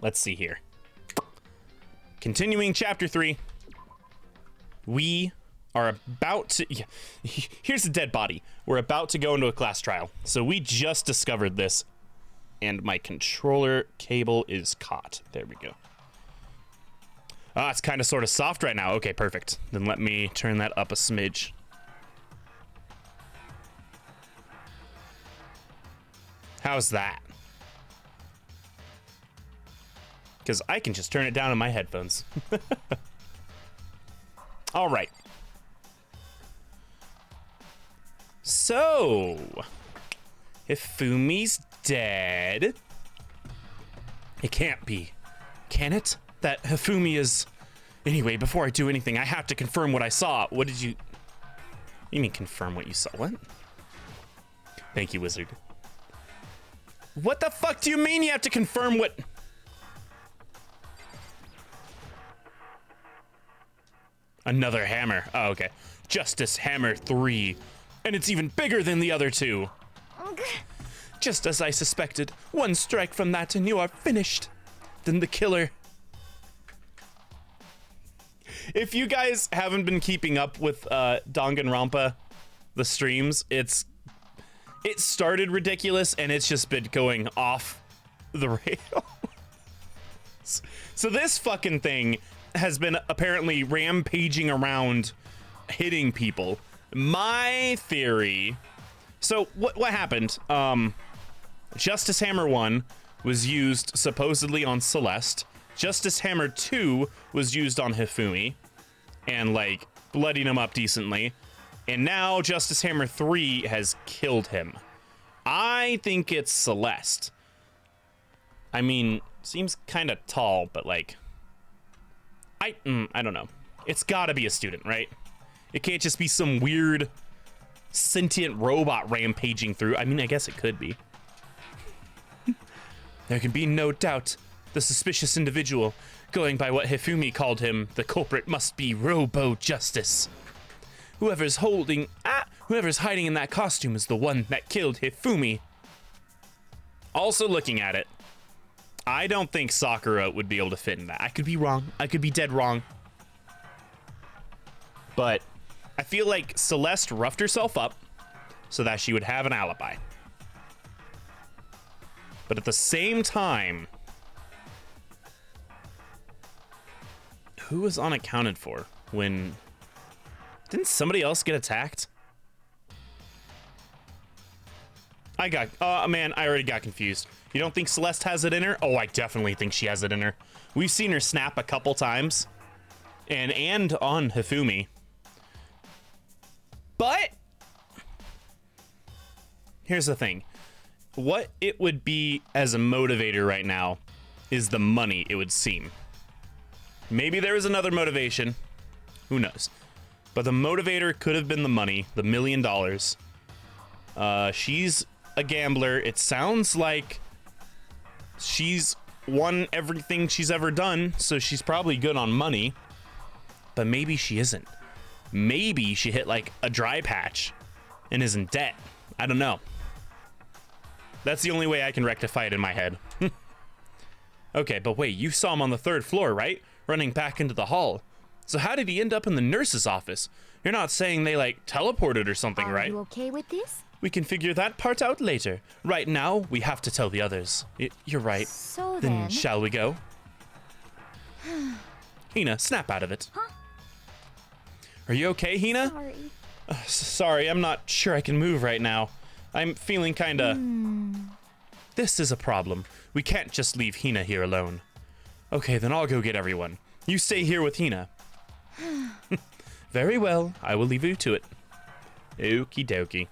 let's see here. Continuing chapter 3. We are about to... Yeah, here's a dead body. We're about to go into a class trial. So we just discovered this. And my controller cable is caught. There we go. Ah, it's kind of sort of soft right now. Okay, perfect. Then let me turn that up a smidge. How's that? Because I can just turn it down in my headphones. All right. So, Hifumi's dead. It can't be. Can it? That Hifumi is... Anyway, before I do anything, I have to confirm what I saw. What did you... You mean confirm what you saw? What? Thank you, wizard. What the fuck do you mean you have to confirm what... Another hammer. Oh, okay. Justice Hammer 3. And it's even bigger than the other two. Just as I suspected. One strike from that and you are finished. Then the killer... If you guys haven't been keeping up with Danganronpa, the streams, it started ridiculous and it's just been going off the rails. So this fucking thing has been apparently rampaging around, hitting people. My theory... So what happened? Justice Hammer 1 was used supposedly on Celeste. Justice Hammer 2 was used on Hifumi and like bloodied him up decently. And now Justice Hammer 3 has killed him. I think it's Celeste. I mean, seems kind of tall, but like I don't know. It's got to be a student, right? It can't just be some weird sentient robot rampaging through. I mean, I guess it could be. There can be no doubt. The suspicious individual, going by what Hifumi called him, the culprit must be Robo-Justice. Whoever's hiding in that costume is the one that killed Hifumi. Also looking at it, I don't think Sakura would be able to fit in that. I could be wrong. I could be dead wrong. But I feel like Celeste roughed herself up so that she would have an alibi. But at the same time, who was unaccounted for when... Didn't somebody else get attacked? Man, I already got confused. You don't think Celeste has it in her? Oh, I definitely think she has it in her. We've seen her snap a couple times. And on Hifumi. But here's the thing. What it would be as a motivator right now is the money, it would seem. Maybe there was another motivation. Who knows? But the motivator could have been the money, the $1 million. She's a gambler. It sounds like she's won everything she's ever done, so she's probably good on money. But maybe she isn't. Maybe she hit like a dry patch and is in debt. I don't know. That's the only way I can rectify it in my head. Okay, but wait, you saw him on the 3rd floor, right? Running back into the hall. So how did he end up in the nurse's office? You're not saying they like teleported or something, right? Are you okay with this? We can figure that part out later. Right now, we have to tell the others. You're right. So Then shall we go? Hina, snap out of it. Huh? Are you okay, Hina? Sorry. Sorry, I'm not sure I can move right now. I'm feeling kinda... This is a problem. We can't just leave Hina here alone. Okay, then I'll go get everyone. You stay here with Hina. Very well, I will leave you to it. Okie dokie.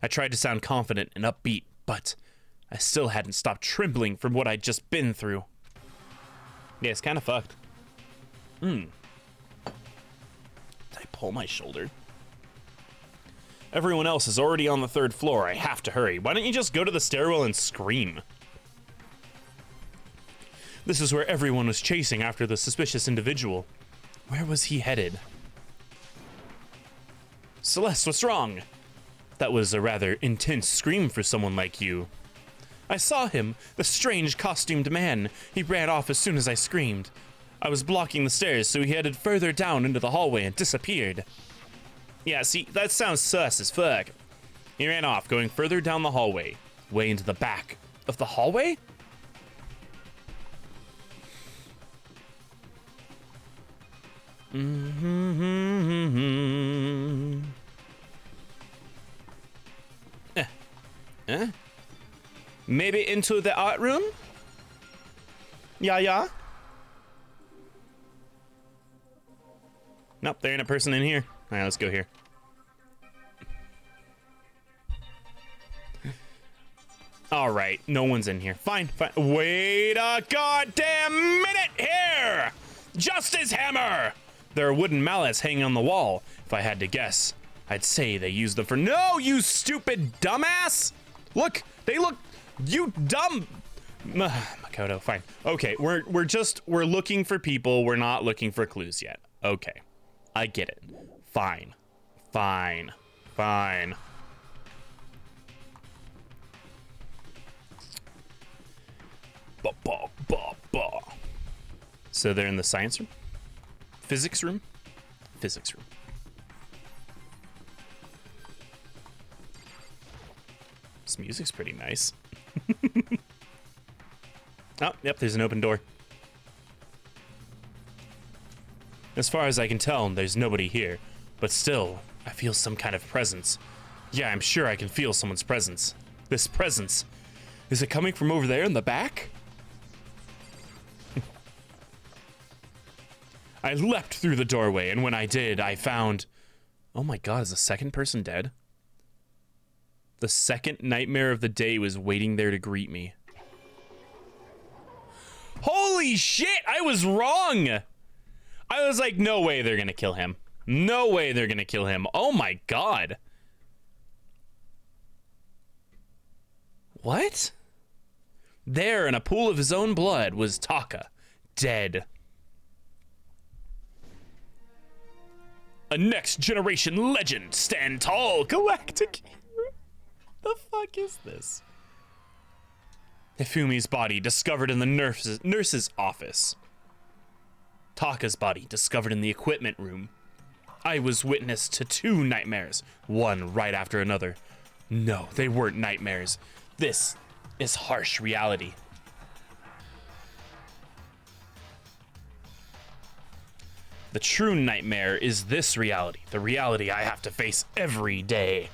I tried to sound confident and upbeat, but I still hadn't stopped trembling from what I'd just been through. Yeah, it's kind of fucked. Did I pull my shoulder? Everyone else is already on the 3rd floor. I have to hurry. Why don't you just go to the stairwell and scream? This is where everyone was chasing after the suspicious individual. Where was he headed? Celeste, what's wrong? That was a rather intense scream for someone like you. I saw him, the strange costumed man. He ran off as soon as I screamed. I was blocking the stairs, so he headed further down into the hallway and disappeared. Yeah, see, that sounds sus as fuck. He ran off, going further down the hallway, way into the back of the hallway? Maybe into the art room? Yeah. Nope, there ain't a person in here. All right, let's go here. All right, no one's in here. Fine. Wait a goddamn minute here! Justice Hammer! There are wooden mallets hanging on the wall. If I had to guess, I'd say they used them for— No, you stupid dumbass! Look, they look— You dumb— Makoto, fine. Okay, we're looking for people. We're not looking for clues yet. Okay, I get it. Fine. So they're in the science room? Physics room? Physics room. This music's pretty nice. Oh, yep, there's an open door. As far as I can tell, there's nobody here. But still, I feel some kind of presence. Yeah, I'm sure I can feel someone's presence. This presence. Is it coming from over there in the back? I leapt through the doorway, and when I did, I found— Oh my god, is the second person dead? The second nightmare of the day was waiting there to greet me. Holy shit, I was wrong! I was like, no way they're gonna kill him. No way they're gonna kill him. Oh my god. What? There, in a pool of his own blood, was Taka, dead. A next generation legend, stand tall, galactic hero. The fuck is this? Hifumi's body discovered in the nurse's office. Taka's body discovered in the equipment room. I was witness to 2 nightmares, one right after another. No, they weren't nightmares. This is harsh reality. The true nightmare is this reality, the reality I have to face every day.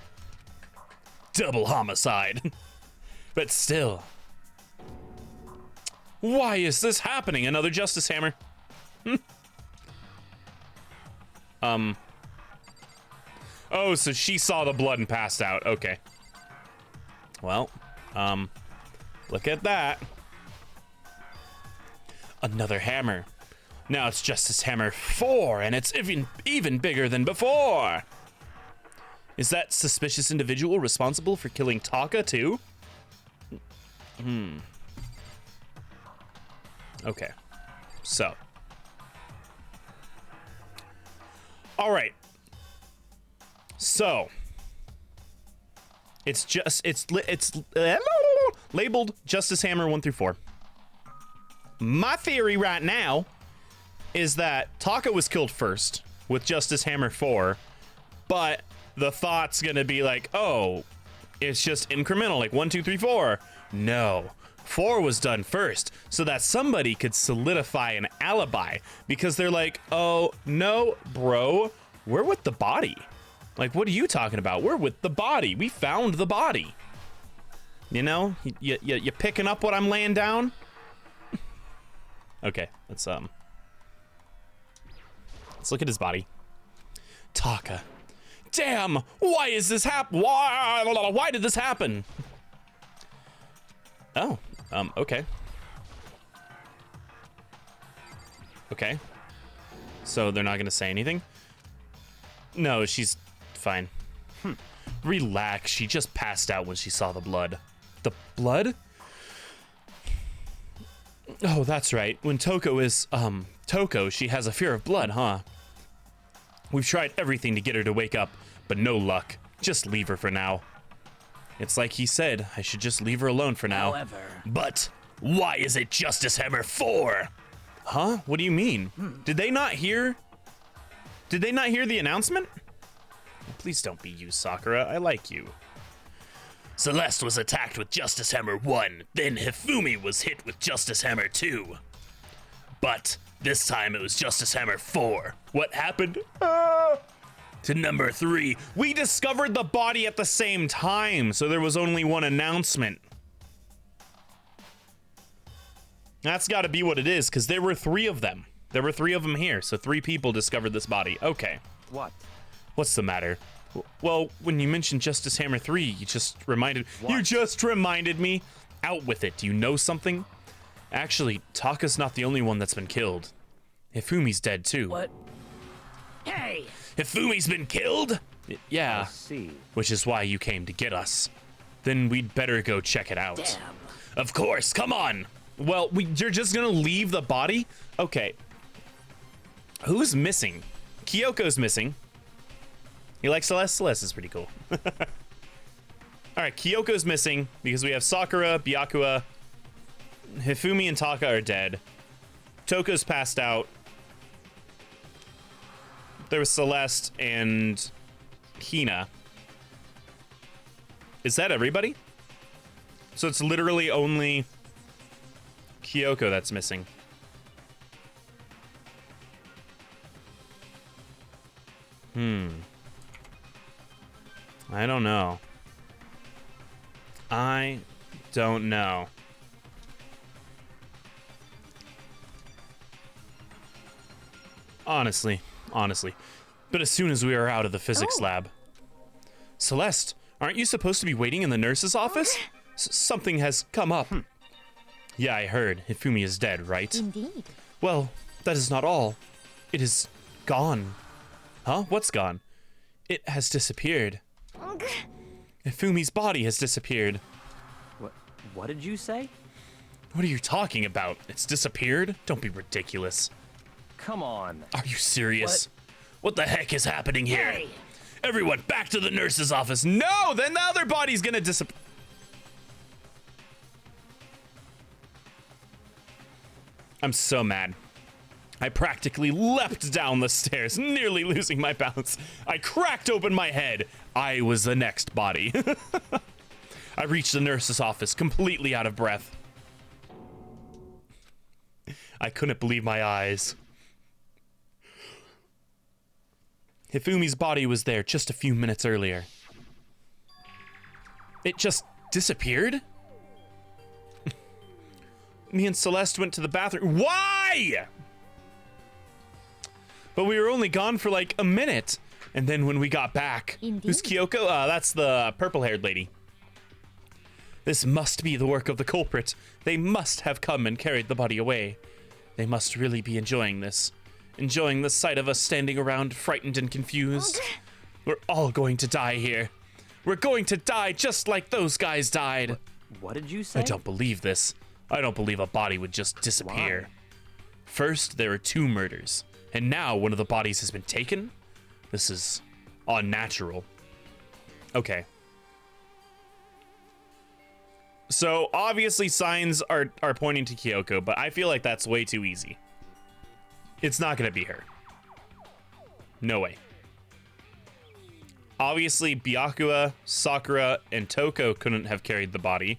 Double homicide. But still. Why is this happening? Another Justice Hammer. Oh, so she saw the blood and passed out. Okay. Well, look at that. Another hammer. Now it's Justice Hammer 4, and it's even bigger than before. Is that suspicious individual responsible for killing Taka too? Okay. So. All right. So. It's labeled Justice Hammer 1 through 4. My theory right now is that Taka was killed first with Justice Hammer 4, but the thought's gonna be like, oh, it's just incremental, like 1, 2, 3, 4. No, 4 was done first, so that somebody could solidify an alibi, because they're like, oh, no, bro, we're with the body. Like, what are you talking about? We're with the body. We found the body. You know, you picking up what I'm laying down? Okay, let's look at his body. Taka. Damn! Why is this why did this happen? Oh, okay. Okay. So they're not gonna say anything? No, she's fine. Relax, she just passed out when she saw the blood. The blood? Oh, that's right. When Toko is, Toko, she has a fear of blood, huh? We've tried everything to get her to wake up, but no luck. Just leave her for now. It's like he said, I should just leave her alone for now. However... But why is it Justice Hammer 4? Huh? What do you mean? Did they not hear the announcement? Please don't be you, Sakura. I like you. Celeste was attacked with Justice Hammer 1, then Hifumi was hit with Justice Hammer 2. But this time it was Justice Hammer 4. What happened? To number 3. We discovered the body at the same time, so there was only one announcement. That's got to be what it is, because there were 3 of them. There were 3 of them here, so 3 people discovered this body. Okay. What? What's the matter? Well, when you mentioned Justice Hammer 3, you just reminded... What? You just reminded me. Out with it. Do you know something? Actually, Taka's not the only one that's been killed. Hifumi's dead, too. What? Hey! Hifumi's been killed? Yeah. I see. Which is why you came to get us. Then we'd better go check it out. Damn. Of course, come on. Well, you're just gonna leave the body? Okay. Who's missing? Kyoko's missing. You like Celeste? Celeste is pretty cool. Alright, Kyoko's missing because we have Sakura, Byakuya, Hifumi, and Taka are dead. Toko's passed out. There was Celeste and Hina. Is that everybody? So it's literally only Kyoko that's missing. I don't know. I don't know. Honestly. But as soon as we are out of the physics lab. Celeste, aren't you supposed to be waiting in the nurse's office? Something has come up. Yeah, I heard. Hifumi is dead, right? Indeed. Well, that is not all. It is gone. Huh? What's gone? It has disappeared. Hifumi's body has disappeared. What did you say? What are you talking about? It's disappeared? Don't be ridiculous. Come on. Are you serious? What the heck is happening here? Hey! Everyone, back to the nurse's office. No, then the other body's gonna disappear. I'm so mad. I practically leapt down the stairs, nearly losing my balance. I cracked open my head. I was the next body. I reached the nurse's office, completely out of breath. I couldn't believe my eyes. Hifumi's body was there just a few minutes earlier. It just disappeared? Me and Celeste went to the bathroom. Why? But we were only gone for like a minute. And then when we got back, Indeed. who's Kyoko? That's the purple-haired lady. This must be the work of the culprit. They must have come and carried the body away. They must really be enjoying this. Enjoying the sight of us standing around frightened and confused. We're all going to die here. We're going to die just like those guys died. What did you say? I don't believe this. I don't believe a body would just disappear. First, there were 2 murders, and now one of the bodies has been taken? This is unnatural. Okay. So, obviously signs are pointing to Kyoko, but I feel like that's way too easy. It's not gonna be her. No way. Obviously, Byakuya, Sakura, and Toko couldn't have carried the body.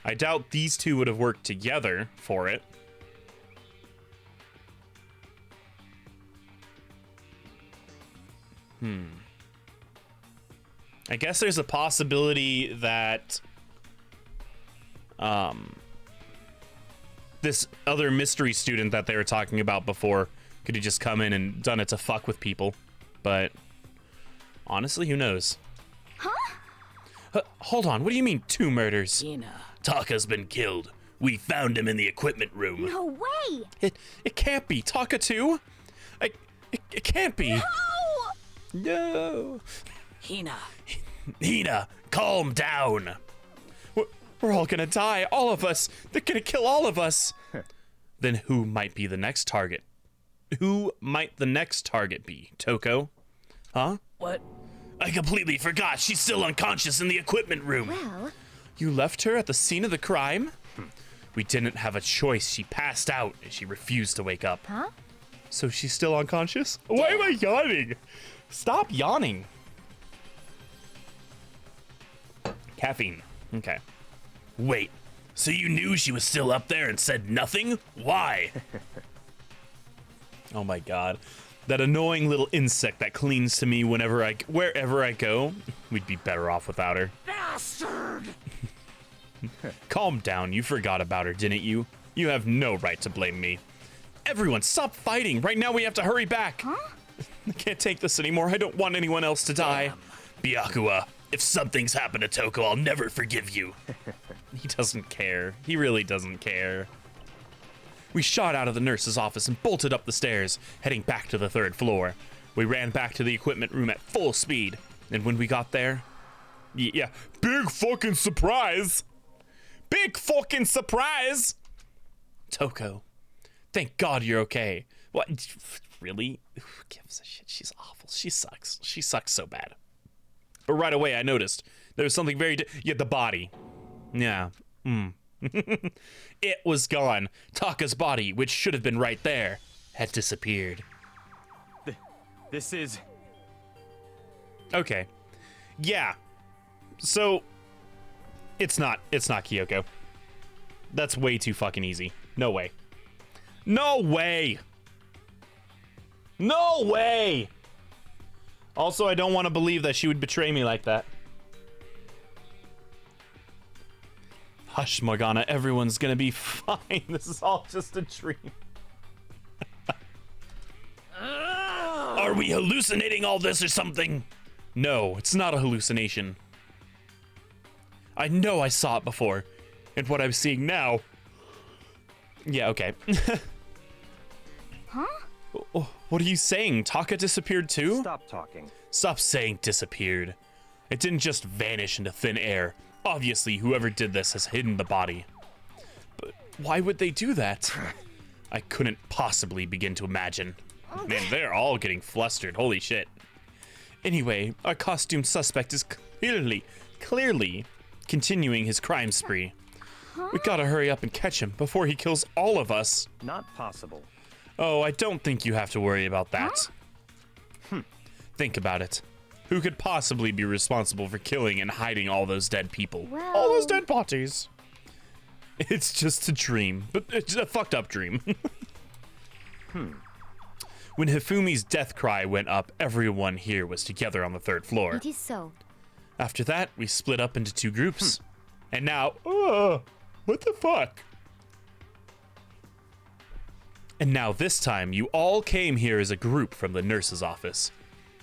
I doubt these 2 would have worked together for it. I guess there's a possibility that this other mystery student that they were talking about before could have just come in and done it to fuck with people. But honestly, who knows? Hold on, what do you mean 2 murders? Hina. Taka's been killed. We found him in the equipment room. No way! It can't be. Taka too? It can't be. No. Hina. Hina, calm down. We're all gonna die. All of us. They're gonna kill all of us. Then who might be the next target? Who might the next target be? Toko? Huh? What? I completely forgot. She's still unconscious in the equipment room. Well, You left her at the scene of the crime? We didn't have a choice. She passed out and she refused to wake up. huh? So she's still unconscious? Why am I yawning? Stop yawning. Caffeine. Okay. Wait, so you knew she was still up there and said nothing? Why? Oh my god. That annoying little insect that clings to me wherever I go. We'd be better off without her. Bastard! Calm down. You forgot about her, didn't you? You have no right to blame me. Everyone, stop fighting. Right now we have to hurry back. Huh? I can't take this anymore. I don't want anyone else to die. Byakuya, if something's happened to Toko, I'll never forgive you. He doesn't care. He really doesn't care. We shot out of the nurse's office and bolted up the stairs, heading back to the 3rd floor. We ran back to the equipment room at full speed, and when we got there, yeah, big fucking surprise! Big fucking surprise! Toko, thank God you're okay. What? Really? Who gives a shit? She's awful. She sucks. She sucks so bad. But right away, I noticed there was something very yeah, the body. Yeah. It was gone. Taka's body, which should have been right there, had disappeared. This is... Okay. Yeah. So it's not Kyoko. That's way too fucking easy. No way. No way. No way. Also, I don't want to believe that she would betray me like that. Hush, Morgana. Everyone's gonna be fine. This is all just a dream. Are we hallucinating all this or something? No, it's not a hallucination. I know I saw it before. And what I'm seeing now... Yeah, okay. Huh? What are you saying? Taka disappeared too? Stop talking. Stop saying disappeared. It didn't just vanish into thin air. Obviously, whoever did this has hidden the body. But why would they do that? I couldn't possibly begin to imagine. Man, they're all getting flustered. Holy shit. Anyway, our costumed suspect is clearly continuing his crime spree. We gotta hurry up and catch him before he kills all of us. Not possible. Oh, I don't think you have to worry about that. Think about it. Who could possibly be responsible for killing and hiding all those dead people? Well... All those dead bodies. It's just a dream, but it's a fucked up dream. When Hifumi's death cry went up, everyone here was together on the 3rd floor. It is so. After that, we split up into 2 groups. And now, what the fuck? And now this time, you all came here as a group from the nurse's office.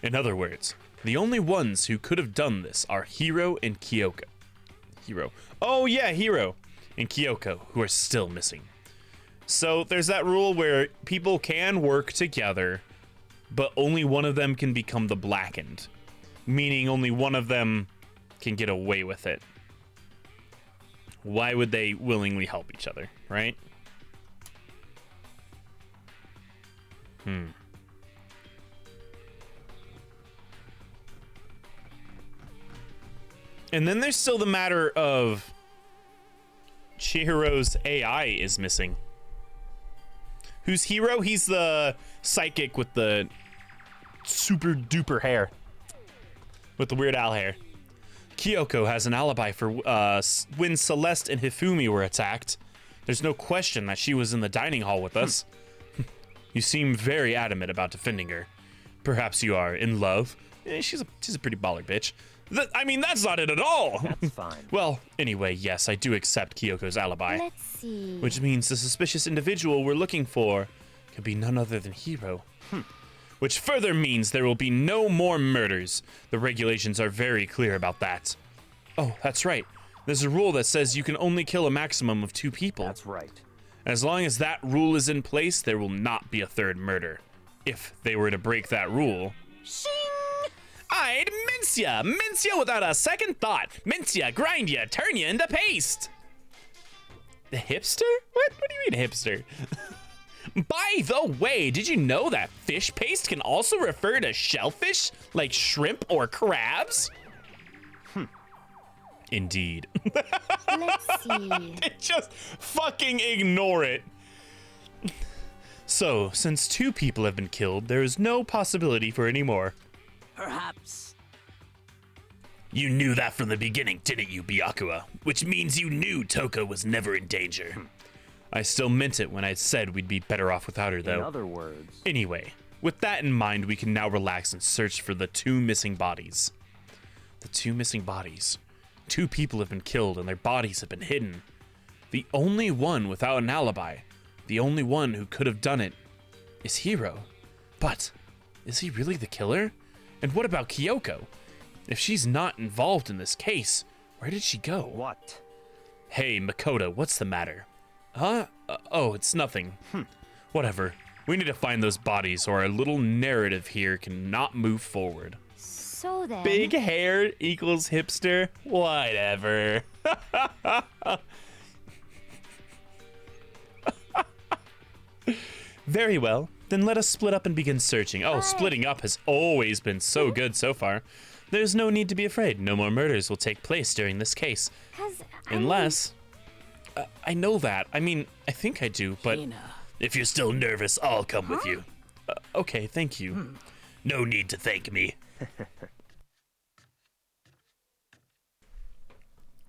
In other words, the only ones who could have done this are Hiro and Kyoko. Oh yeah, Hiro and Kyoko, who are still missing. So there's that rule where people can work together, but only one of them can become the blackened. Meaning only one of them can get away with it. Why would they willingly help each other, right? And then there's still the matter of Chihiro's AI is missing. Who's Hiro? He's the psychic with the super duper hair. With the Weird Al hair. Kyoko has an alibi for when Celeste and Hifumi were attacked. There's no question that she was in the dining hall with us. You seem very adamant about defending her. Perhaps you are in love. She's a pretty baller bitch. I mean, that's not it at all. That's fine. Well, anyway, yes, I do accept Kyoko's alibi. Let's see. Which means the suspicious individual we're looking for could be none other than Hiro. Which further means there will be no more murders. The regulations are very clear about that. Oh, that's right. There's a rule that says you can only kill a maximum of 2 people. That's right. As long as that rule is in place, there will not be a 3rd murder. If they were to break that rule... Shing! I'd mince ya! Mince ya without a second thought! Mince ya, grind ya, turn ya into paste! The hipster? What do you mean hipster? By the way, did you know that fish paste can also refer to shellfish, like shrimp or crabs? Indeed. Let's see. Just fucking ignore it. So, since 2 people have been killed, there is no possibility for any more. Perhaps. You knew that from the beginning, didn't you, Byakuya? Which means you knew Toka was never in danger. I still meant it when I said we'd be better off without her, In though. other words, Anyway, with that in mind, we can now relax and search for the 2 missing bodies. The 2 missing bodies. 2 people have been killed and their bodies have been hidden. The only one without an alibi, the only one who could have done it, is Hiro. But, is he really the killer? And what about Kyoko? If she's not involved in this case, where did she go? what? Hey, Makoto, what's the matter? Huh? Oh, it's nothing. Whatever. We need to find those bodies or our little narrative here cannot move forward. So then. Big hair equals hipster? Whatever. Very well. Then let us split up and begin searching. Oh, splitting up has always been so good so far. There's no need to be afraid. No more murders will take place during this case. 'Cause Unless... I know that. I mean, I think I do, but... If you're still nervous, I'll come with you. Okay, thank you. No need to thank me.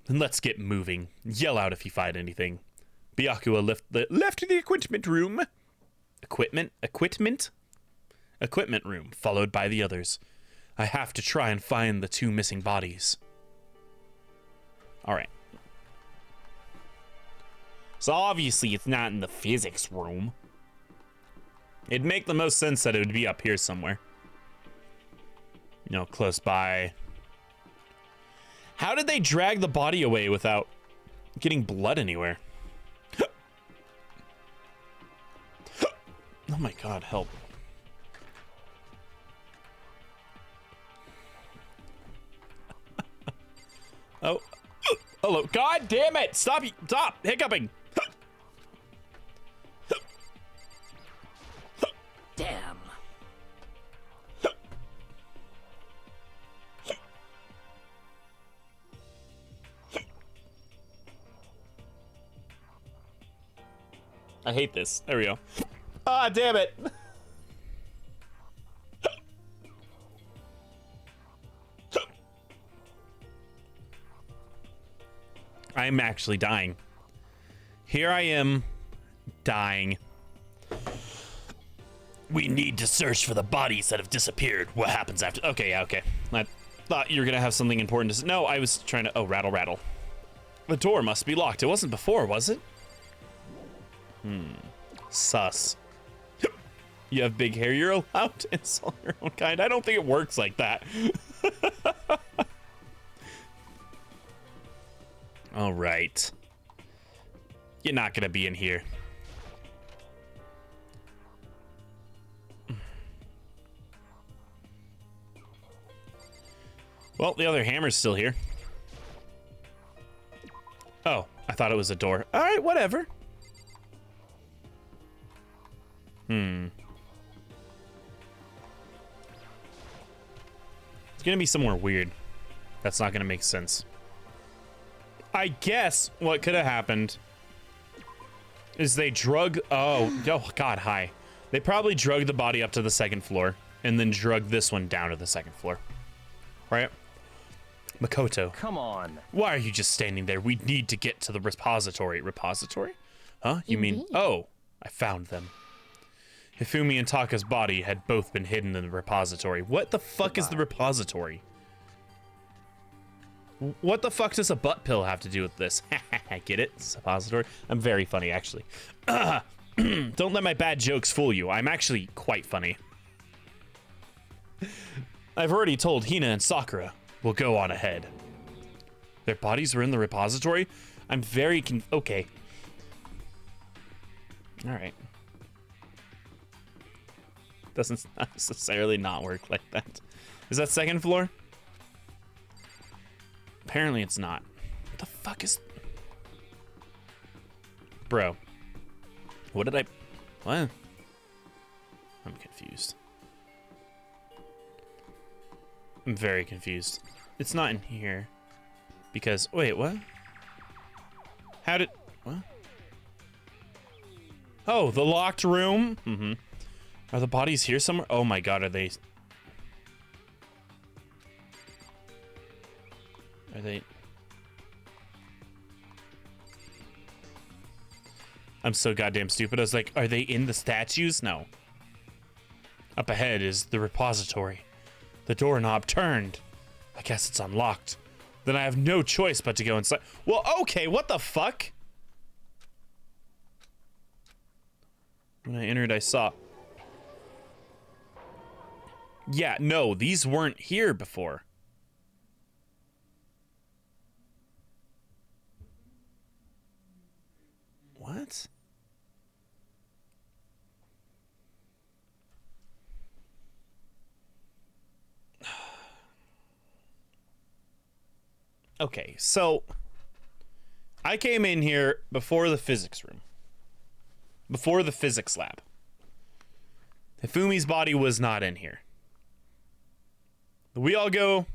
Then let's get moving. Yell out if you find anything. Byakuya left the equipment room. Equipment room, followed by the others. I have to try and find the 2 missing bodies. All right. So obviously it's not in the physics room. It'd make the most sense that it would be up here somewhere. You know, close by. How did they drag the body away without getting blood anywhere? Oh my god, help. Oh. Hello. God damn it! Stop hiccuping! Damn. I hate this. There we go. Ah, damn it! I'm actually dying. Here I am, dying. We need to search for the bodies that have disappeared. What happens after? Okay, yeah, okay. I thought you were gonna have something important to say. No, I was trying to. Oh, rattle, rattle. The door must be locked. It wasn't before, was it? Sus. You have big hair. You're allowed to insult your own kind. I don't think it works like that. All right. You're not gonna be in here. Well, the other hammer's still here. Oh, I thought it was a door. All right, whatever. It's gonna be somewhere weird. That's not gonna make sense. I guess what could have happened is they drug... Oh, God, hi. They probably drugged the body up to the 2nd floor and then drugged this one down to the 2nd floor. Right? Makoto, Come on. why are you just standing there? We need to get to the repository. Repository? Huh? You mean... Indeed. Oh, I found them. Hifumi and Taka's body had both been hidden in the repository. What the fuck is the repository? What the fuck does a butt pill have to do with this? Get it? Suppository? I'm very funny, actually. Don't let my bad jokes fool you. I'm actually quite funny. I've already told Hina and Sakura. We'll go on ahead. Their bodies were in the repository? I'm very okay. Alright. Doesn't necessarily not work like that. Is that 2nd floor? Apparently it's not. What the fuck is... Bro. What did I... What? I'm confused. I'm very confused. It's not in here. Because, wait, what? How did, what? Oh, the locked room? Mm-hmm. Are the bodies here somewhere? Oh my god, are they? Are they? I'm so goddamn stupid. I was like, are they in the statues? No. Up ahead is the repository. The doorknob turned. I guess it's unlocked. Then I have no choice but to go inside. Well, okay, what the fuck? When I entered, I saw... Yeah, no, these weren't here before. What? Okay, so I came in here before the physics room. Before the physics lab. Hifumi's body was not in here. We all go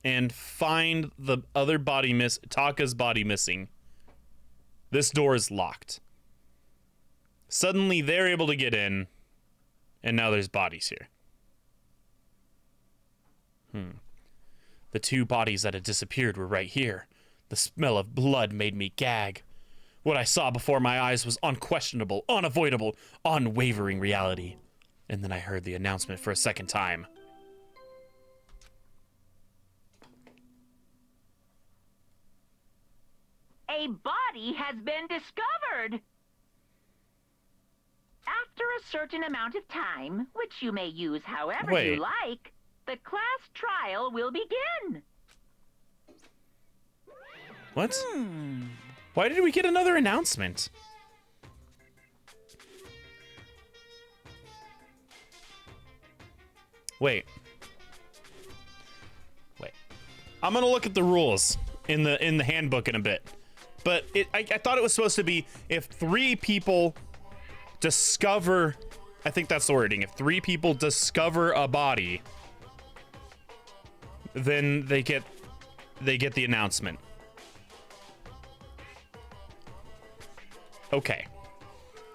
and find the other body Taka's body missing. This door is locked. Suddenly they're able to get in, and now there's bodies here. The two bodies that had disappeared were right here. The smell of blood made me gag. What I saw before my eyes was unquestionable, unavoidable, unwavering reality. And then I heard the announcement for a second time. A body has been discovered. After a certain amount of time, which you may use however Wait. you like, the class trial will begin. What? Why did we get another announcement? Wait. I'm gonna look at the rules in the handbook in a bit. But I thought it was supposed to be if 3 people discover, I think that's the wording, if 3 people discover a body, then they get the announcement. Okay.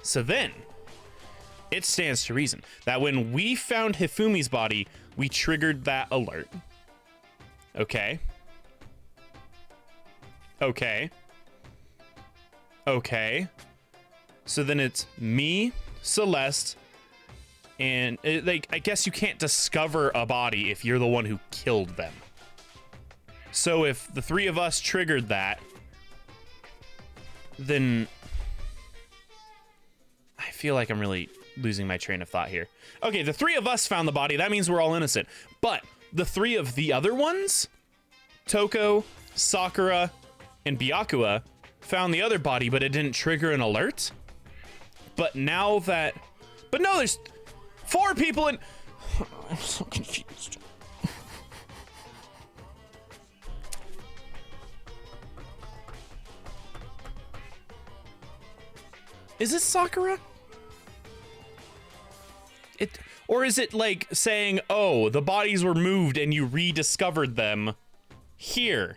So then, it stands to reason that when we found Hifumi's body, we triggered that alert. Okay. Okay. Okay. So then it's me, Celeste, and I guess you can't discover a body if you're the one who killed them. So if the 3 of us triggered that, then I feel like I'm really losing my train of thought here. Okay, the 3 of us found the body. That means we're all innocent. But the 3 of the other ones, Toko, Sakura, and Byakuya, found the other body, but it didn't trigger an alert. But now that... But no, there's 4 people in... I'm so confused. Is it Sakura? Or is it like saying, oh, the bodies were moved and you rediscovered them here?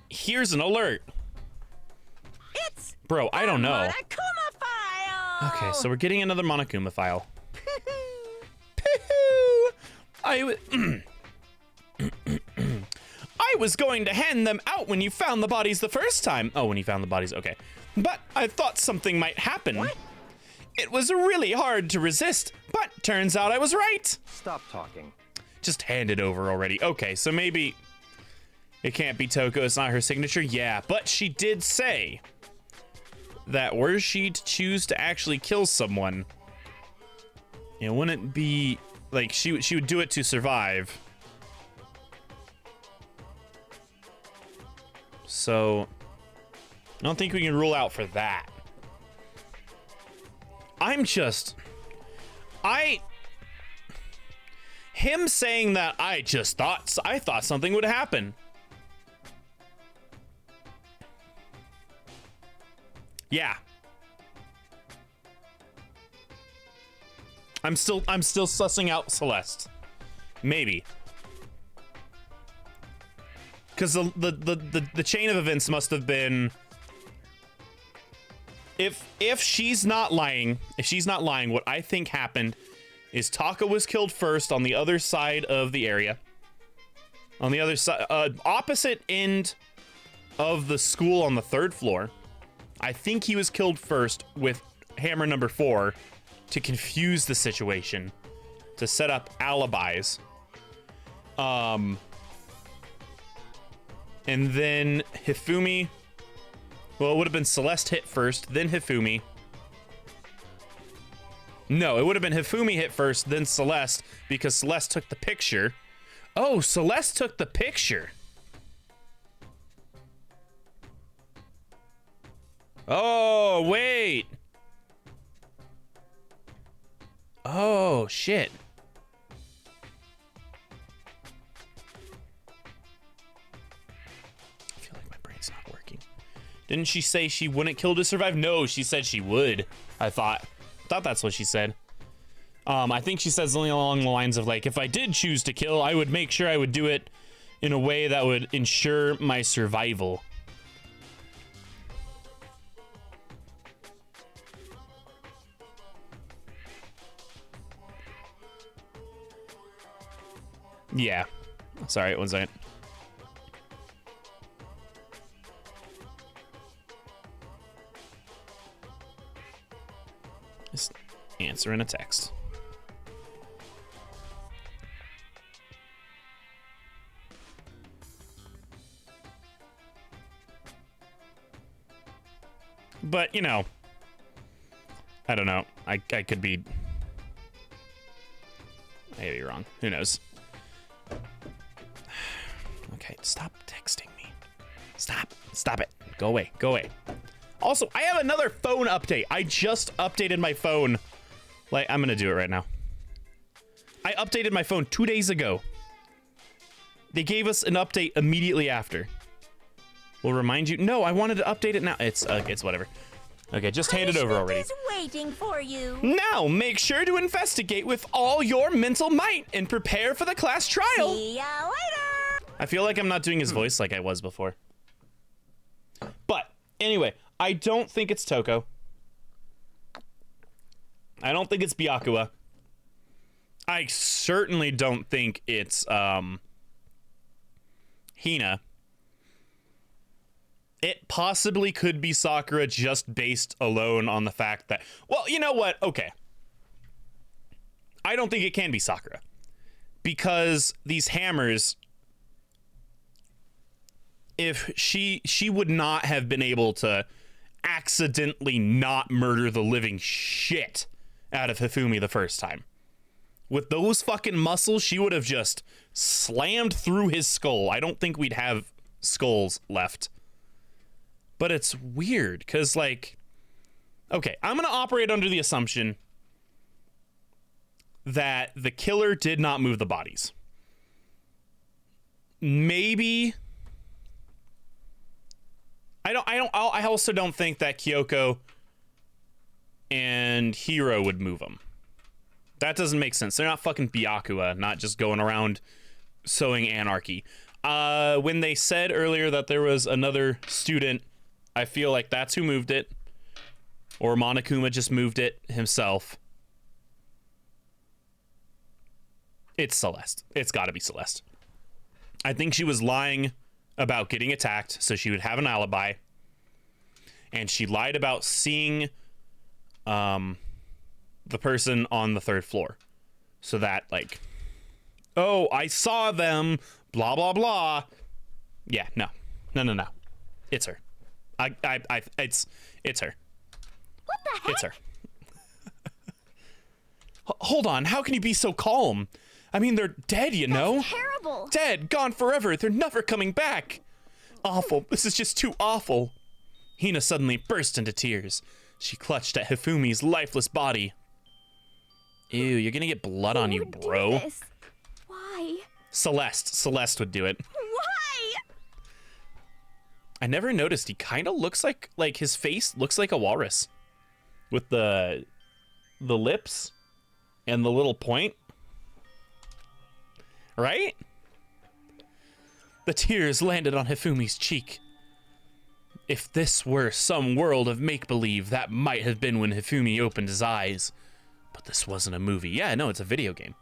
Here's an alert. It's Bro, I don't know. Monokuma file. Okay, so we're getting another Monokuma file. I was going to hand them out when you found the bodies the first time. Oh, when you found the bodies, okay. But I thought something might happen. What? It was really hard to resist, but turns out I was right. Stop talking. Just hand it over already. Okay, so maybe it can't be Toko. It's not her signature. Yeah, but she did say that were she to choose to actually kill someone, it wouldn't be like she would do it to survive. So I don't think we can rule out for that. Him saying that I thought something would happen. Yeah. I'm still sussing out Celeste. Maybe. Because the chain of events must have been, if she's not lying, what I think happened is Taka was killed first on the other side of the area. On the other side, opposite end of the school on the 3rd floor. I think he was killed first with hammer number 4 to confuse the situation, to set up alibis. And then Hifumi, well, it would have been Celeste hit first, then Hifumi. No, it would have been Hifumi hit first, then Celeste, because Celeste took the picture. Oh, Celeste took the picture. Oh, wait. Oh, shit. I feel like my brain's not working. Didn't she say she wouldn't kill to survive? No, she said she would. I thought that's what she said. I think she says something along the lines of, like, if I did choose to kill, I would make sure I would do it in a way that would ensure my survival. Yeah. Sorry, one second. Just answering a text. But, you know, I don't know. I could be... I may be wrong. Who knows? Okay, stop texting me. Stop it. Go away. Also, I have another phone update. I just updated my phone. Like, I'm gonna do it right now. I updated my phone 2 days ago. They gave us an update immediately after. We'll remind you. No, I wanted to update it now. It's whatever. Okay, just hand it over already. Is waiting for you. Now, make sure to investigate with all your mental might and prepare for the class trial. See ya later. I feel like I'm not doing his voice like I was before. But anyway, I don't think it's Toko. I don't think it's Byakuya. I certainly don't think it's Hina. It possibly could be Sakura just based alone on the fact that, well, you know what? Okay. I don't think it can be Sakura. Because these hammers, if she would not have been able to accidentally not murder the living shit out of Hifumi the first time. With those fucking muscles, she would have just slammed through his skull. I don't think we'd have skulls left. But it's weird, because, like... Okay, I'm going to operate under the assumption that the killer did not move the bodies. Maybe... I also don't think that Kyoko and Hiro would move them. That doesn't make sense. They're not fucking Byakuya, not just going around sowing anarchy. When they said earlier that there was another student, I feel like that's who moved it. Or Monokuma just moved it himself. It's Celeste. It's got to be Celeste. I think she was lying about getting attacked so she would have an alibi. And she lied about seeing the person on the 3rd floor. So that, like, oh, I saw them, blah, blah, blah. Yeah, no. It's her. It's her. What the heck? It's her. Hold on, how can you be so calm? I mean, they're dead, you know? Terrible. Dead, gone forever, they're never coming back. Awful, this is just too awful. Hina suddenly burst into tears. She clutched at Hifumi's lifeless body. Ew, you're gonna get blood on you, Who bro. did this? Why? Celeste would do it. Why? I never noticed, he kind of looks like his face looks like a walrus. With the lips and the little point. Right? The tears landed on Hifumi's cheek. If this were some world of make-believe, that might have been when Hifumi opened his eyes. But this wasn't a movie. Yeah, no, it's a video game.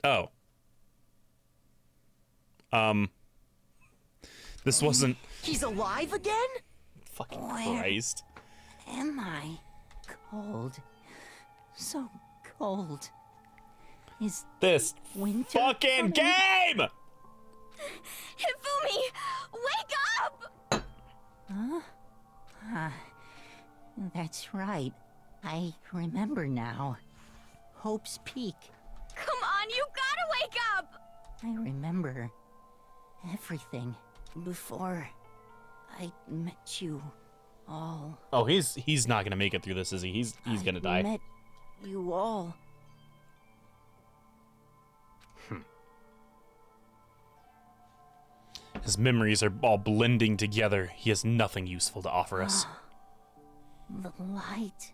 Oh. This wasn't... He's alive again? Fucking Christ. Am I cold? So cold. Is This winter fucking coming? game! Hifumi, wake up! That's right. I remember now. Hope's Peak. Come on, you gotta wake up! I remember everything before I met you all. Oh, he's not gonna make it through this, is he? He's gonna I die. met you all. His memories are all blending together. He has nothing useful to offer us. The light.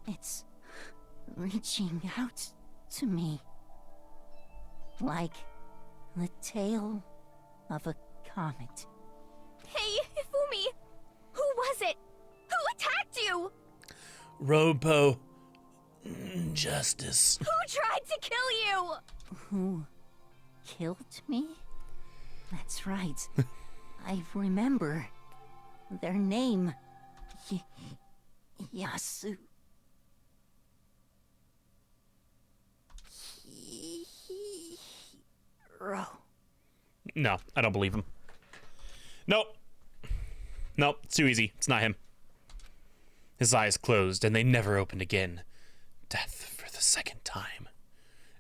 It's reaching out to me. Like the tail of a comet. Hey, Hifumi! Who was it? Who attacked you? Robo Justice. Who tried to kill you? Who killed me? That's right. I remember their name. Yasu. Hiro. No, I don't believe him. Nope. Nope, it's too easy. It's not him. His eyes closed, and they never opened again. Death for the second time.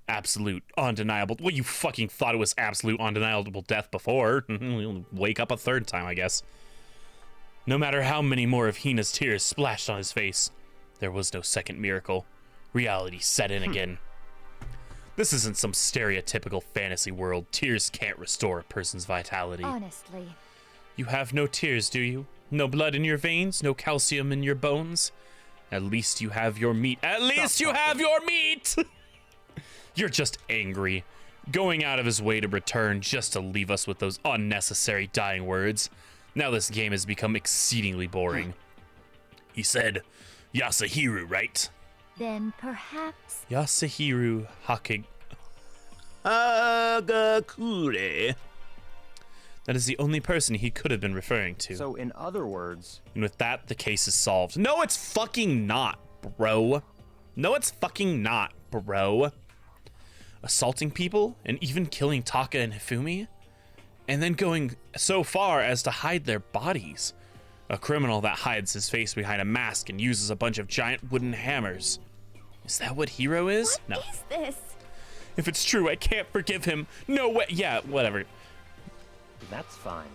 Absolute, undeniable. Well, you fucking thought it was absolute, undeniable death before. We'll wake up a third time, I guess. No matter how many more of Hina's tears splashed on his face, there was no second miracle. Reality set in again. This isn't some stereotypical fantasy world. Tears can't restore a person's vitality. Honestly. You have no tears, do you? No blood in your veins? No calcium in your bones? At least you have your meat. At least you have your meat! You're just angry. Going out of his way to return just to leave us with those unnecessary dying words. Now this game has become exceedingly boring. He said Yasuhiro, right? Then perhaps Yasuhiro Hagakure. That is the only person he could have been referring to. So, in other words, And with that, the case is solved. No, it's fucking not, bro. No, it's fucking not, bro. Assaulting people and even killing Taka and Hifumi, and then going so far as to hide their bodies. A criminal that hides his face behind a mask and uses a bunch of giant wooden hammers. Is that what Hiro is? No. What is this? If it's true, I can't forgive him. No way. Yeah, whatever. that's fine.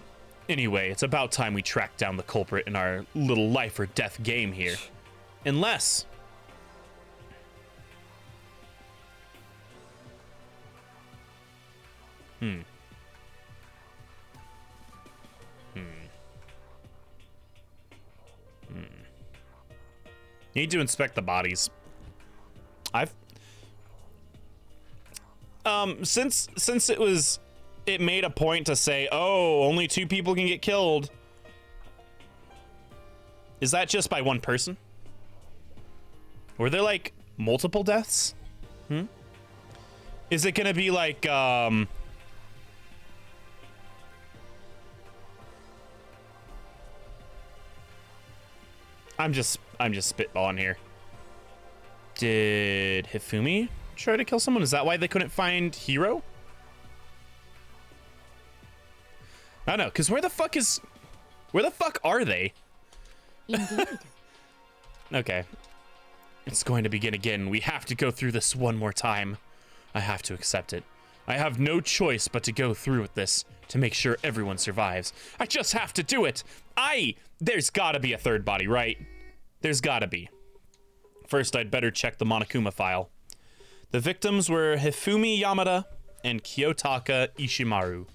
Anyway, it's about time we track down the culprit in our little life or death game here. Unless... Need to inspect the bodies. I've... since it made a point to say, oh, only 2 people can get killed. Is that just by one person? Were there like multiple deaths? Is it gonna be like I'm just spitballing here. Did Hifumi try to kill someone? Is that why they couldn't find Hiro? I don't know, because where the fuck are they? indeed. Okay. It's going to begin again. We have to go through this one more time. I have to accept it. I have no choice but to go through with this to make sure everyone survives. I just have to do it. There's gotta be a third body, right? There's gotta be. First, I'd better check the Monokuma file. The victims were Hifumi Yamada and Kiyotaka Ishimaru.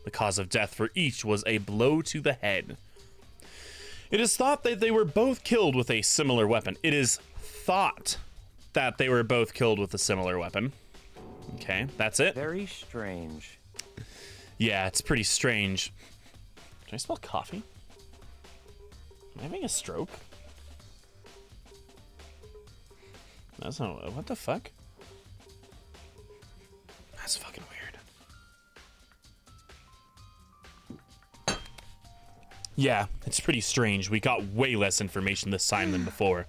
The cause of death for each was a blow to the head. It is thought that they were both killed with a similar weapon. It is thought that they were both killed with a similar weapon. Okay, that's it. Very strange. Yeah, it's pretty strange. Can I smell coffee? Am I having a stroke? That's not. What the fuck? That's fucking weird. Yeah, it's pretty strange. We got way less information this time than before.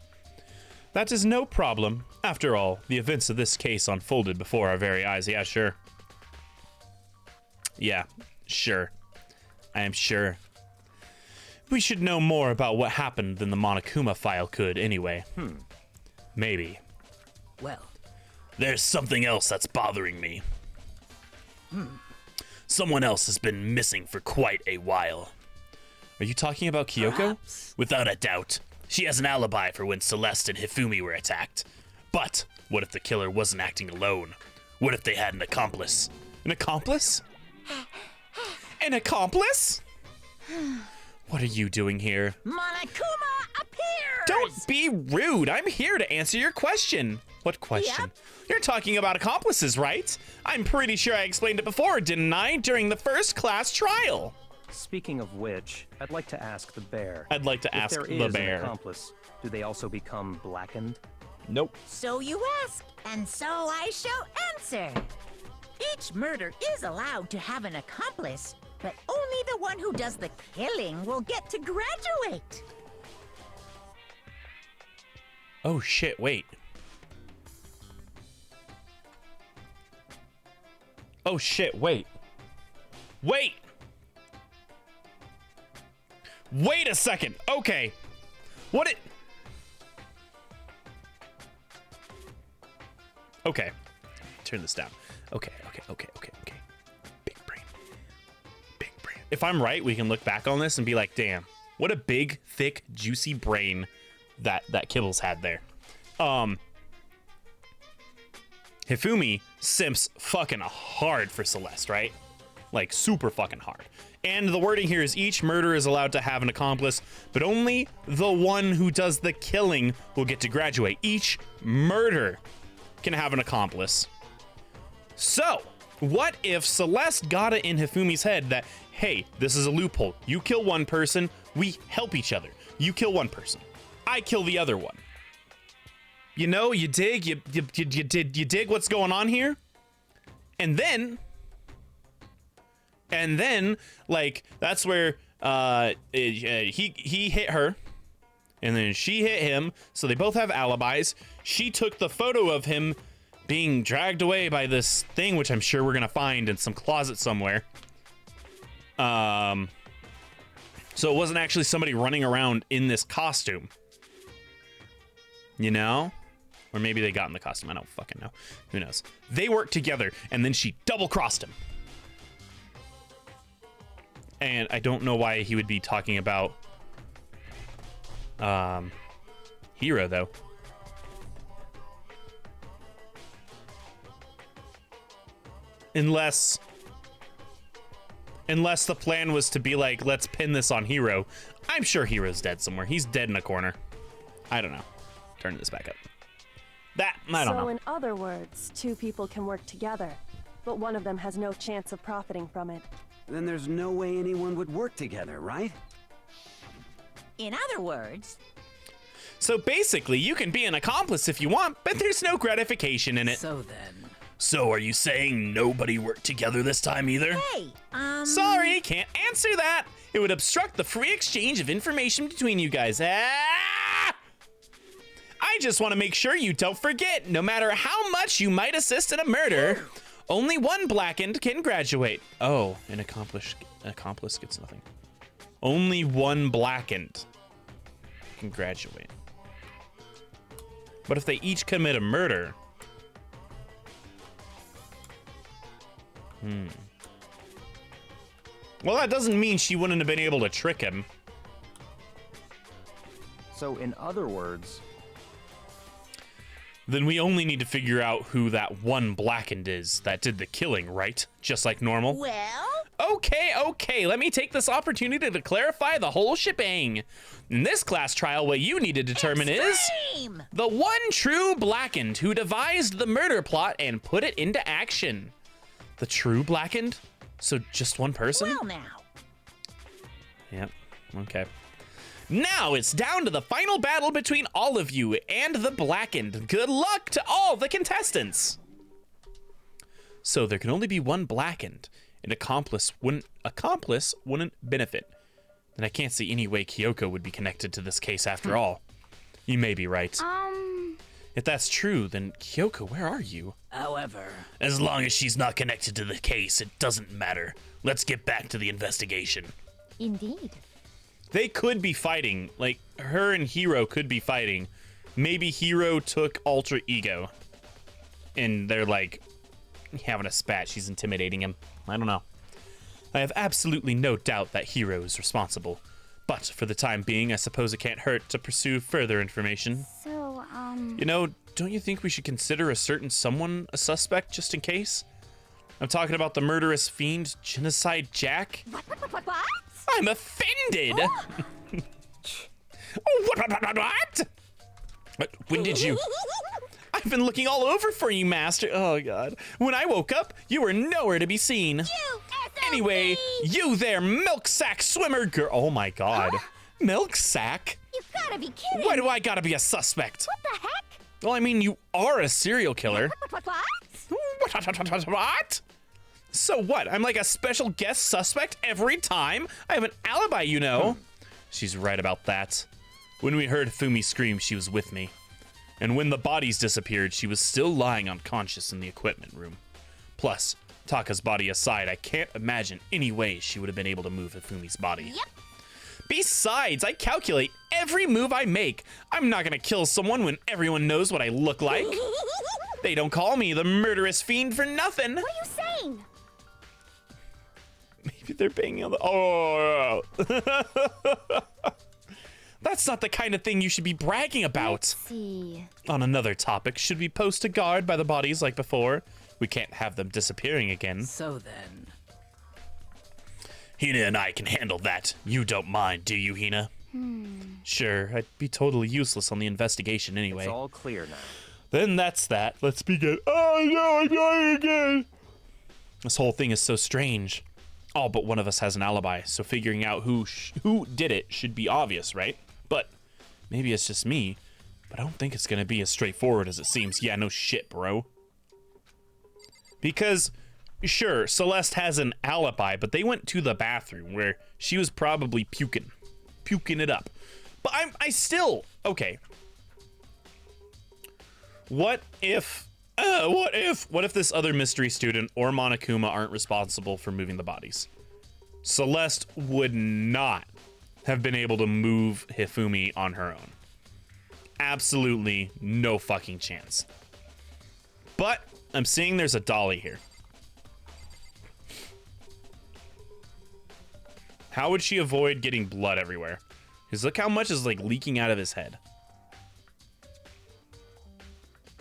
That is no problem. After all, the events of this case unfolded before our very eyes. Yeah, sure. Yeah, sure. I am sure. We should know more about what happened than the Monokuma file could, anyway. Maybe. Well, There's something else that's bothering me. Someone else has been missing for quite a while. Are you talking about Kyoko? perhaps. Without a doubt, she has an alibi for when Celeste and Hifumi were attacked. But what if the killer wasn't acting alone? What if they had an accomplice? An accomplice? An accomplice? What are you doing here? Monokuma appears! Don't be rude. I'm here to answer your question. What question? Yep. You're talking about accomplices, right? I'm pretty sure I explained it before, didn't I? During the first class trial. Speaking of which, I'd like to ask the bear. I'd like to ask if there the is bear. an accomplice, do they also become blackened? Nope. So you ask, and so I shall answer. Each murder is allowed to have an accomplice, but only the one who does the killing will get to graduate. Oh shit, wait. Oh shit, wait. Wait! Wait a second. Okay. What it... Okay. Turn this down. Okay. Big brain. Big brain. If I'm right, we can look back on this and be like, damn, what a big, thick, juicy brain that Kibbles had there. Hifumi simps fucking hard for Celeste, right? Like, super fucking hard. And the wording here is each murder is allowed to have an accomplice, but only the one who does the killing will get to graduate. Each murder can have an accomplice. So, what if Celeste got it in Hifumi's head that, hey, this is a loophole. You kill one person, we help each other. You kill one person, I kill the other one. You know, you dig, you dig what's going on here? And then, like, that's where he hit her, and then she hit him, so they both have alibis. She took the photo of him being dragged away by this thing, which I'm sure we're gonna find in some closet somewhere. So it wasn't actually somebody running around in this costume. You know? Or maybe they got in the costume. I don't fucking know. Who knows? They worked together, and then she double-crossed him. And I don't know why he would be talking about Hero, though. Unless the plan was to be like, let's pin this on Hero. I'm sure Hero's dead somewhere. He's dead in a corner. I don't know. Turn this back up. I don't know. So in other words, two people can work together, but one of them has no chance of profiting from it. Then there's no way anyone would work together, right? In other words, So basically, you can be an accomplice if you want, but there's no gratification in it. so then. So are you saying nobody worked together this time either? Hey, Sorry, can't answer that. It would obstruct the free exchange of information between you guys. Ah! I just want to make sure you don't forget, no matter how much you might assist in a murder, only one blackened can graduate. Oh, an accomplice gets nothing. Only one blackened can graduate. But if they each commit a murder... Well, that doesn't mean she wouldn't have been able to trick him. So in other words, Then we only need to figure out who that one blackened is that did the killing, right? Just like normal. Well, Okay, let me take this opportunity to clarify the whole shebang. In this class trial, what you need to determine is the one true Blackened who devised the murder plot and put it into action. The true Blackened? So just one person? Well now. Yep, okay. Now it's down to the final battle between all of you and the Blackened. Good luck to all the contestants. So there can only be one Blackened. An accomplice wouldn't benefit. Then I can't see any way Kyoko would be connected to this case after all. You may be right. If that's true, then Kyoko, where are you? However, as long as she's not connected to the case, it doesn't matter. Let's get back to the investigation. Indeed. They could be fighting. Like, her and Hiro could be fighting. Maybe Hiro took Alter Ego. And they're like having a spat. She's intimidating him. I don't know. I have absolutely no doubt that Hiro is responsible. But for the time being, I suppose it can't hurt to pursue further information. So, You know, don't you think we should consider a certain someone a suspect just in case? I'm talking about the murderous fiend, Genocide Jack. What? I'm offended! What? When did you... I've been looking all over for you, Master. Oh, God. When I woke up, you were nowhere to be seen. Anyway, you there, milk sack swimmer girl. Oh, my God. Milk sack? You gotta be kidding. Why do I gotta be a suspect? What the heck? Well, I mean, you are a serial killer. What? What? So what? I'm like a special guest suspect every time? I have an alibi, you know. She's right about that. When we heard Fumi scream, she was with me. And when the bodies disappeared, she was still lying unconscious in the equipment room. Plus, Taka's body aside, I can't imagine any way she would have been able to move Hifumi's body. Yep. Besides, I calculate every move I make. I'm not gonna kill someone when everyone knows what I look like. They don't call me the murderous fiend for nothing. What are you saying? Maybe they're banging on the... Oh. That's not the kind of thing you should be bragging about. let's see. On another topic, should we post a guard by the bodies like before? We can't have them disappearing again. So then... Hina and I can handle that. You don't mind, do you, Hina? Sure, I'd be totally useless on the investigation anyway. It's all clear now. Then that's that. Let's begin. Oh no, I'm dying again. This whole thing is so strange. All but one of us has an alibi, so figuring out who did it should be obvious, right? But maybe it's just me, but I don't think it's gonna be as straightforward as it seems. Yeah, no shit, bro. Because, sure, Celeste has an alibi, but they went to the bathroom where she was probably puking it up. But I still, okay. What if this other mystery student or Monokuma aren't responsible for moving the bodies? Celeste would not have been able to move Hifumi on her own. Absolutely no fucking chance. But I'm seeing there's a dolly here. How would she avoid getting blood everywhere? Because look how much is like leaking out of his head.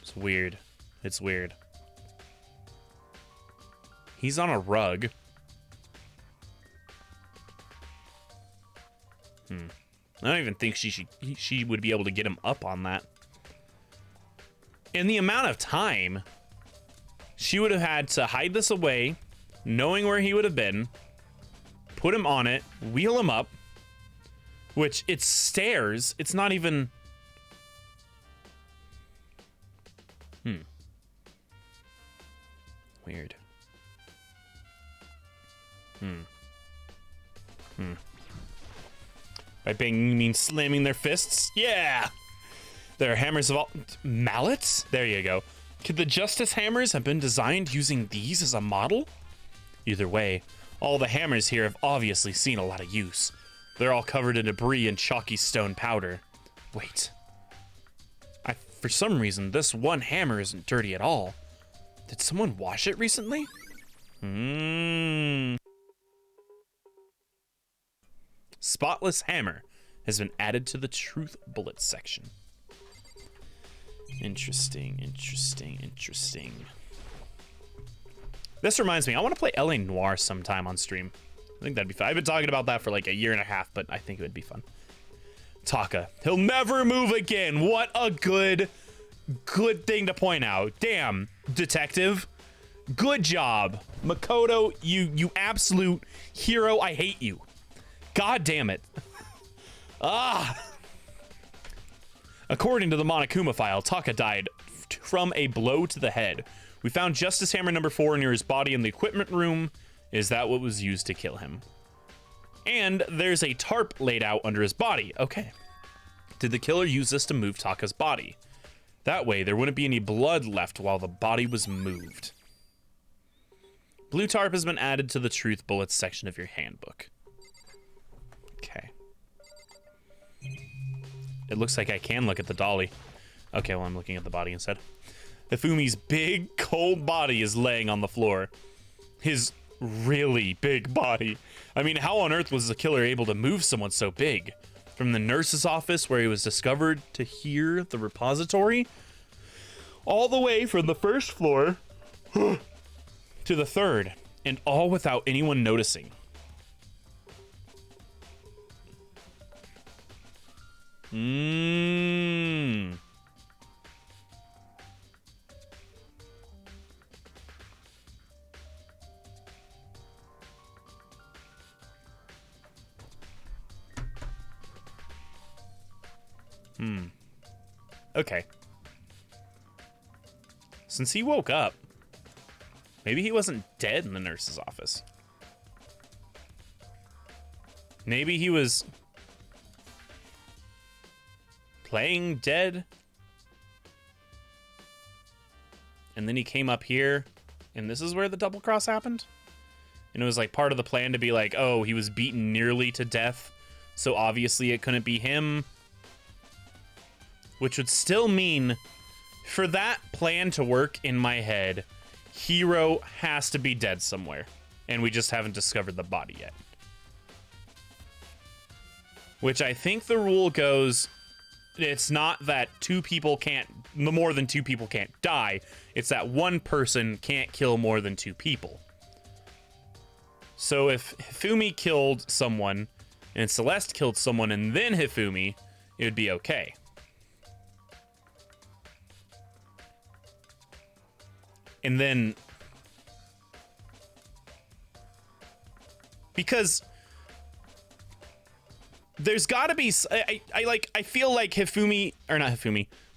It's weird. It's weird. He's on a rug. I don't even think she would be able to get him up on that. In the amount of time she would have had to hide this away, knowing where he would have been, put him on it, wheel him up, which it's stairs. It's not even... Weird. By banging, you mean slamming their fists? Yeah! There are hammers of all... Mallets? There you go. Could the Justice Hammers have been designed using these as a model? Either way, all the hammers here have obviously seen a lot of use. They're all covered in debris and chalky stone powder. Wait. For some reason, this one hammer isn't dirty at all. Did someone wash it recently? Spotless hammer has been added to the truth bullets section. Interesting. This reminds me, I want to play LA Noire sometime on stream. I think that'd be fun. I've been talking about that for like a year and a half, but I think it would be fun. Taka. He'll never move again. What a good thing to point out. Damn, detective. Good job. Makoto, you absolute hero. I hate you. God damn it. According to the Monokuma file, Taka died from a blow to the head. We found Justice Hammer number 4 near his body in the equipment room. Is that what was used to kill him? And there's a tarp laid out under his body. Okay. Did the killer use this to move Taka's body? That way, there wouldn't be any blood left while the body was moved. Blue tarp has been added to the truth bullets section of your handbook. Okay. It looks like I can look at the dolly. Okay, well, I'm looking at the body instead. Hifumi's big, cold body is laying on the floor. His really big body. I mean, how on earth was the killer able to move someone so big? From the nurse's office where he was discovered to here, the repository, all the way from the first floor to the third, and all without anyone noticing. Okay. Since he woke up, maybe he wasn't dead in the nurse's office. Maybe he was playing dead. And then he came up here, and this is where the double cross happened. And it was like part of the plan to be like, oh, he was beaten nearly to death, so obviously it couldn't be him. Which would still mean, for that plan to work in my head, Hiro has to be dead somewhere. And we just haven't discovered the body yet. Which I think the rule goes, it's not that more than two people can't die. It's that one person can't kill more than two people. So if Hifumi killed someone, and Celeste killed someone, and then Hifumi, it would be okay. And then, because there's gotta be, I feel like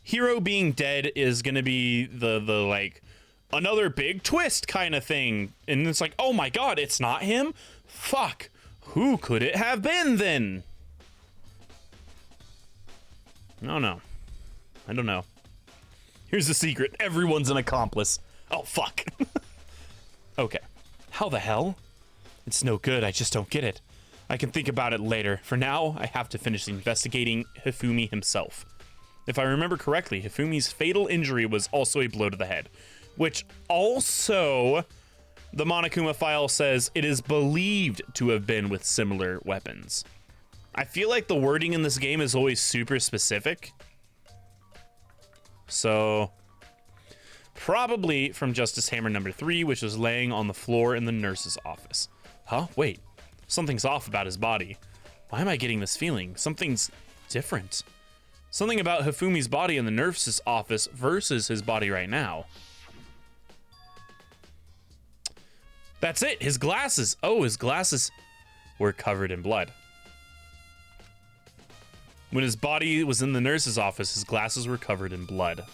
Hiro being dead is gonna be the like another big twist kind of thing. And it's like, oh my God, it's not him? Fuck, who could it have been then? No, I don't know. Here's the secret, everyone's an accomplice. Oh, fuck. Okay. How the hell? It's no good, I just don't get it. I can think about it later. For now, I have to finish investigating Hifumi himself. If I remember correctly, Hifumi's fatal injury was also a blow to the head, which also, the Monokuma file says it is believed to have been with similar weapons. I feel like the wording in this game is always super specific. So, probably from Justice Hammer number 3, which was laying on the floor in the nurse's office. Huh? Wait. Something's off about his body. Why am I getting this feeling? Something's different. Something about Hifumi's body in the nurse's office versus his body right now. That's it. His glasses. Oh, his glasses were covered in blood. When his body was in the nurse's office, his glasses were covered in blood.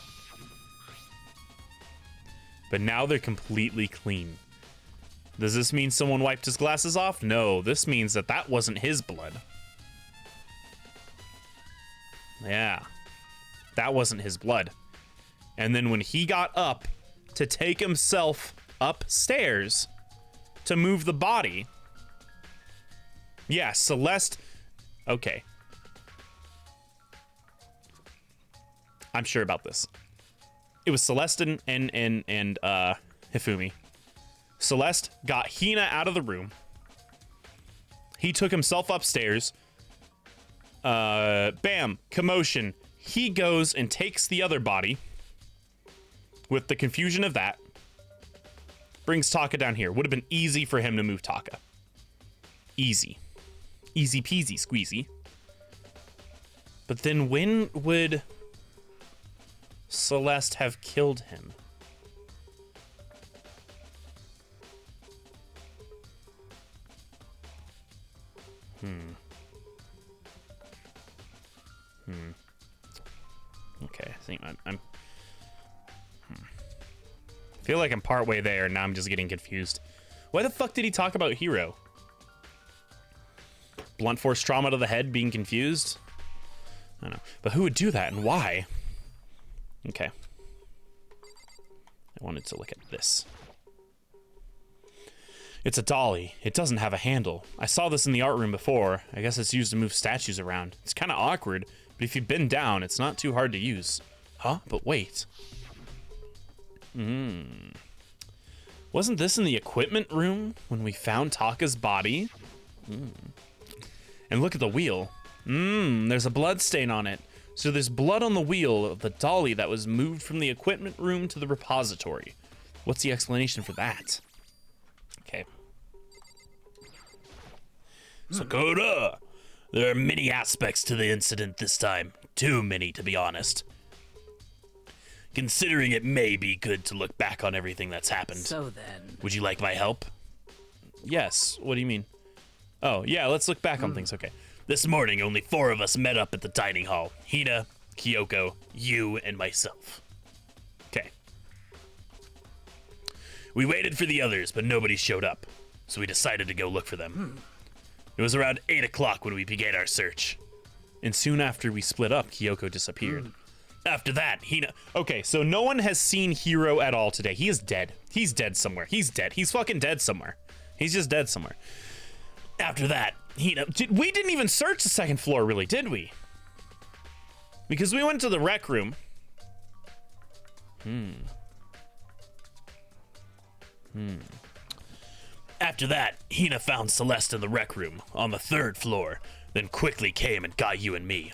But now they're completely clean. Does this mean someone wiped his glasses off? No, this means that that wasn't his blood. Yeah, that wasn't his blood. And then when he got up to take himself upstairs to move the body, yeah, Celeste, okay. I'm sure about this. It was Celeste and Hifumi. Celeste got Hina out of the room. He took himself upstairs. Bam, commotion. He goes and takes the other body with the confusion of that. brings Taka down here. Would have been easy for him to move Taka. Easy. Easy peasy squeezy. But then when would Celeste have killed him? Okay, I think I'm feel like I'm partway there, and now I'm just getting confused. Why the fuck did he talk about Hero? Blunt force trauma to the head, being confused? I don't know. But who would do that, and why? Okay. I wanted to look at this. It's a dolly. It doesn't have a handle. I saw this in the art room before. I guess it's used to move statues around. It's kind of awkward, but if you bend down, it's not too hard to use. Huh? But wait. Wasn't this in the equipment room when we found Taka's body? And look at the wheel. There's a blood stain on it. So there's blood on the wheel of the dolly that was moved from the equipment room to the repository. What's the explanation for that? Okay. Sakura! There are many aspects to the incident this time. Too many, to be honest. Considering it may be good to look back on everything that's happened. So then... Would you like my help? Yes. What do you mean? Oh, yeah, let's look back on things. Okay. This morning, only 4 of us met up at the dining hall. Hina, Kyoko, you, and myself. Okay. We waited for the others, but nobody showed up. So we decided to go look for them. It was around 8 o'clock when we began our search. And soon after we split up, Kyoko disappeared. After that, Hina... Okay, so no one has seen Hiro at all today. He is dead. He's dead somewhere. He's dead. He's fucking dead somewhere. He's just dead somewhere. After that, Hina... We didn't even search the second floor, really, did we? Because we went to the rec room. After that, Hina found Celeste in the rec room on the 3rd floor, then quickly came and got you and me.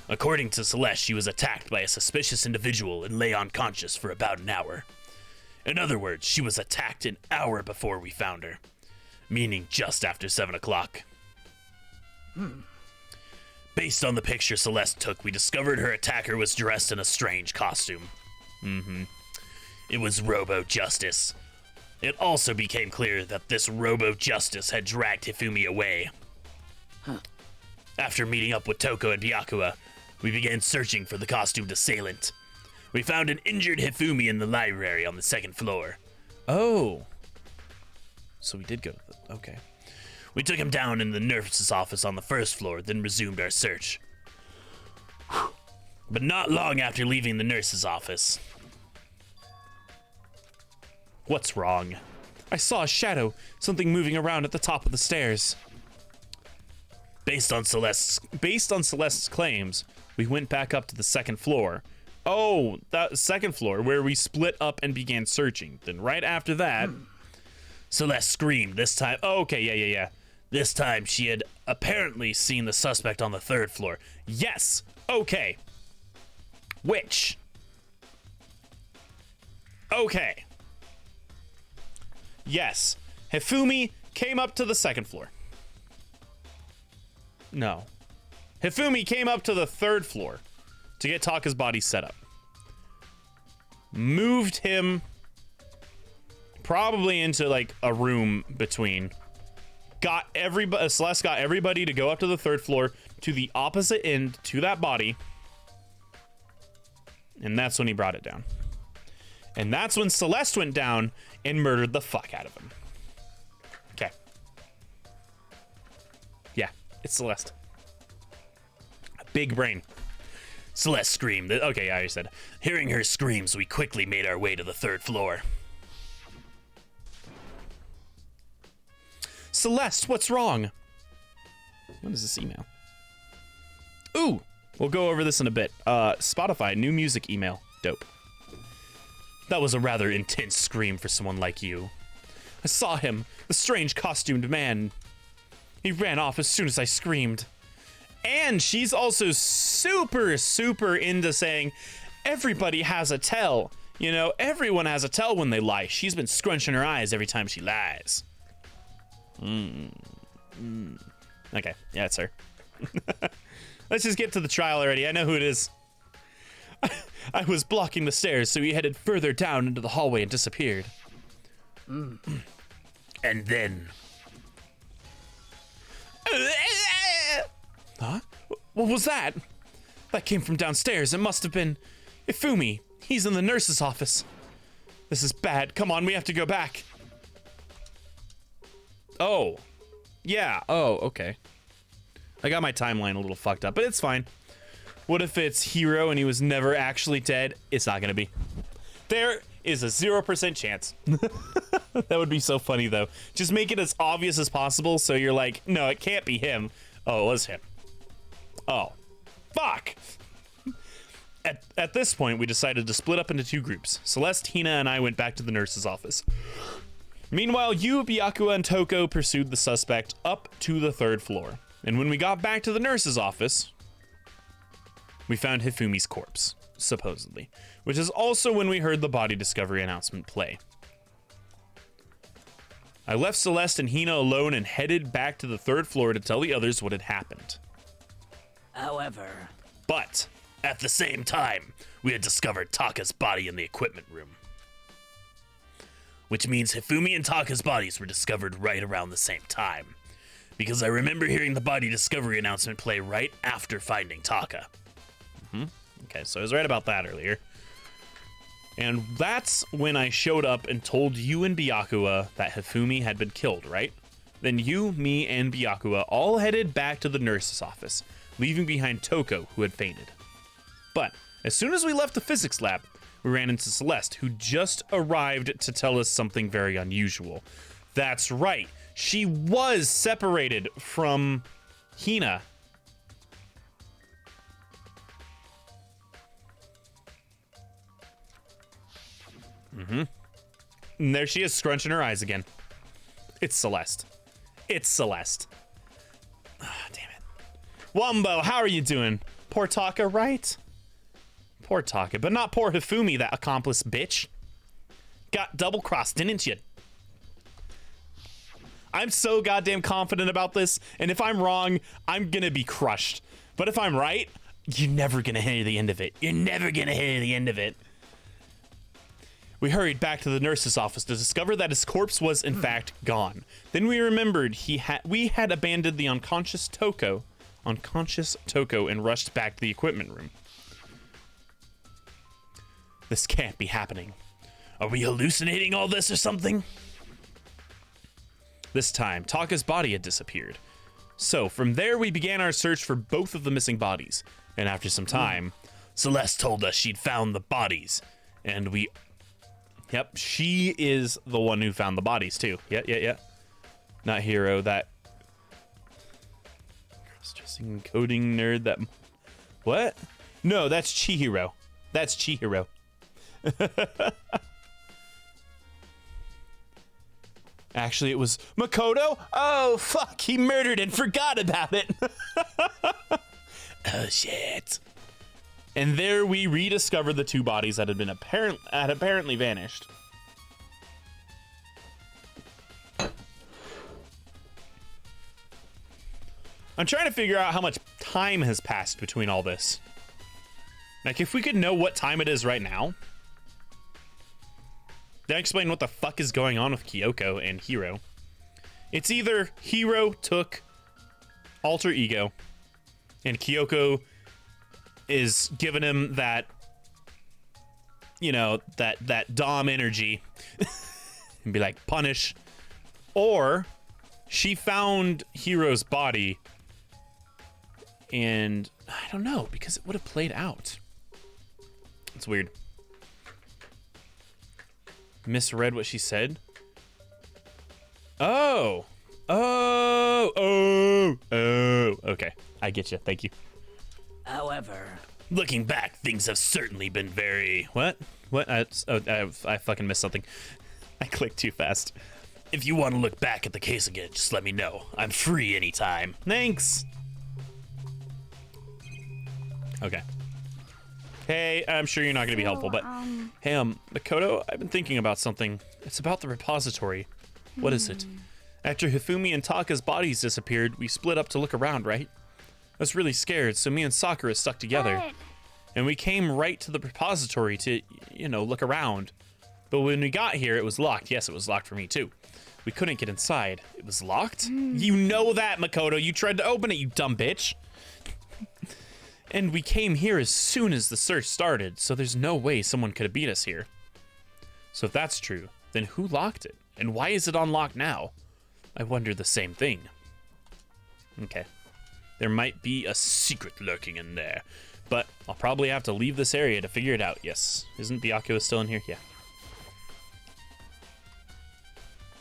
According to Celeste, she was attacked by a suspicious individual and lay unconscious for about an hour. In other words, she was attacked an hour before we found her, meaning just after 7 o'clock. Based on the picture Celeste took, we discovered her attacker was dressed in a strange costume. It was Robo-Justice. It also became clear that this Robo-Justice had dragged Hifumi away. After meeting up with Toko and Byakuya, we began searching for the costumed assailant. We found an injured Hifumi in the library on the 2nd floor. Oh. So we did go to the... Okay. We took him down in the nurse's office on the 1st floor, then resumed our search. But not long after leaving the nurse's office... What's wrong? I saw a shadow, something moving around at the top of the stairs. Based on Celeste's claims, we went back up to the 2nd floor. Oh, that 2nd floor where we split up and began searching. Then right after that, Celeste screamed this time. Oh, okay, yeah. This time she had apparently seen the suspect on the 3rd floor. Yes. Okay. Which? Okay. Yes. Hifumi came up to the 2nd floor. No. Hifumi came up to the 3rd floor to get Taka's body set up. Moved him probably into like a room between. Got everybody. Celeste got everybody to go up to the 3rd floor to the opposite end to that body. And that's when he brought it down. And that's when Celeste went down and murdered the fuck out of him. Okay. Yeah, it's Celeste. Big brain. Celeste screamed. Okay, I already said. Hearing her screams, we quickly made our way to the 3rd floor. Celeste, what's wrong? What is this email? Ooh, we'll go over this in a bit. Spotify, new music email. Dope. That was a rather intense scream for someone like you. I saw him, the strange costumed man. He ran off as soon as I screamed. And she's also super into saying, everybody has a tell. You know, everyone has a tell when they lie. She's been scrunching her eyes every time she lies. Okay, yeah, it's her. Let's just get to the trial already. I know who it is. I was blocking the stairs, so he headed further down into the hallway and disappeared. And then... Huh? What was that? That came from downstairs. It must have been Ifumi. He's in the nurse's office. This is bad. Come on, we have to go back. Oh. Yeah. Oh, okay. I got my timeline a little fucked up, but it's fine. What if it's Hiro and he was never actually dead? It's not gonna be. There is a 0% chance. That would be so funny, though. Just make it as obvious as possible so you're like, no, it can't be him. Oh, it was him. Oh. Fuck! At this point, we decided to split up into two groups. Celeste, Hina, and I went back to the nurse's office. Meanwhile, Yu, Byakuya, and Toko pursued the suspect up to the 3rd floor. And when we got back to the nurse's office, we found Hifumi's corpse, supposedly. Which is also when we heard the body discovery announcement play. I left Celeste and Hina alone and headed back to the 3rd floor to tell the others what had happened. However... But, at the same time, we had discovered Taka's body in the equipment room. Which means Hifumi and Taka's bodies were discovered right around the same time. Because I remember hearing the body discovery announcement play right after finding Taka. Okay, so I was right about that earlier. And that's when I showed up and told you and Byakuya that Hifumi had been killed, right? Then you, me, and Byakuya all headed back to the nurse's office, leaving behind Toko, who had fainted. But as soon as we left the physics lab, we ran into Celeste, who just arrived to tell us something very unusual. That's right, she was separated from Hina. And there she is, scrunching her eyes again. It's Celeste. It's Celeste. Ah, damn it. Wumbo, how are you doing? Poor Taka, right? Poor Taka, but not poor Hifumi, that accomplice bitch. Got double-crossed, didn't you? I'm so goddamn confident about this, and if I'm wrong, I'm gonna be crushed. But if I'm right, you're never gonna hear the end of it. You're never gonna hear the end of it. We hurried back to the nurse's office to discover that his corpse was, in fact, gone. Then we remembered we had abandoned the unconscious Toko and rushed back to the equipment room. This can't be happening. Are we hallucinating all this or something? This time, Taka's body had disappeared. So, from there, we began our search for both of the missing bodies. And after some time, Celeste told us she'd found the bodies, and we... Yep, she is the one who found the bodies, too. Yeah. Not Hiro, that... cross-dressing coding nerd that... What? No, that's Chihiro. That's Chihiro. Actually, it was Makoto? Oh, fuck, he murdered and forgot about it. oh shit. And there we rediscovered the two bodies that had apparently vanished. I'm trying to figure out how much time has passed between all this. Like, if we could know what time it is right now. That explain what the fuck is going on with Kyoko and Hiro. It's either Hiro took alter ego and Kyoko is giving him that, you know, that Dom energy and be like, punish. Or she found Hiro's body and I don't know, because it would have played out. It's weird. Misread what she said. Oh. Okay, I get you. Thank you. However, looking back, things have certainly been very... What? I fucking missed something. I clicked too fast. If you want to look back at the case again, just let me know. I'm free anytime. Thanks. Okay. Hey, I'm sure you're not going to be helpful, but hey, Makoto, I've been thinking about something. It's about the repository. What is it? After Hifumi and Taka's bodies disappeared, we split up to look around, right? I was really scared, so me and Sakura stuck together. And we came right to the repository to, you know, look around. But when we got here, it was locked. Yes, it was locked for me, too. We couldn't get inside. It was locked? You know that, Makoto. You tried to open it, you dumb bitch. And we came here as soon as the search started, so there's no way someone could have beat us here. So if that's true, then who locked it? And why is it unlocked now? I wonder the same thing. Okay. There might be a secret lurking in there, but I'll probably have to leave this area to figure it out. Yes. Isn't Byakuya still in here? Yeah.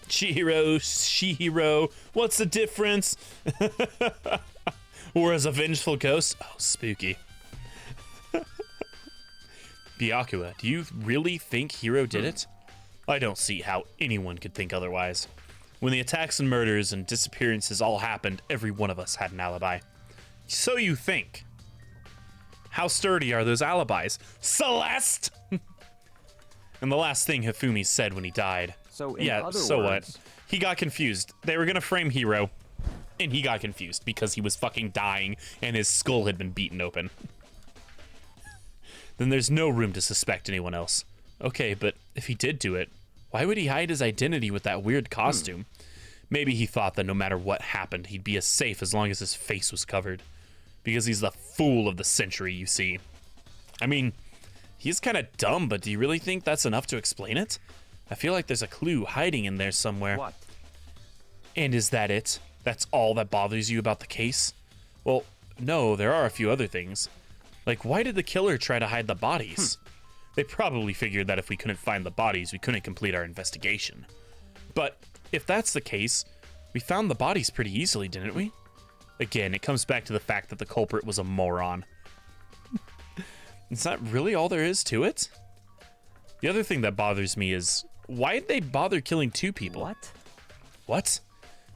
Chihiro, what's the difference? Or as a vengeful ghost? Oh, spooky. Byakuya, do you really think Hiro did it? I don't see how anyone could think otherwise. When the attacks and murders and disappearances all happened, every one of us had an alibi. So you think. How sturdy are those alibis? Celeste! And the last thing Hifumi said when he died. So in other words, what? He got confused. They were gonna frame Hiro, and he got confused because he was fucking dying and his skull had been beaten open. Then there's no room to suspect anyone else. Okay, but if he did do it, why would he hide his identity with that weird costume? Maybe he thought that no matter what happened, he'd be as safe as long as his face was covered. Because he's the fool of the century, you see. I mean, he's kind of dumb, but do you really think that's enough to explain it? I feel like there's a clue hiding in there somewhere. What? And is that it? That's all that bothers you about the case? Well, no, there are a few other things. Like, why did the killer try to hide the bodies? They probably figured that if we couldn't find the bodies, we couldn't complete our investigation. But if that's the case, we found the bodies pretty easily, didn't we? Again, it comes back to the fact that the culprit was a moron. Is that really all there is to it? The other thing that bothers me is, why did they bother killing 2 people? What? What?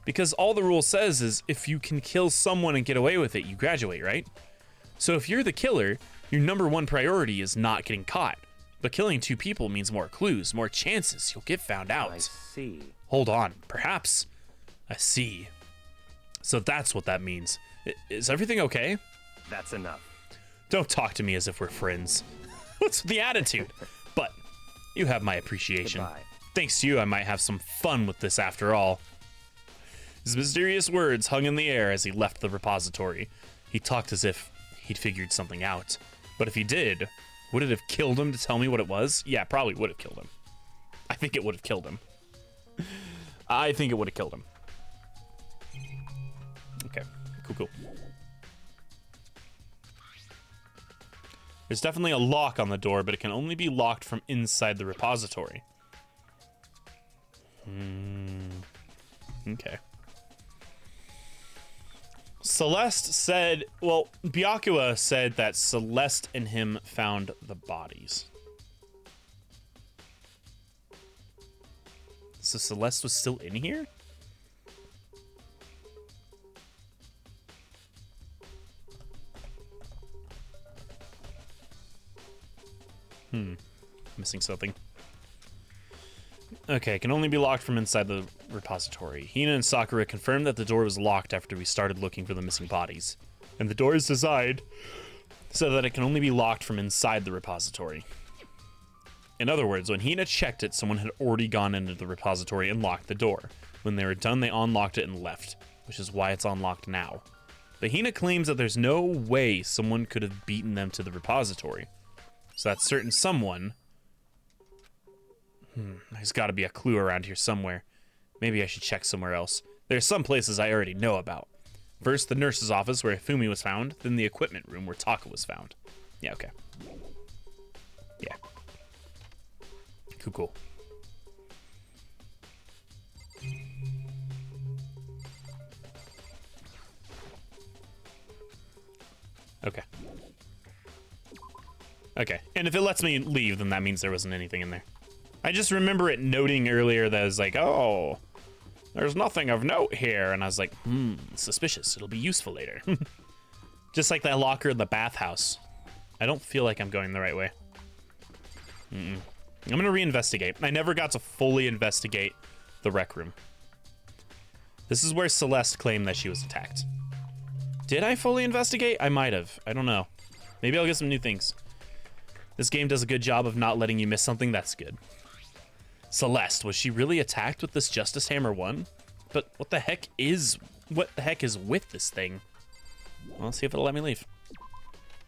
Because all the rule says is if you can kill someone and get away with it, you graduate, right? So if you're the killer, your #1 priority is not getting caught. But killing 2 people means more clues, more chances you'll get found out. I see. Hold on, perhaps. I see. So that's what that means. Is everything okay? That's enough. Don't talk to me as if we're friends. What's the attitude? But you have my appreciation. Goodbye. Thanks to you, I might have some fun with this after all. His mysterious words hung in the air as he left the repository. He talked as if he'd figured something out. But if he did, would it have killed him to tell me what it was? Yeah, probably would have killed him. I think it would have killed him. I think it would have killed him. Okay, cool. There's definitely a lock on the door, but it can only be locked from inside the repository. Okay. Celeste said, well, Byakuya said that Celeste and him found the bodies. So Celeste was still in here? Missing something. Okay, it can only be locked from inside the repository. Hina and Sakura confirmed that the door was locked after we started looking for the missing bodies. And the door is designed so that it can only be locked from inside the repository. In other words, when Hina checked it, someone had already gone into the repository and locked the door. When they were done, they unlocked it and left, which is why it's unlocked now. But Hina claims that there's no way someone could have beaten them to the repository. So that certain someone... there's got to be a clue around here somewhere. Maybe I should check somewhere else. There's some places I already know about. First, the nurse's office where Hifumi was found, then the equipment room where Taka was found. Yeah, okay. Yeah. Cool. Okay. Okay, and if it lets me leave, then that means there wasn't anything in there. I just remember it noting earlier that it was like, oh, there's nothing of note here. And I was like, suspicious. It'll be useful later. Just like that locker in the bathhouse. I don't feel like I'm going the right way. I'm gonna reinvestigate. I never got to fully investigate the rec room. This is where Celeste claimed that she was attacked. Did I fully investigate? I might have. I don't know. Maybe I'll get some new things. This game does a good job of not letting you miss something. That's good. Celeste, was she really attacked with this Justice Hammer 1? But what the heck is with this thing? Well, let's see if it'll let me leave.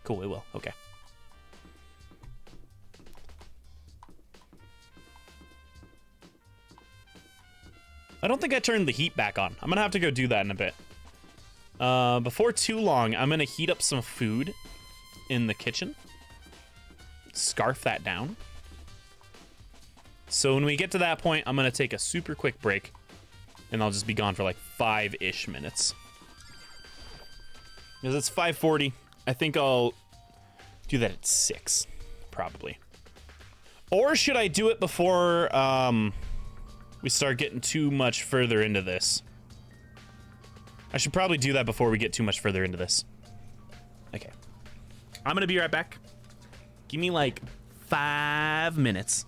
Cool, it will. Okay. I don't think I turned the heat back on. I'm gonna have to go do that in a bit. Before too long, I'm gonna heat up some food in the kitchen. Scarf that down. So when we get to that point, I'm gonna take a super quick break, and I'll just be gone for like 5-ish minutes. Because it's 5:40. I think I'll do that at 6, probably. Or should I do it before we start getting too much further into this? I should probably do that before we get too much further into this. Okay. I'm gonna be right back. Give me like 5 minutes.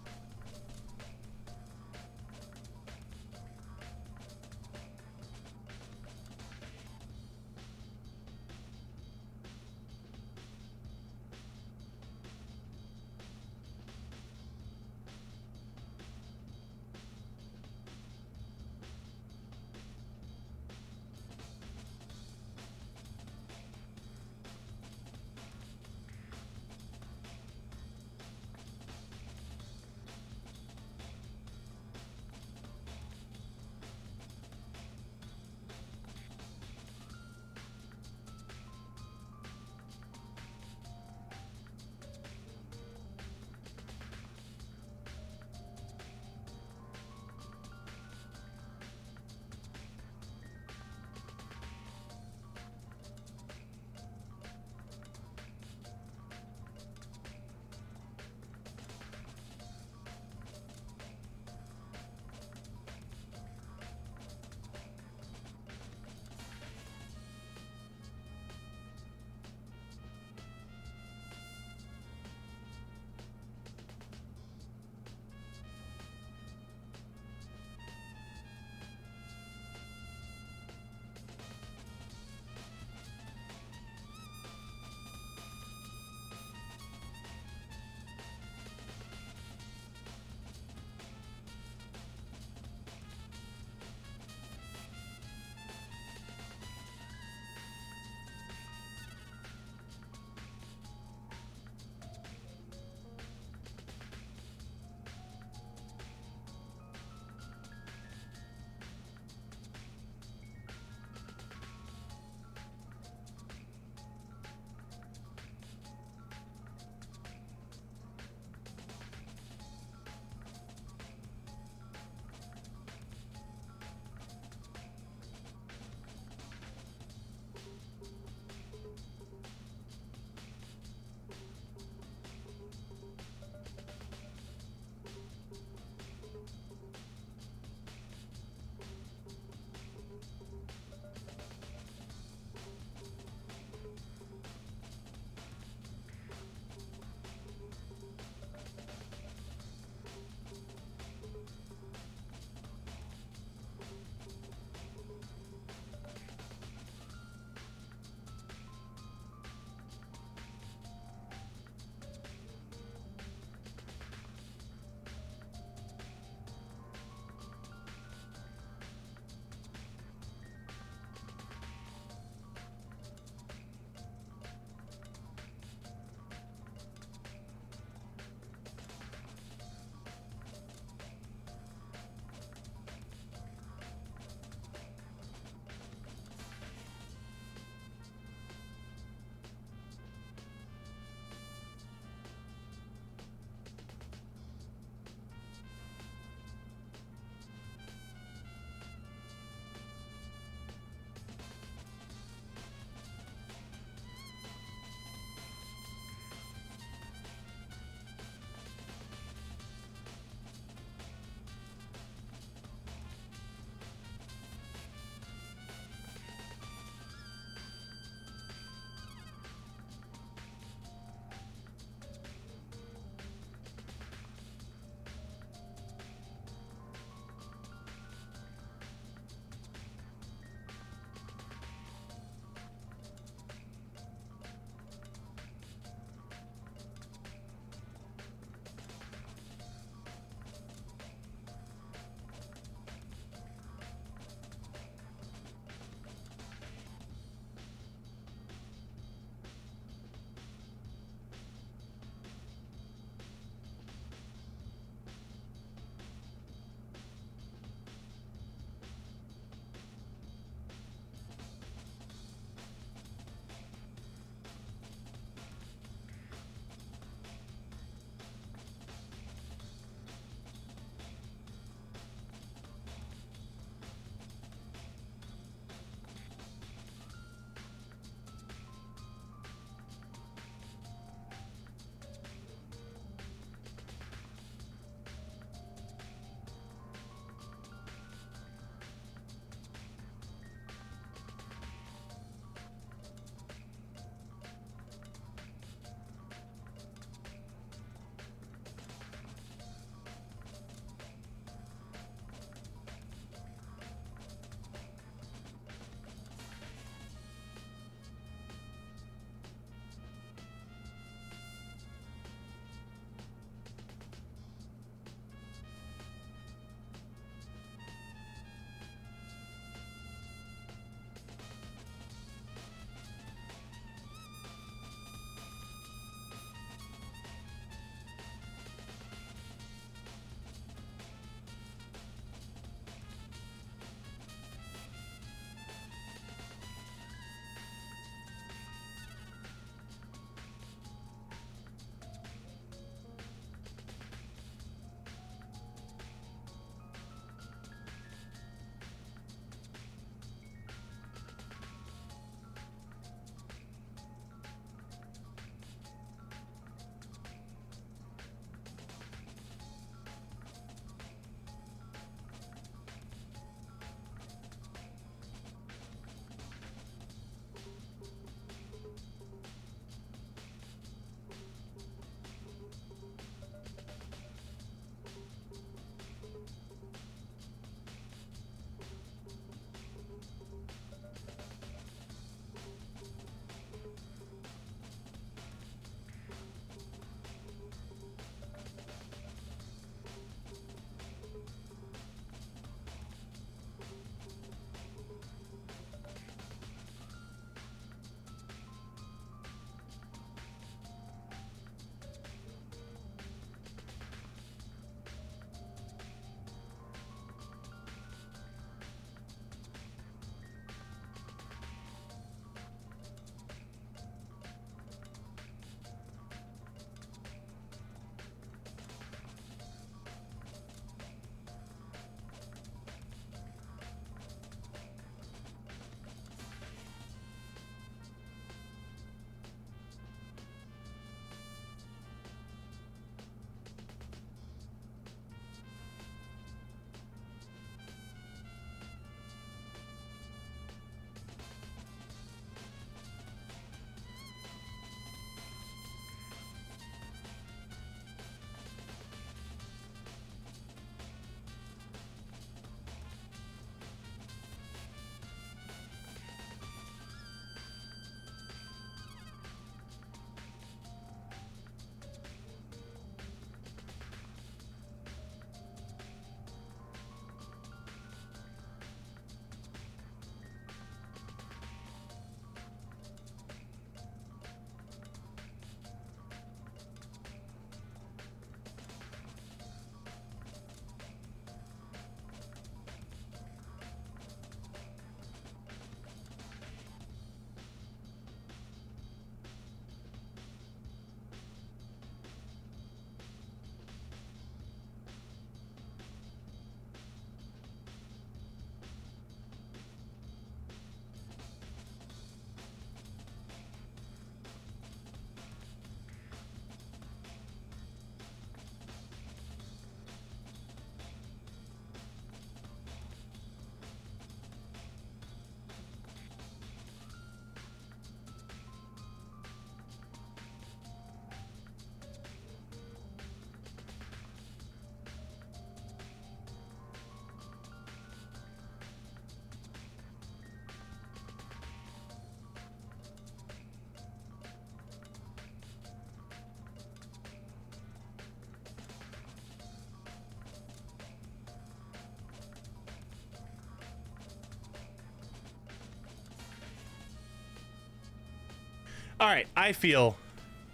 All right, I feel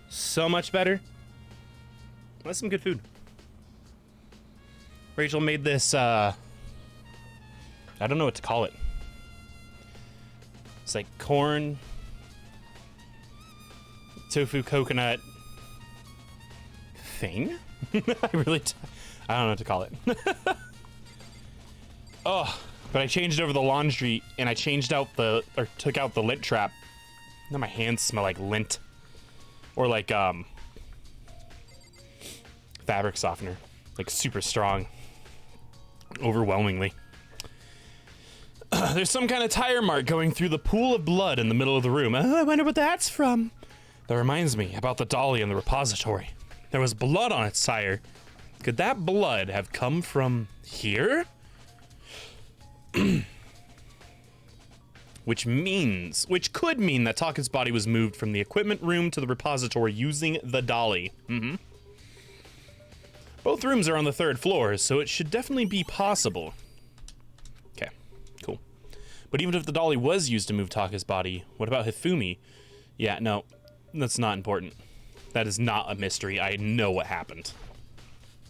so much better. That's some good food. Rachel made this, I don't know what to call it. It's like corn, tofu, coconut thing. I don't know what to call it. Oh, but I changed over the laundry and I changed out took out the lint trap. Now my hands smell like lint. Or like, fabric softener. Like super strong. Overwhelmingly. There's some kind of tire mark going through the pool of blood in the middle of the room. I wonder what that's from. That reminds me about the dolly in the repository. There was blood on its tire. Could that blood have come from here? Which could mean that Taka's body was moved from the equipment room to the repository using the dolly. Both rooms are on the 3rd floor, so it should definitely be possible. Okay, cool. But even if the dolly was used to move Taka's body, what about Hifumi? Yeah, no, that's not important. That is not a mystery. I know what happened.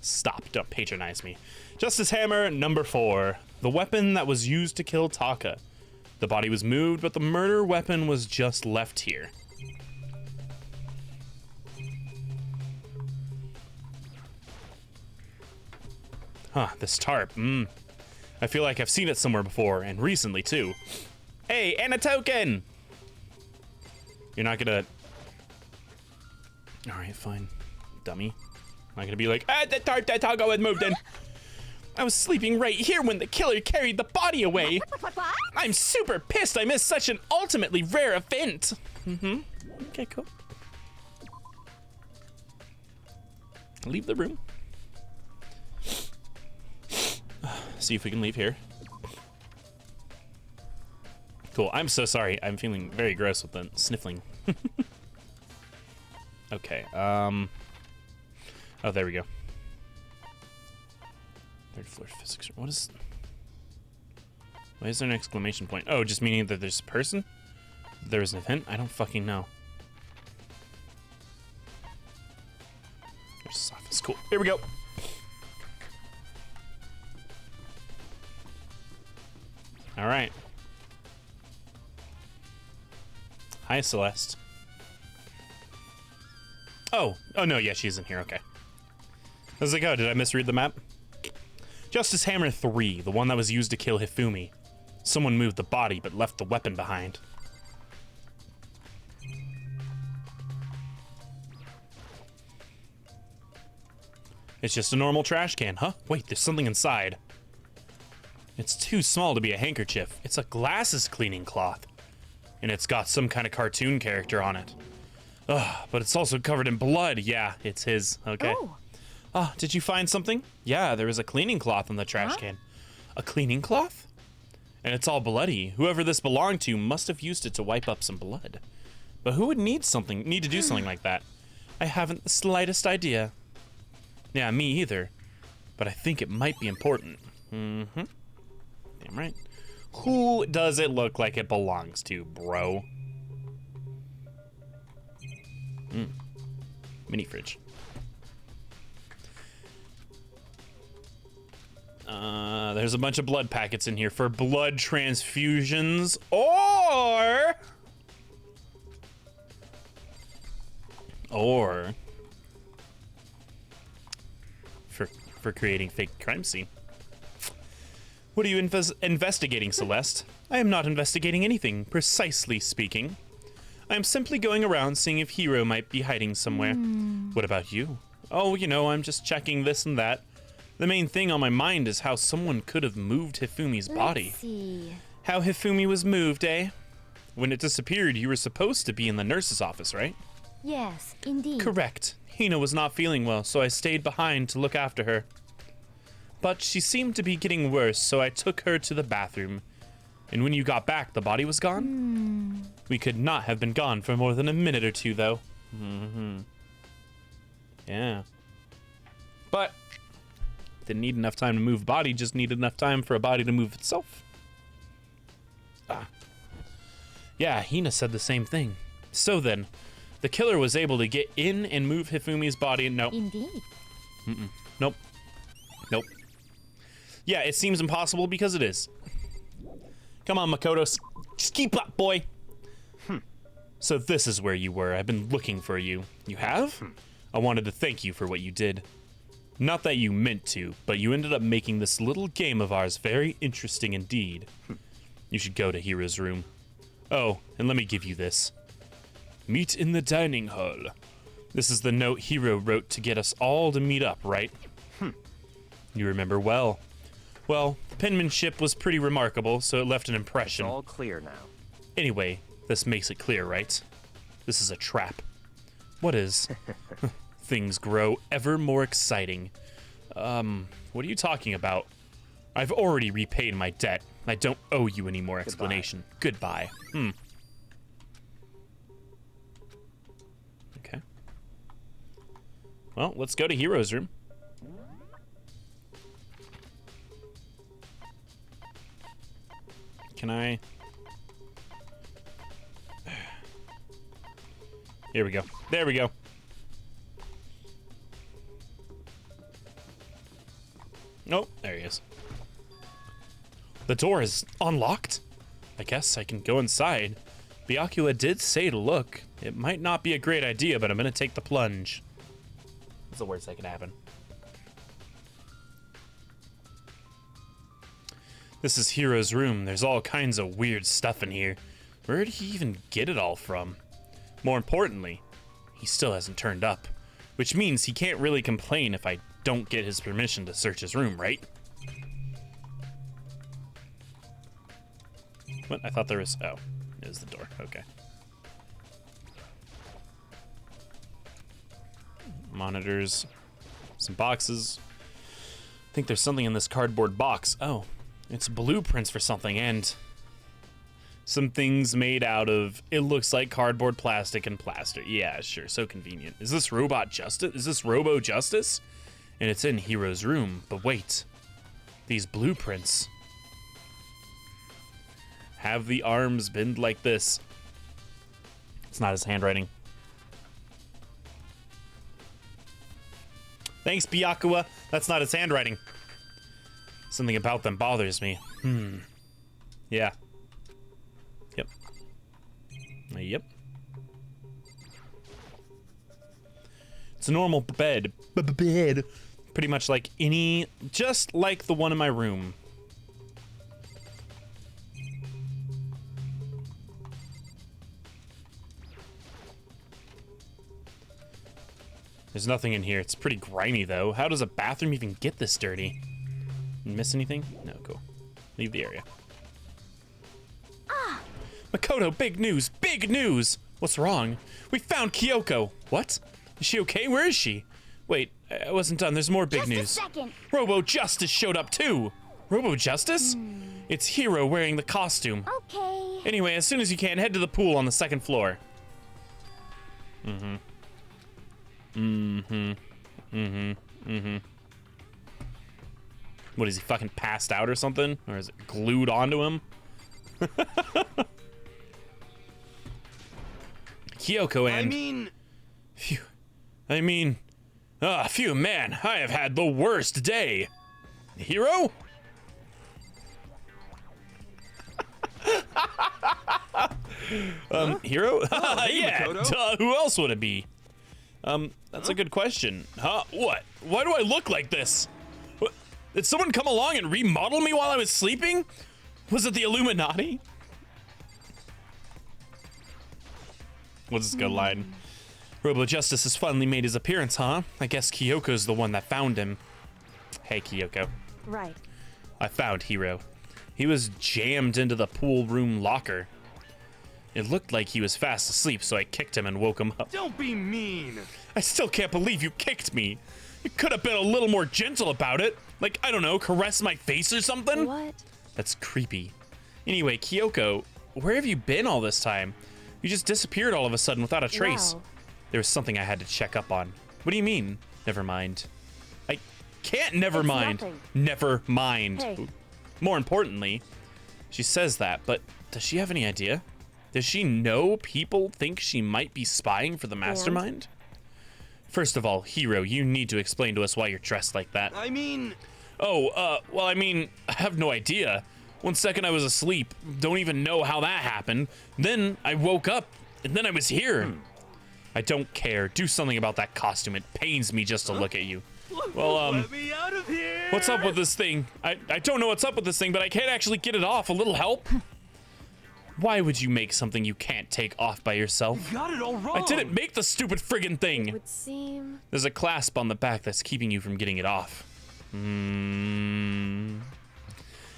Stop, don't patronize me. Justice Hammer number 4. The weapon that was used to kill Taka. The body was moved, but the murder weapon was just left here. Huh, this tarp. I feel like I've seen it somewhere before, and recently too. Hey, and a token! You're not gonna... Alright, fine. Dummy. I'm not gonna be like, the tarp that Taka was moved in. I was sleeping right here when the killer carried the body away. What? I'm super pissed I missed such an ultimately rare event. Okay, cool. Leave the room. See if we can leave here. Cool, I'm so sorry. I'm feeling very gross with the sniffling. Okay, oh, there we go. 3rd floor physics. What is... Why is there an exclamation point? Oh, just meaning that there's a person? There was an event? I don't fucking know. There's this office. Cool. Here we go. All right. Hi, Celeste. Oh no, yeah, she's in here. Okay. I was like, oh, did I misread the map? Justice Hammer 3, the one that was used to kill Hifumi. Someone moved the body but left the weapon behind. It's just a normal trash can, huh? Wait, there's something inside. It's too small to be a handkerchief. It's a glasses cleaning cloth. And it's got some kind of cartoon character on it. Ugh, but it's also covered in blood. Yeah, it's his. Okay. Oh, did you find something? Yeah, there was a cleaning cloth in the trash can. A cleaning cloth? And it's all bloody. Whoever this belonged to must have used it to wipe up some blood. But who would need to do something like that? I haven't the slightest idea. Yeah, me either. But I think it might be important. Damn right. Who does it look like it belongs to, bro? Mini fridge. There's a bunch of blood packets in here for blood transfusions or for creating fake crime scene. What are you investigating, Celeste? I am not investigating anything, precisely speaking. I am simply going around seeing if Hiro might be hiding somewhere. What about you? Oh, you know, I'm just checking this and that. The main thing on my mind is how someone could have moved Hifumi's body. Let's see. How Hifumi was moved, eh? When it disappeared, you were supposed to be in the nurse's office, right? Yes, indeed. Correct. Hina was not feeling well, so I stayed behind to look after her. But she seemed to be getting worse, so I took her to the bathroom. And when you got back, the body was gone? We could not have been gone for more than a minute or two, though. Yeah. But didn't need enough time to move body, just needed enough time for a body to move itself. Yeah, Hina said the same thing. So then, the killer was able to get in and move Hifumi's body. Nope. Indeed. Nope. Nope. Yeah, it seems impossible because it is. Come on, Makoto. Just keep up, boy. So this is where you were. I've been looking for you. You have? I wanted to thank you for what you did. Not that you meant to, but you ended up making this little game of ours very interesting indeed. You should go to Hiro's room. Oh, and let me give you this. Meet in the dining hall. This is the note Hiro wrote to get us all to meet up, right? You remember well. Well, the penmanship was pretty remarkable, so it left an impression. It's all clear now. Anyway, this makes it clear, right? This is a trap. What is? Things grow ever more exciting. What are you talking about? I've already repaid my debt. I don't owe you any more explanation. Goodbye. Okay. Well, let's go to Hiro's room. Can I? Here we go. There we go. Oh, there he is. The door is unlocked. I guess I can go inside. Byakuya did say to look. It might not be a great idea, but I'm gonna take the plunge. That's the worst that could happen. This is Hiro's room. There's all kinds of weird stuff in here. Where did he even get it all from? More importantly, he still hasn't turned up, which means he can't really complain if I don't get his permission to search his room, right? What? I thought there was... Oh, there's the door. Okay. Monitors. Some boxes. I think there's something in this cardboard box. Oh, it's blueprints for something and some things made out of, it looks like cardboard, plastic, and plaster. Yeah, sure, so convenient. Is this Robot Justice? Is this Robo Justice? And it's in Hiro's room. But wait, these blueprints have the arms bend like this. It's not his handwriting. Thanks, Byakuya. That's not his handwriting. Something about them bothers me. Yeah. Yep. Yep. It's a normal bed. Bed. Pretty much like any... Just like the one in my room. There's nothing in here. It's pretty grimy, though. How does a bathroom even get this dirty? Miss anything? No, cool. Leave the area. Makoto, big news! Big news! What's wrong? We found Kyoko. What? Is she okay? Where is she? Wait, I wasn't done. There's more big news. Just a second. Robo Justice showed up, too! Robo Justice? It's Hiro wearing the costume. Okay. Anyway, as soon as you can, head to the pool on the second floor. What, is he fucking passed out or something? Or is it glued onto him? Kyoko and... Phew. Phew, man, I have had the worst day. Hiro? Hiro? Yeah, duh, who else would it be? That's a good question. Huh? What? Why do I look like this? What? Did someone come along and remodel me while I was sleeping? Was it the Illuminati? What's this good line? Robo Justice has finally made his appearance, huh? I guess Kyoko's the one that found him. Hey, Kyoko. Right. I found Hiro. He was jammed into the pool room locker. It looked like he was fast asleep, so I kicked him and woke him up. Don't be mean. I still can't believe you kicked me. You could have been a little more gentle about it. Like, I don't know, caress my face or something? What? That's creepy. Anyway, Kyoko, where have you been all this time? You just disappeared all of a sudden without a trace. Wow. There was something I had to check up on. What do you mean? Never mind. I can't never It's mind. nothing. Never mind. Hey. More importantly, she says that, but does she have any idea? Does she know people think she might be spying for the mastermind? First of all, Hiro, you need to explain to us why you're dressed like that. I mean... Oh, well, I mean, I have no idea. One second I was asleep, don't even know how that happened. Then I woke up, and then I was here. I don't care. Do something about that costume. It pains me just to look at you. Well, Let me out of here! what's up with this thing? I don't know what's up with this thing, but I can't actually get it off. A little help? Why would you make something you can't take off by yourself? You got it all wrong! I didn't make the stupid friggin' thing! It would seem... There's a clasp on the back that's keeping you from getting it off. It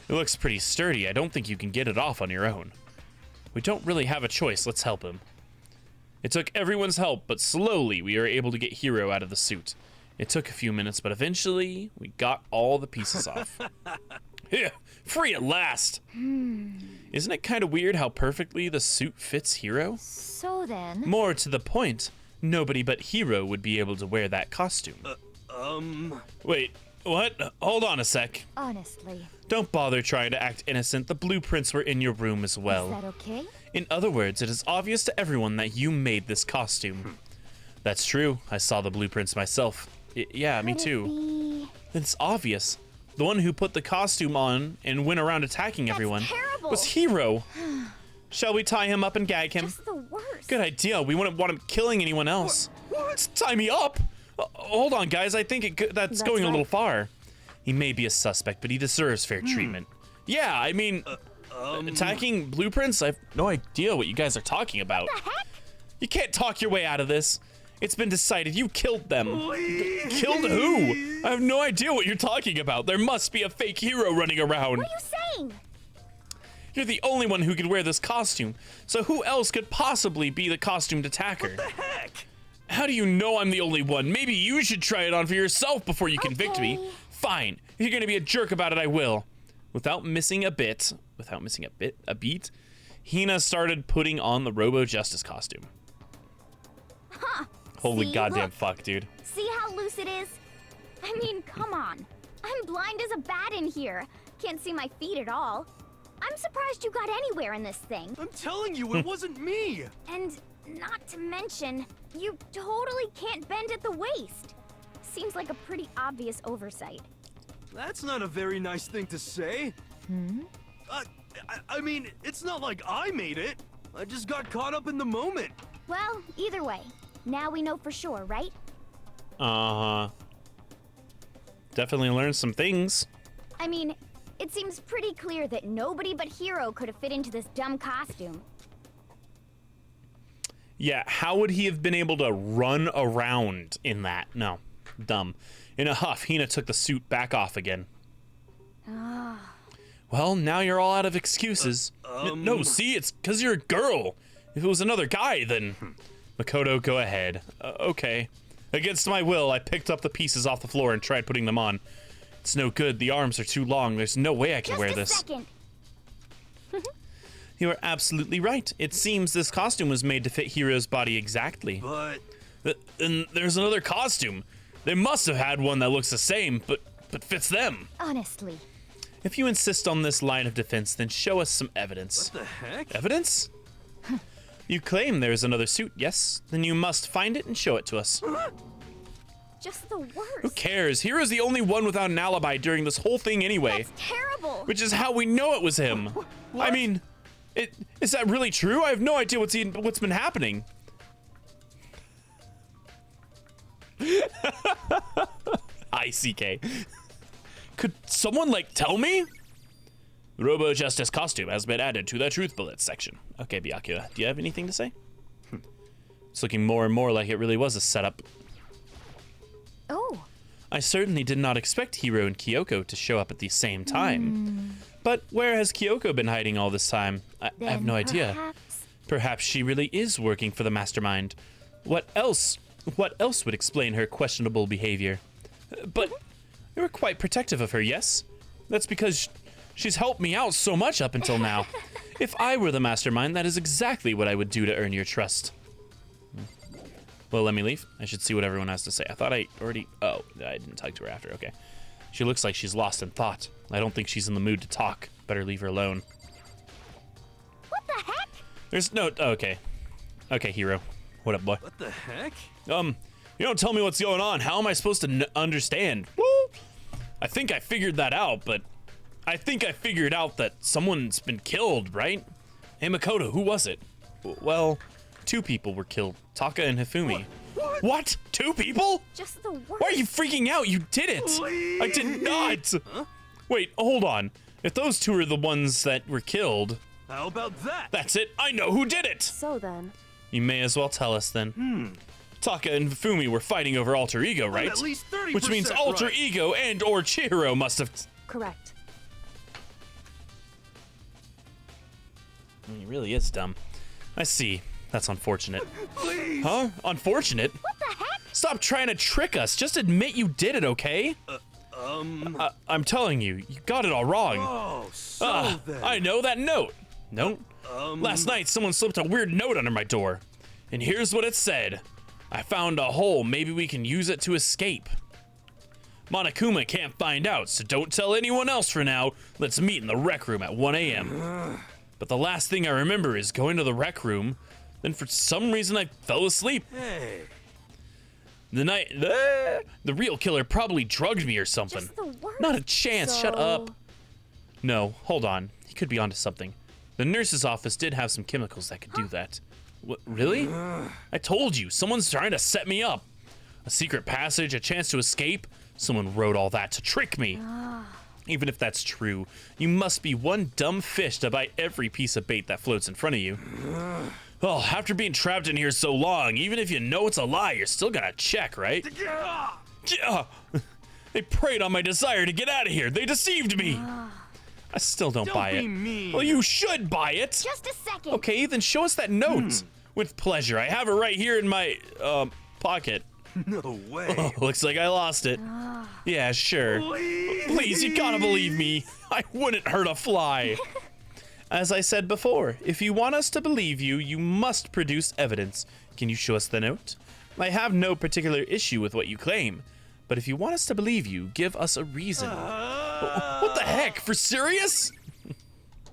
looks pretty sturdy. I don't think you can get it off on your own. We don't really have a choice. Let's help him. It took everyone's help, but slowly we were able to get Hiro out of the suit. It took a few minutes, but eventually we got all the pieces off. Yeah, free at last! Isn't it kind of weird how perfectly the suit fits Hiro? So then... More to the point, nobody but Hiro would be able to wear that costume. Wait, what? Hold on a sec. Honestly. Don't bother trying to act innocent. The blueprints were in your room as well. Is that okay? In other words, it is obvious to everyone that you made this costume. That's true. I saw the blueprints myself. Yeah, me too. It's obvious. The one who put the costume on and went around attacking everyone was Hiro. Shall we tie him up and gag him? Just the worst. Good idea. We wouldn't want him killing anyone else. What? Tie me up? Hold on, guys. I think that's going a little far. He may be a suspect, but he deserves fair treatment. Yeah, I mean, attacking blueprints? I have no idea what you guys are talking about. What the heck? You can't talk your way out of this. It's been decided you killed them. Killed who? I have no idea what you're talking about. There must be a fake hero running around. What are you saying? You're the only one who could wear this costume. So who else could possibly be the costumed attacker? What the heck? How do you know I'm the only one? Maybe you should try it on for yourself before you convict me. Fine. If you're gonna be a jerk about it, I will. Without missing a beat, Hina started putting on the Robo Justice costume. Huh. Holy See? goddamn Look. fuck, dude. See how loose it is? I mean, come on. I'm blind as a bat in here. Can't see my feet at all. I'm surprised you got anywhere in this thing. I'm telling you, it wasn't me! And not to mention, you totally can't bend at the waist. Seems like a pretty obvious oversight. That's not a very nice thing to say. I mean, it's not like I made it. I just got caught up in the moment. Well, either way, now we know for sure, right? Uh-huh. Definitely learned some things. I mean, it seems pretty clear that nobody but Hiro could have fit into this dumb costume. Yeah, how would he have been able to run around in that? No, dumb. In a huff, Hina took the suit back off again. Well, now you're all out of excuses. No, see, it's because you're a girl. If it was another guy, then... Makoto, go ahead. Okay. Against my will, I picked up the pieces off the floor and tried putting them on. It's no good. The arms are too long. There's no way I can wear this. Just a second. You are absolutely right. It seems this costume was made to fit Hiro's body exactly. But... And there's another costume. They must have had one that looks the same, but fits them. Honestly. If you insist on this line of defense, then show us some evidence. What the heck? Evidence? You claim there's another suit, yes? Then you must find it and show it to us. Just the worst. Who cares? Hiro's the only one without an alibi during this whole thing anyway. That's terrible. Which is how we know it was him. What? I mean, is that really true? I have no idea what's been happening. ICK. Could someone, tell me? The Robo Justice costume has been added to the Truth Bullets section. Okay, Byakuya, do you have anything to say? It's looking more and more like it really was a setup. Oh. I certainly did not expect Hiro and Kyoko to show up at the same time. But where has Kyoko been hiding all this time? I have no idea. Perhaps she really is working for the mastermind. What else would explain her questionable behavior? But you were quite protective of her, yes? That's because she's helped me out so much up until now. If I were the mastermind, that is exactly what I would do to earn your trust. Well, let me leave. I should see what everyone has to say. I thought I already... Oh, I didn't talk to her after. Okay. She looks like she's lost in thought. I don't think she's in the mood to talk. Better leave her alone. What the heck? There's no... Okay. Okay, hero. What up, boy? What the heck? You don't tell me what's going on. How am I supposed to understand? Well, I think I figured that out, but... I think I figured out that someone's been killed, right? Hey, Makoto, who was it? Well, 2 people were killed. Taka and Hifumi. What? 2 people? Just the worst. Why are you freaking out? You did it! Please. I did not! Huh? Wait, hold on. If those 2 are the ones that were killed... How about that? That's it! I know who did it! So then... You may as well tell us then. Taka and Hifumi were fighting over Alter Ego, right? At least 30% Which means Alter right. Ego and or Chihiro must have... Correct. He really is dumb. I see. That's unfortunate. Please. Huh? Unfortunate? What the heck? Stop trying to trick us. Just admit you did it, okay? I'm telling you, you got it all wrong. Oh, so then. I know that note. No. Last night, someone slipped a weird note under my door. And here's what it said. I found a hole. Maybe we can use it to escape. Monokuma can't find out, so don't tell anyone else for now. Let's meet in the rec room at 1 a.m. But the last thing I remember is going to the rec room. Then for some reason I fell asleep. Hey. The real killer probably drugged me or something. Just the worst. Not a chance. Shut up. No, hold on. He could be onto something. The nurse's office did have some chemicals that could do that. What, really? I told you, someone's trying to set me up. A secret passage, a chance to escape. Someone wrote all that to trick me. Even if that's true, you must be one dumb fish to bite every piece of bait that floats in front of you. Oh, after being trapped in here so long, even if you know it's a lie, you're still gonna check, right? Yeah. They preyed on my desire to get out of here. They deceived me. I still don't buy it. Mean. Well, you should buy it. Just a second. Okay, then show us that note. With pleasure. I have it right here in my pocket. No way. Oh, looks like I lost it. Yeah, sure. Please, you gotta believe me. I wouldn't hurt a fly. As I said before, if you want us to believe you, you must produce evidence. Can you show us the note? I have no particular issue with what you claim, but if you want us to believe you, give us a reason. What the heck? For serious?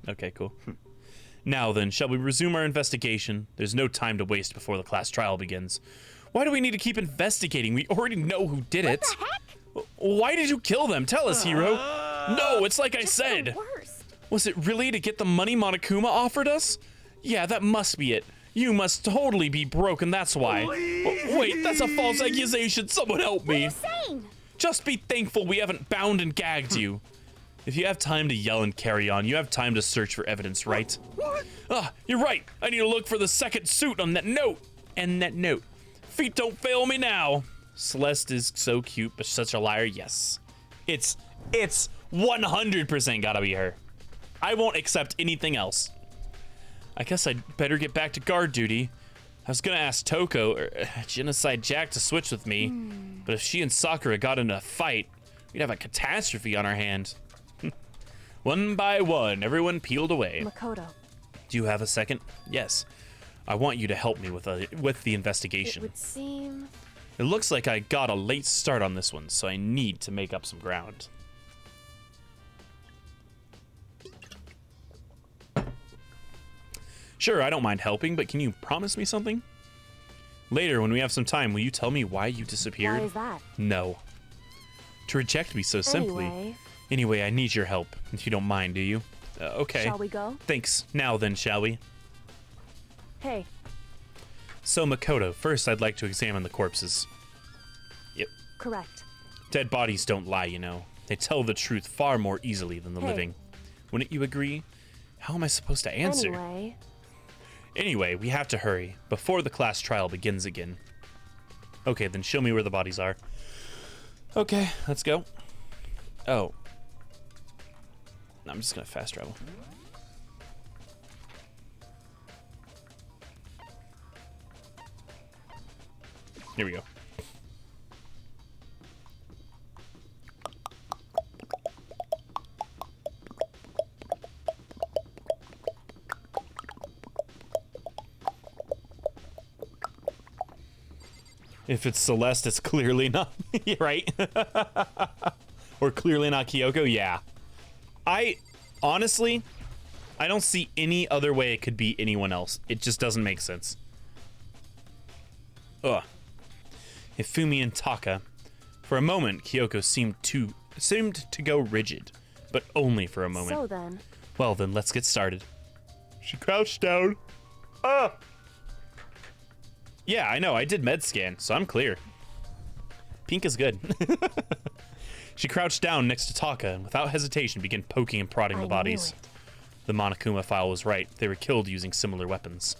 Okay, cool. Now then, shall we resume our investigation? There's no time to waste before the class trial begins. Why do we need to keep investigating? We already know who did it. What the heck? Why did you kill them? Tell us, hero. No, it's like I Just said. the worst. Was it really to get the money Monokuma offered us? Yeah, that must be it. You must totally be broken, that's why. Wait, that's a false accusation. Someone help me. What are you saying? Just be thankful we haven't bound and gagged you. If you have time to yell and carry on, you have time to search for evidence, right? Ah, you're right. I need to look for the second suit on that note. And that note. Feet don't fail me now. Celeste is so cute, but such a liar. Yes. It's 100% gotta be her. I won't accept anything else. I guess I'd better get back to guard duty. I was gonna ask Toko or Genocide Jack to switch with me, but if she and Sakura got in a fight, we'd have a catastrophe on our hands. One by one, everyone peeled away. Makoto. Do you have a second? Yes. I want you to help me with the investigation. It would seem... It looks like I got a late start on this one, so I need to make up some ground. Sure, I don't mind helping, but can you promise me something? Later, when we have some time, will you tell me why you disappeared? Why is that? No. To reject me so simply. Anyway, I need your help, if you don't mind, do you? Okay. Shall we go? Thanks. Now then, shall we? Hey. So, Makoto, first I'd like to examine the corpses. Yep. Correct. Dead bodies don't lie, you know. They tell the truth far more easily than the Hey. living. Wouldn't you agree? How am I supposed to answer? Anyway, we have to hurry, before the class trial begins again. Okay, then show me where the bodies are. Okay, let's go. Oh. I'm just gonna fast travel. Here we go. If it's Celeste, it's clearly not, right? Or clearly not Kyoko, yeah. Honestly, I don't see any other way it could be anyone else. It just doesn't make sense. Ugh. Hifumi and Taka. For a moment, Kyoko seemed to go rigid, but only for a moment. So then. Well, then let's get started. She crouched down. Ah! Yeah, I know. I did med scan, so I'm clear. Pink is good. She crouched down next to Taka and without hesitation began poking and prodding the bodies. The Monokuma file was right. They were killed using similar weapons.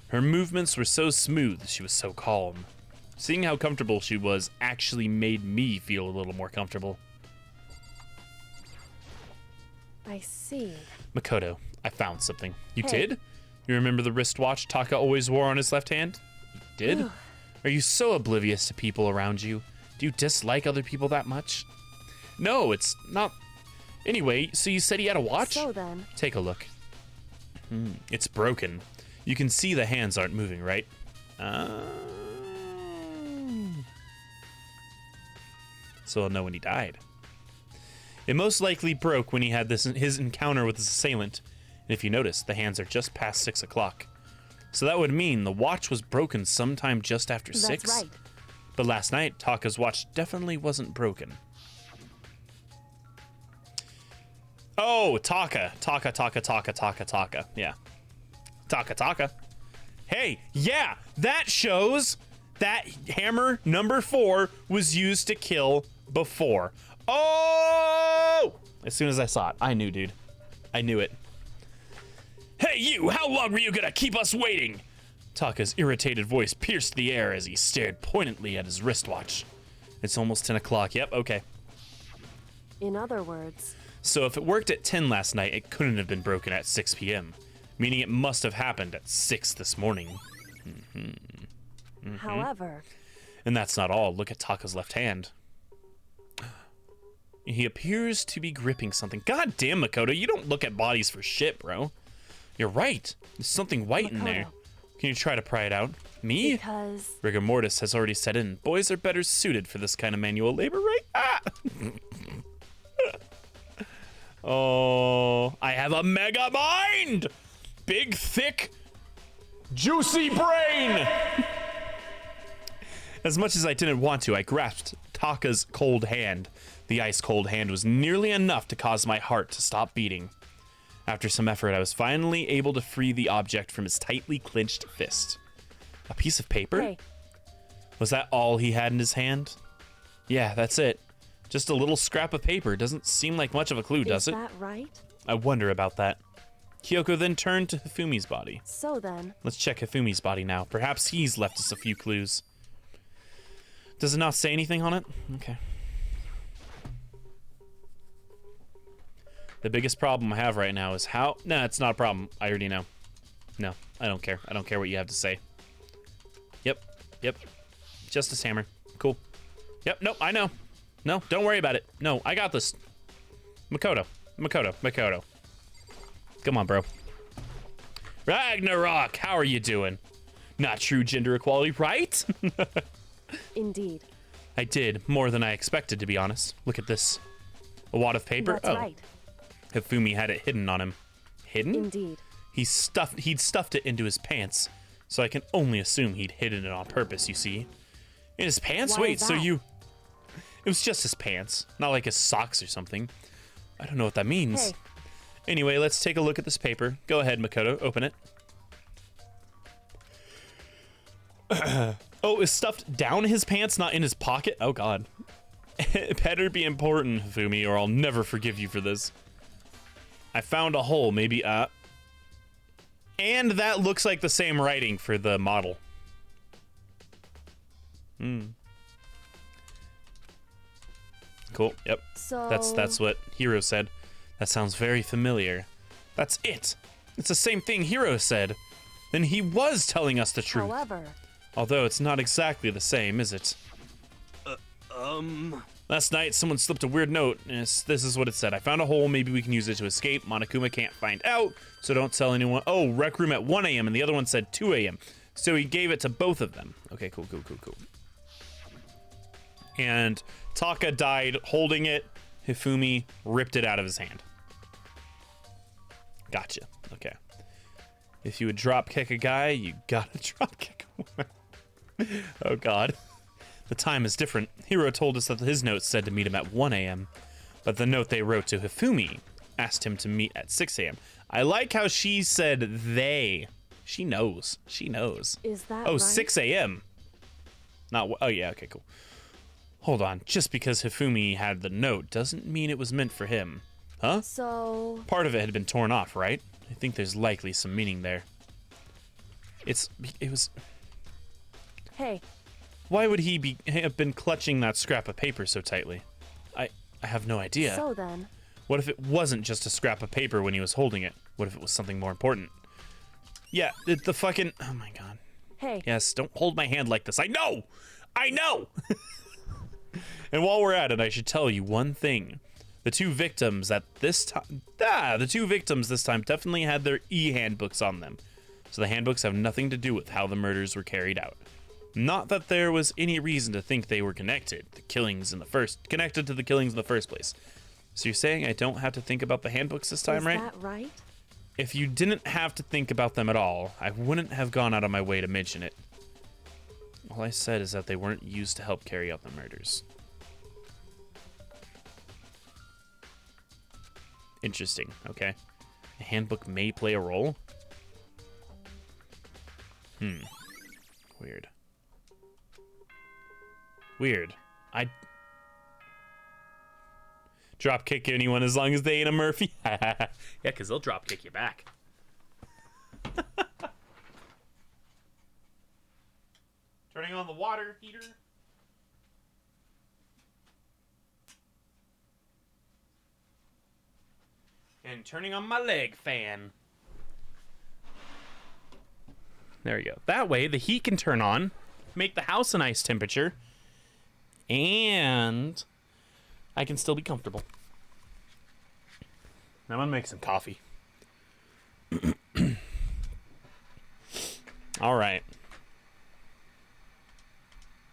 Her movements were so smooth, she was so calm. Seeing how comfortable she was actually made me feel a little more comfortable. I see. Makoto, I found something. You Hey. did? You remember the wristwatch Taka always wore on his left hand? You did? Are you so oblivious to people around you? Do you dislike other people that much? No, it's not. Anyway, so you said he had a watch? So then. Take a look. It's broken. You can see the hands aren't moving, right? So I'll know when he died. It most likely broke when he had his encounter with his assailant. And if you notice, the hands are just past 6 o'clock. So that would mean the watch was broken sometime just after 6. That's right. But last night, Taka's watch definitely wasn't broken. Oh, Taka. Taka. Yeah. Taka. Hey, yeah, that shows that hammer number 4 was used to kill before. Oh! As soon as I saw it, I knew, dude. I knew it. Hey, you! How long were you gonna keep us waiting? Taka's irritated voice pierced the air as he stared pointedly at his wristwatch. It's almost 10 o'clock. Yep, okay. In other words. So if it worked at 10 last night, it couldn't have been broken at 6 p.m., meaning it must have happened at 6 this morning. However. And that's not all. Look at Taka's left hand. He appears to be gripping something. God damn, Makoto, you don't look at bodies for shit, bro. You're right. There's something white in there. Can you try to pry it out? Me? Because Rigor mortis has already set in. Boys are better suited for this kind of manual labor, right? Ah! Oh, I have a mega mind! Big, thick, juicy brain! As much as I didn't want to, I grasped Taka's cold hand. The ice-cold hand was nearly enough to cause my heart to stop beating. After some effort, I was finally able to free the object from his tightly clenched fist. A piece of paper? Hey. Was that all he had in his hand? Yeah, that's it. Just a little scrap of paper. Doesn't seem like much of a clue, does it? Is that right? I wonder about that. Kyoko then turned to Hifumi's body. So then. Let's check Hifumi's body now. Perhaps he's left us a few clues. Does it not say anything on it? Okay. The biggest problem I have right now is how... Nah, it's not a problem. I already know. No, I don't care. I don't care what you have to say. Yep. Justice Hammer. Cool. Yep, nope, I know. No, don't worry about it. No, I got this. Makoto. Come on, bro. Ragnarok, how are you doing? Not true gender equality, right? Indeed. I did, more than I expected, to be honest. Look at this. A wad of paper? That's right. Hifumi had it hidden on him. Hidden? Indeed. He'd stuffed it into his pants, so I can only assume he'd hidden it on purpose, you see. In his pants? Why Wait, is so that? you... It was just his pants, not like his socks or something. I don't know what that means. Hey. Anyway, let's take a look at this paper. Go ahead, Makoto, open it. Oh, it's stuffed down his pants, not in his pocket? Oh, God. It better be important, Hifumi, or I'll never forgive you for this. I found a hole, maybe, and that looks like the same writing for the model. Cool, yep. So That's what Hiro said. That sounds very familiar. That's it. It's the same thing Hiro said. Then he was telling us the truth. However. Although it's not exactly the same, is it? Last night, someone slipped a weird note. Yes, this is what it said. I found a hole. Maybe we can use it to escape. Monokuma can't find out, so don't tell anyone. Oh, rec room at 1 a.m. and the other one said 2 a.m. So he gave it to both of them. Okay, cool. And Taka died holding it. Hifumi ripped it out of his hand. Gotcha. Okay. If you would drop kick a guy, you gotta drop kick a woman. Oh god. The time is different. Hiro told us that his note said to meet him at 1 a.m., but the note they wrote to Hifumi asked him to meet at 6 a.m. I like how she said they. She knows. She knows. Is that oh, right? 6 a.m. Not. Oh, yeah. Okay, cool. Hold on. Just because Hifumi had the note doesn't mean it was meant for him. Huh? So... Part of it had been torn off, right? I think there's likely some meaning there. It was... Hey. Why would he have been clutching that scrap of paper so tightly? I have no idea. So then... What if it wasn't just a scrap of paper when he was holding it? What if it was something more important? Yeah, the fucking... Oh my god. Hey. Yes, don't hold my hand like this. I know! I know! And while we're at it, I should tell you one thing. The two victims this time definitely had their e-handbooks on them. So the handbooks have nothing to do with how the murders were carried out. Not that there was any reason to think they were connected to the killings in the first place. So you're saying I don't have to think about the handbooks this time, right? Is that right? If you didn't have to think about them at all, I wouldn't have gone out of my way to mention it. All I said is that they weren't used to help carry out the murders. Interesting, okay. A handbook may play a role? Weird. Weird. I'd drop kick anyone as long as they ain't a Murphy. Yeah, because they'll drop kick you back. Turning on the water heater. And turning on my leg fan. There we go. That way the heat can turn on, make the house a nice temperature, and I can still be comfortable. Now I'm gonna make some coffee. All right.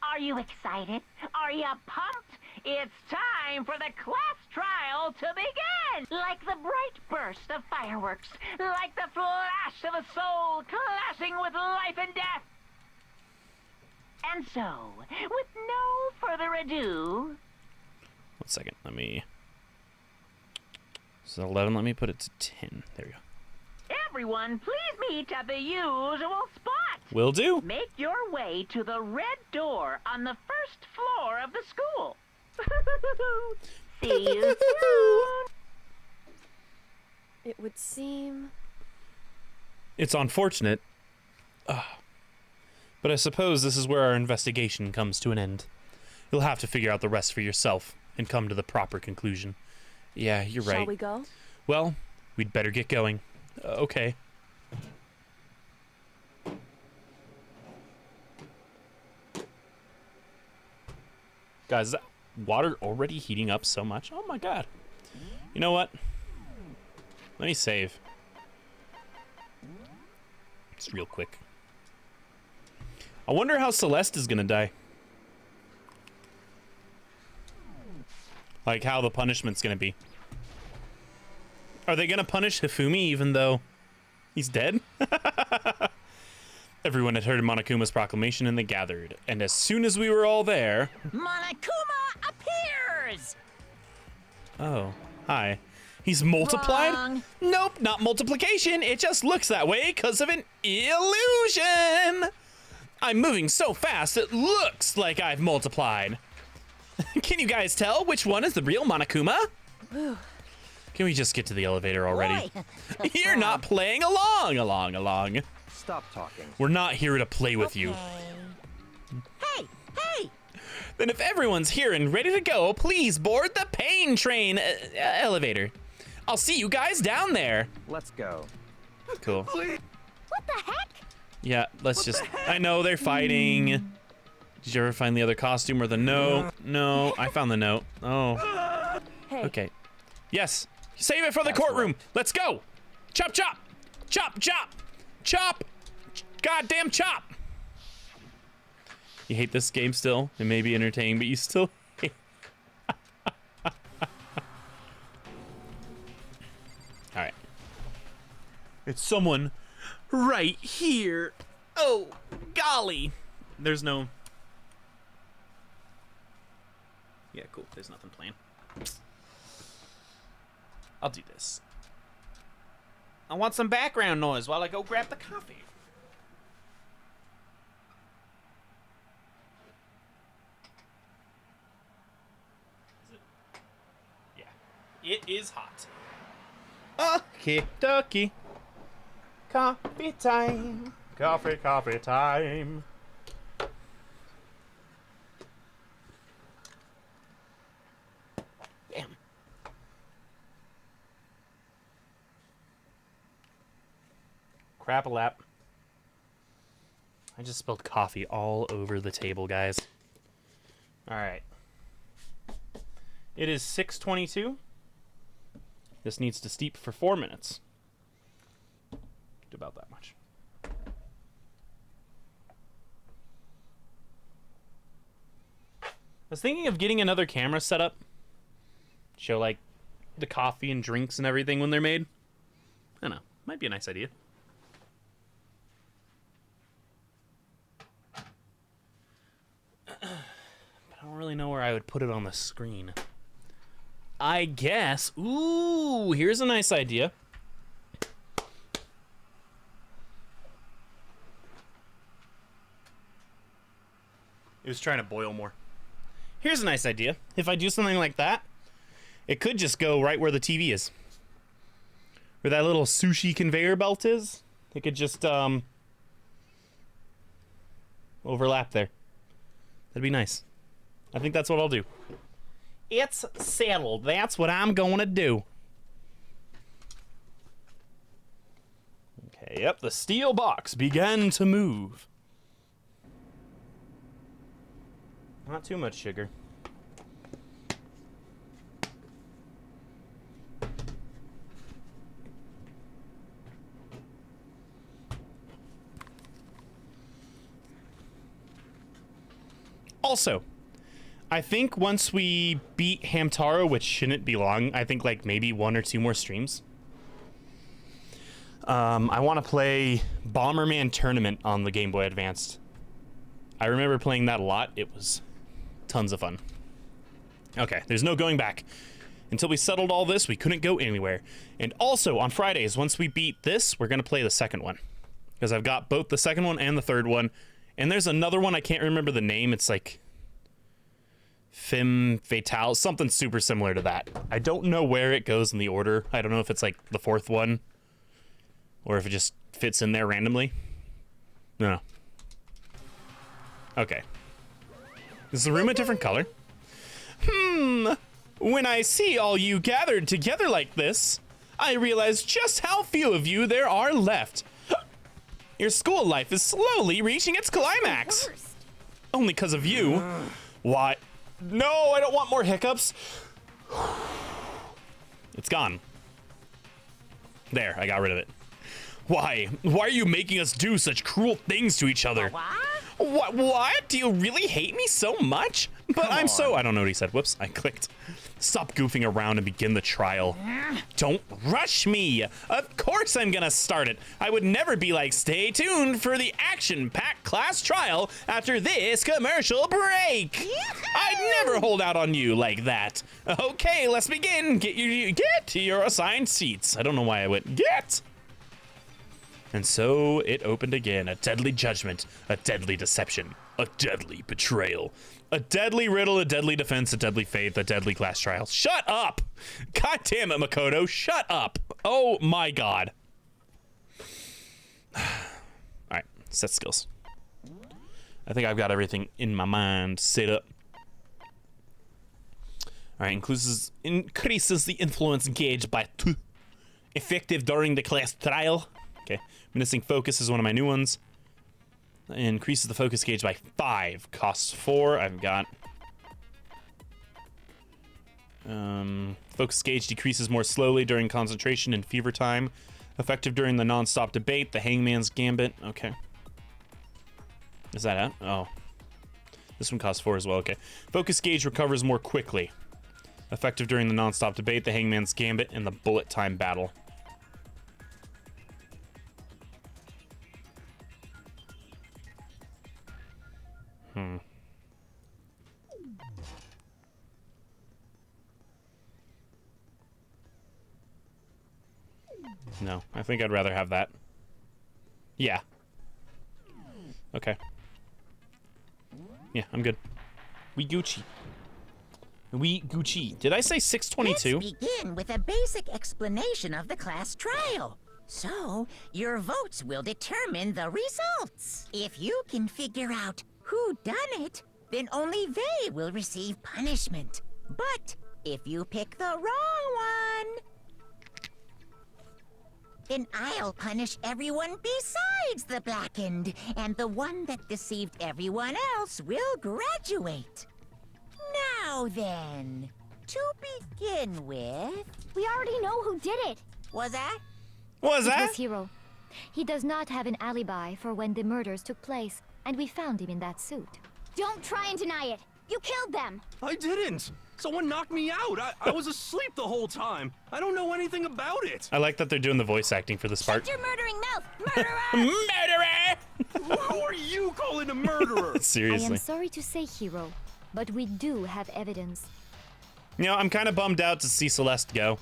Are you excited? Are you pumped? It's time for the class trial to begin! Like the bright burst of fireworks, like the flash of a soul clashing with life and death. And so, with no further ado... 1 second, let me... So 11, let me put it to 10. There we go. Everyone, please meet at the usual spot. Will do. Make your way to the red door on the first floor of the school. See you soon. It would seem... It's unfortunate. But I suppose this is where our investigation comes to an end. You'll have to figure out the rest for yourself and come to the proper conclusion. Yeah, you're right. Shall we go? Well, we'd better get going. Okay. Guys, is that water already heating up so much? Oh my god. You know what? Let me save. Just real quick. I wonder how Celeste is gonna die. Like how the punishment's gonna be. Are they gonna punish Hifumi even though he's dead? Everyone had heard Monokuma's proclamation and they gathered. And as soon as we were all there... Monokuma appears! Oh, hi. He's multiplied? Wrong. Nope, not multiplication. It just looks that way because of an illusion. I'm moving so fast it looks like I've multiplied. Can you guys tell which one is the real Monokuma? Can we just get to the elevator already? Boy, You're not playing along. Stop talking. We're not here to play with you. Hey! Then if everyone's here and ready to go, please board the pain train elevator. I'll see you guys down there. Let's go. Cool. What the heck? Yeah, let's just... I know they're fighting. Did you ever find the other costume or the note? No, I found the note. Oh. Hey. Okay. Yes. Save it for the courtroom. Let's go. Chop, chop. Chop, chop. Chop. Goddamn chop. You hate this game still? It may be entertaining, but you still hate... Alright. It's someone right here. Oh, golly. There's no... Yeah, cool. There's nothing playing. I'll do this. I want some background noise while I go grab the coffee. Is it? Yeah. It is hot. Okay, dokie. Coffee time. Coffee time. Damn. Crap-a-lap. I just spilled coffee all over the table, guys. Alright. It is 6:22. This needs to steep for 4 minutes. Do about that much. I was thinking of getting another camera set up. Show, like, the coffee and drinks and everything when they're made. I don't know. Might be a nice idea. But I don't really know where I would put it on the screen. I guess... Ooh, here's a nice idea. It was trying to boil more. Here's a nice idea. If I do something like that, it could just go right where the TV is. Where that little sushi conveyor belt is. It could just, overlap there. That'd be nice. I think that's what I'll do. It's settled. That's what I'm going to do. Okay, yep, the steel box began to move. Not too much sugar. Also, I think once we beat Hamtaro, which shouldn't be long, I think like maybe 1 or 2 more streams. I want to play Bomberman Tournament on the Game Boy Advanced. I remember playing that a lot. It was tons of fun. Okay, there's no going back. Until we settled all this, we couldn't go anywhere. And also, on Fridays, once we beat this, we're going to play the second one. Because I've got both the second one and the third one. And there's another one, I can't remember the name. It's like Femme Fatale, something super similar to that. I don't know where it goes in the order. I don't know if it's like the 4th one. Or if it just fits in there randomly. No. Okay. Is the room a different color? When I see all you gathered together like this, I realize just how few of you there are left. Your school life is slowly reaching its climax. Only because of you. Why? No, I don't want more hiccups. It's gone. There, I got rid of it. Why? Why are you making us do such cruel things to each other? What? Do you really hate me so much? But I'm so... I don't know what he said. Whoops, I clicked. Stop goofing around and begin the trial. Don't rush me. Of course I'm gonna start it. I would never be like, stay tuned for the action-packed class trial after this commercial break. I'd never hold out on you like that. Okay, let's begin. Get to your assigned seats. I don't know why I went, get. And so it opened again, a deadly judgment, a deadly deception, a deadly betrayal, a deadly riddle, a deadly defense, a deadly faith, a deadly class trial. Shut up! God damn it, Makoto, shut up! Oh my god. Alright, set skills. I think I've got everything in my mind set up. Alright, increases the influence gauge by 2. Effective during the class trial. Okay, menacing focus is one of my new ones. Increases the focus gauge by 5. Costs 4. I've got... focus gauge decreases more slowly during concentration and fever time. Effective during the non-stop debate. The Hangman's Gambit. Okay. Is that it? Oh. This one costs 4 as well. Okay. Focus gauge recovers more quickly. Effective during the non-stop debate. The Hangman's Gambit and the bullet time battle. No, I think I'd rather have that. Yeah. Okay. Yeah, I'm good. We Gucci. We Gucci. Did I say 622? Let's begin with a basic explanation of the class trial. So, your votes will determine the results. If you can figure out who done it, then only they will receive punishment. But if you pick the wrong one, then I'll punish everyone besides the blackened, and the one that deceived everyone else will graduate. Now then, to begin with... We already know who did it. Was that? Was It that? was Hiro. He does not have an alibi for when the murders took place, and we found him in that suit. Don't try and deny it. You killed them. I didn't. Someone knocked me out. I was asleep the whole time. I don't know anything about it. I like that they're doing the voice acting for this part. Shut your murdering mouth, murderer! Murderer! Who are you calling a murderer? I Seriously. am sorry to say, Hiro, but we do have evidence. You know, I'm kind of bummed out to see Celeste go,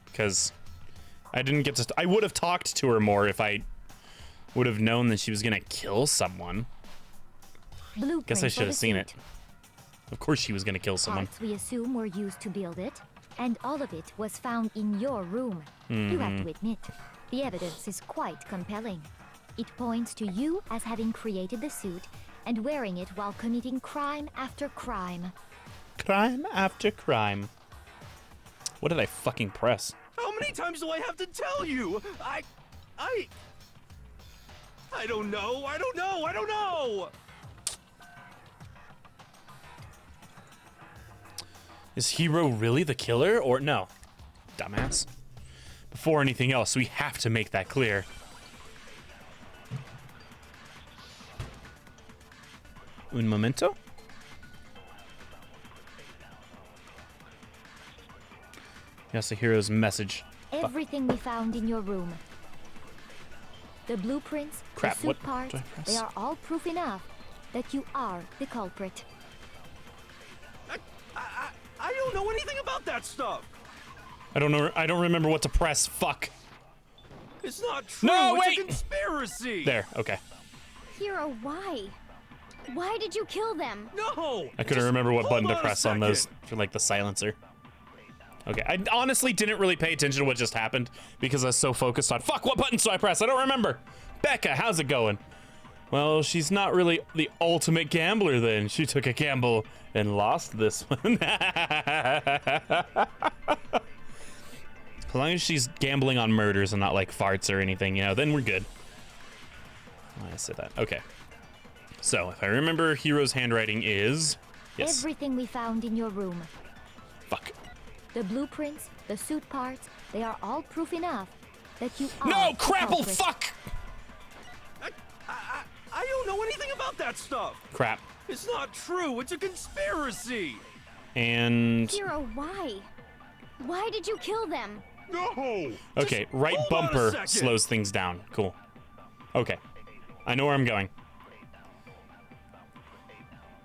because I didn't get to. I would have talked to her more if I would have known that she was gonna kill someone. Guess I should have seen it. Of course, she was gonna kill someone. Parts we assume were used to build it, and all of it was found in your room. You have to admit, the evidence is quite compelling. It points to you as having created the suit and wearing it while committing crime after crime. Crime after crime. What did I fucking press? How many times do I have to tell you? I don't know. I don't know. Is Hiro really the killer or no? Dumbass. Before anything else, we have to make that clear. Un momento. Yasuhiro's message. Everything we found in your room. The blueprints, Crap, the suit what parts, do I press? they are all proof enough that you are the culprit. I don't know anything about that stuff. I don't know. I don't remember what to press. Fuck. It's not true. No, it's wait! a conspiracy. There. Okay. Hiro, why? Why did you kill them? No. I couldn't just remember what hold button to on a press on those second. for like the silencer. Okay, I honestly didn't really pay attention to what just happened because I was so focused on fuck. What buttons do I press? I don't remember. Becca, how's it going? Well, she's not really the ultimate gambler then. She took a gamble and lost this one. As long as she's gambling on murders and not like farts or anything, you know, then we're good. Why I said that? Okay. So if I remember, Hiro's handwriting is yes. Everything we found in your room. Fuck. The blueprints, the suit parts, they are all proof enough that you are No, the crapple, culprit. fuck! I don't know anything about that stuff. Crap. It's not true. It's a conspiracy. And Hiro, why? Why did you kill them? No. okay, right hold on a bumper second. slows things down. Cool. Okay, I know where I'm going.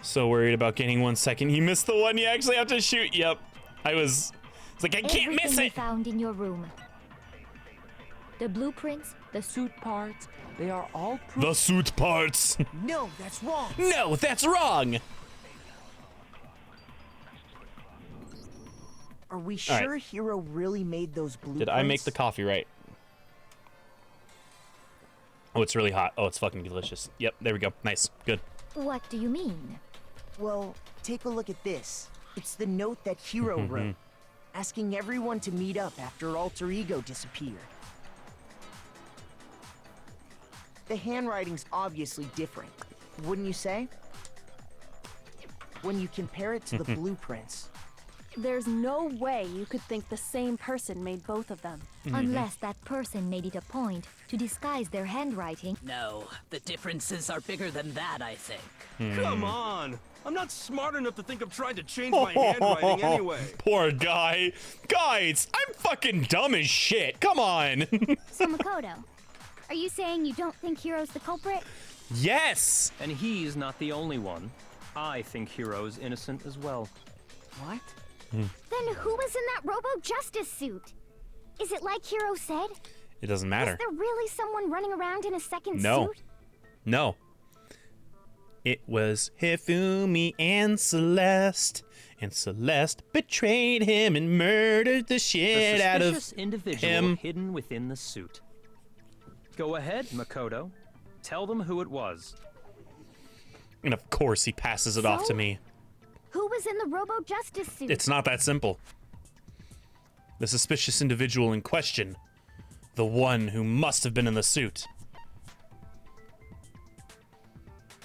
So worried about gaining 1 second. You missed the one you actually have to shoot. Yep. It's like I can't miss Everything we it. found in your room. The blueprints, the suit parts, they are all proof. The suit parts. No, that's wrong. No, that's wrong. Are we All right. sure Hiro really made those blueprints? Did I make the coffee right? Oh, it's really hot. Oh, it's fucking delicious. Yep, there we go. Nice. Good. What do you mean? Well, take a look at this. It's the note that Hiro wrote, asking everyone to meet up after Alter Ego disappeared. The handwriting's obviously different, wouldn't you say? When you compare it to the blueprints. There's no way you could think the same person made both of them. Unless that person made it a point to disguise their handwriting. No, the differences are bigger than that, I think. Come on. I'm not smart enough to think of trying to change my handwriting anyway. Poor guy. Guys, I'm fucking dumb as shit. Come on. So Makoto, are you saying you don't think Hiro's the culprit? Yes. And he's not the only one. I think Hiro's innocent as well. What? Then who was in that Robo Justice suit? Is it like Hiro said? It doesn't matter. Is there really someone running around in a second No. suit? No. It was Hifumi and Celeste. And Celeste betrayed him and murdered the shit out of suspicious individual him. hidden within the suit. Go ahead, Makoto. Tell them who it was. And of course he passes it off to me. Who was in the Robo Justice suit? It's not that simple. The suspicious individual in question. The one who must have been in the suit.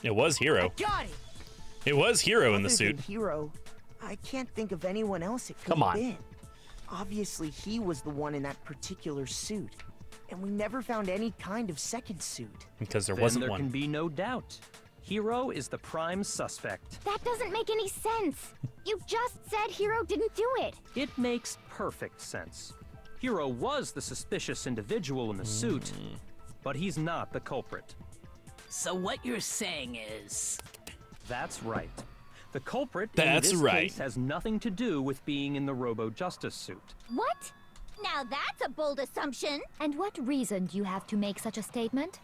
It was Hiro. Got it! It was Hiro in the Other suit. than Hiro, I can't think of anyone else it could Come have on. been. Obviously, he was the one in that particular suit. And we never found any kind of second suit. Because there Then wasn't there one. can be no doubt. Hiro is the prime suspect. That doesn't make any sense. You just said Hiro didn't do it. It makes perfect sense. Hiro was the suspicious individual in the suit, but he's not the culprit. So what you're saying is... That's right. The culprit That's in this right. case has nothing to do with being in the Robo Justice suit. What? Now that's a bold assumption. And what reason do you have to make such a statement?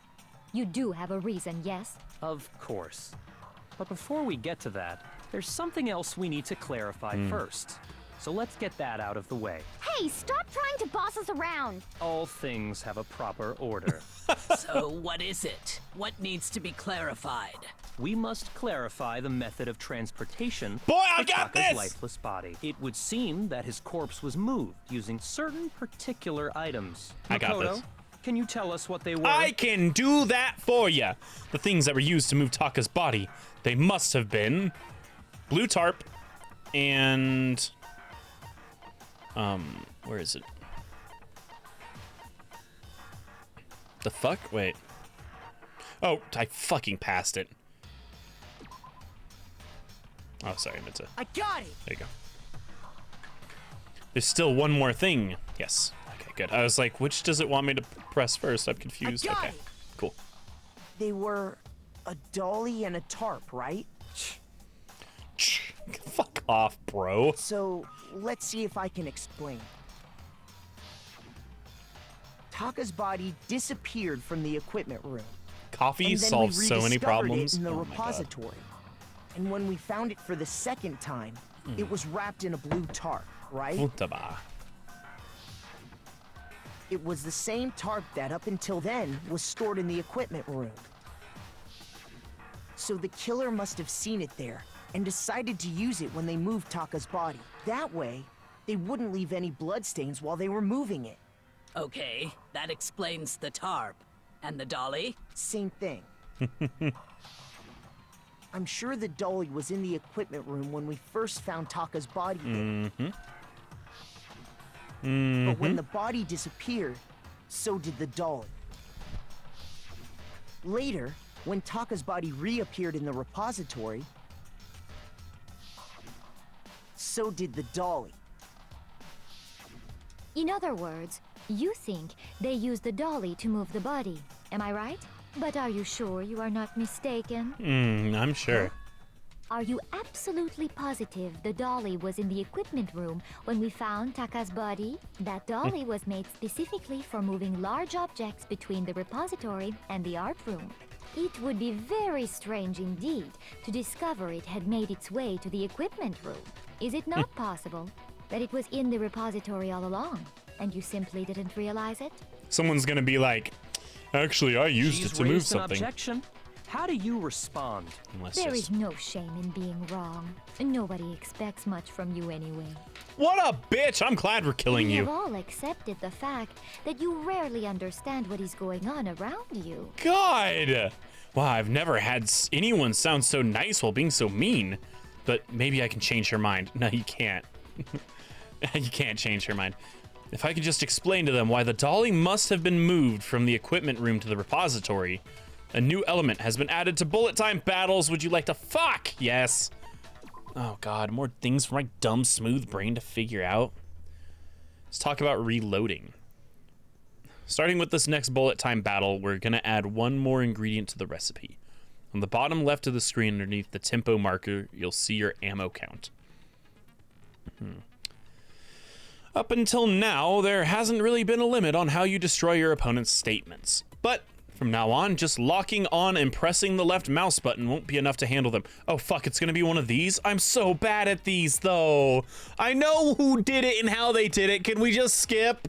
You do have a reason, yes? Of course. But before we get to that, there's something else we need to clarify first. So let's get that out of the way. Hey, stop trying to boss us around. All things have a proper order. So what is it? What needs to be clarified? We must clarify the method of transportation Boy, I for got Taka's this! lifeless body. It would seem that his corpse was moved using certain particular items. I got Makoto, this. Can you tell us what they were? I can do that for you. The things that were used to move Taka's body, they must have been blue tarp and where is it? The fuck? Wait. Oh, I fucking passed it. Oh, sorry, I meant to. I got it! There you go. There's still one more thing. Yes. Okay, good. I was like, which does it want me to press first? I'm confused. I got Okay, it. cool. They were a dolly and a tarp, right? Fuck off, bro. So, let's see if I can explain. Taka's body disappeared from the equipment room. Coffee And then solves we so many rediscovered problems. it in the Oh my God. repository. And when we found it for the second time, it was wrapped in a blue tarp, right? Futaba. It was the same tarp that up until then was stored in the equipment room. So the killer must have seen it there and decided to use it when they moved Taka's body. That way, they wouldn't leave any bloodstains while they were moving it. Okay, that explains the tarp. And the dolly? Same thing. I'm sure the dolly was in the equipment room when we first found Taka's body there. But when the body disappeared, so did the dolly. Later, when Taka's body reappeared in the repository, so did the dolly. In other words, you think they used the dolly to move the body. Am I right? But are you sure you are not mistaken? I'm sure. Are you absolutely positive the dolly was in the equipment room when we found Taka's body? That dolly was made specifically for moving large objects between the repository and the art room. It would be very strange indeed to discover it had made its way to the equipment room. Is it not possible that it was in the repository all along, and you simply didn't realize it? Someone's gonna be like, actually, I used She's it to move raised an something. objection. How do you respond? There is no shame in being wrong. Nobody expects much from you anyway. What a bitch! I'm glad we're killing We you. have all accepted the fact that you rarely understand what is going on around you. God! Wow, I've never had anyone sound so nice while being so mean. But maybe I can change her mind. No, you can't. You can't change her mind. If I could just explain to them why the dolly must have been moved from the equipment room to the repository. A new element has been added to bullet time battles. Would you like to fuck? Yes. Oh God, more things for my dumb, smooth brain to figure out. Let's talk about reloading. Starting with this next bullet time battle, we're gonna add one more ingredient to the recipe. On the bottom left of the screen underneath the tempo marker, you'll see your ammo count. Up until now, there hasn't really been a limit on how you destroy your opponent's statements. But from now on, just locking on and pressing the left mouse button won't be enough to handle them. Oh fuck, it's gonna be one of these? I'm so bad at these though. I know who did it and how they did it. Can we just skip?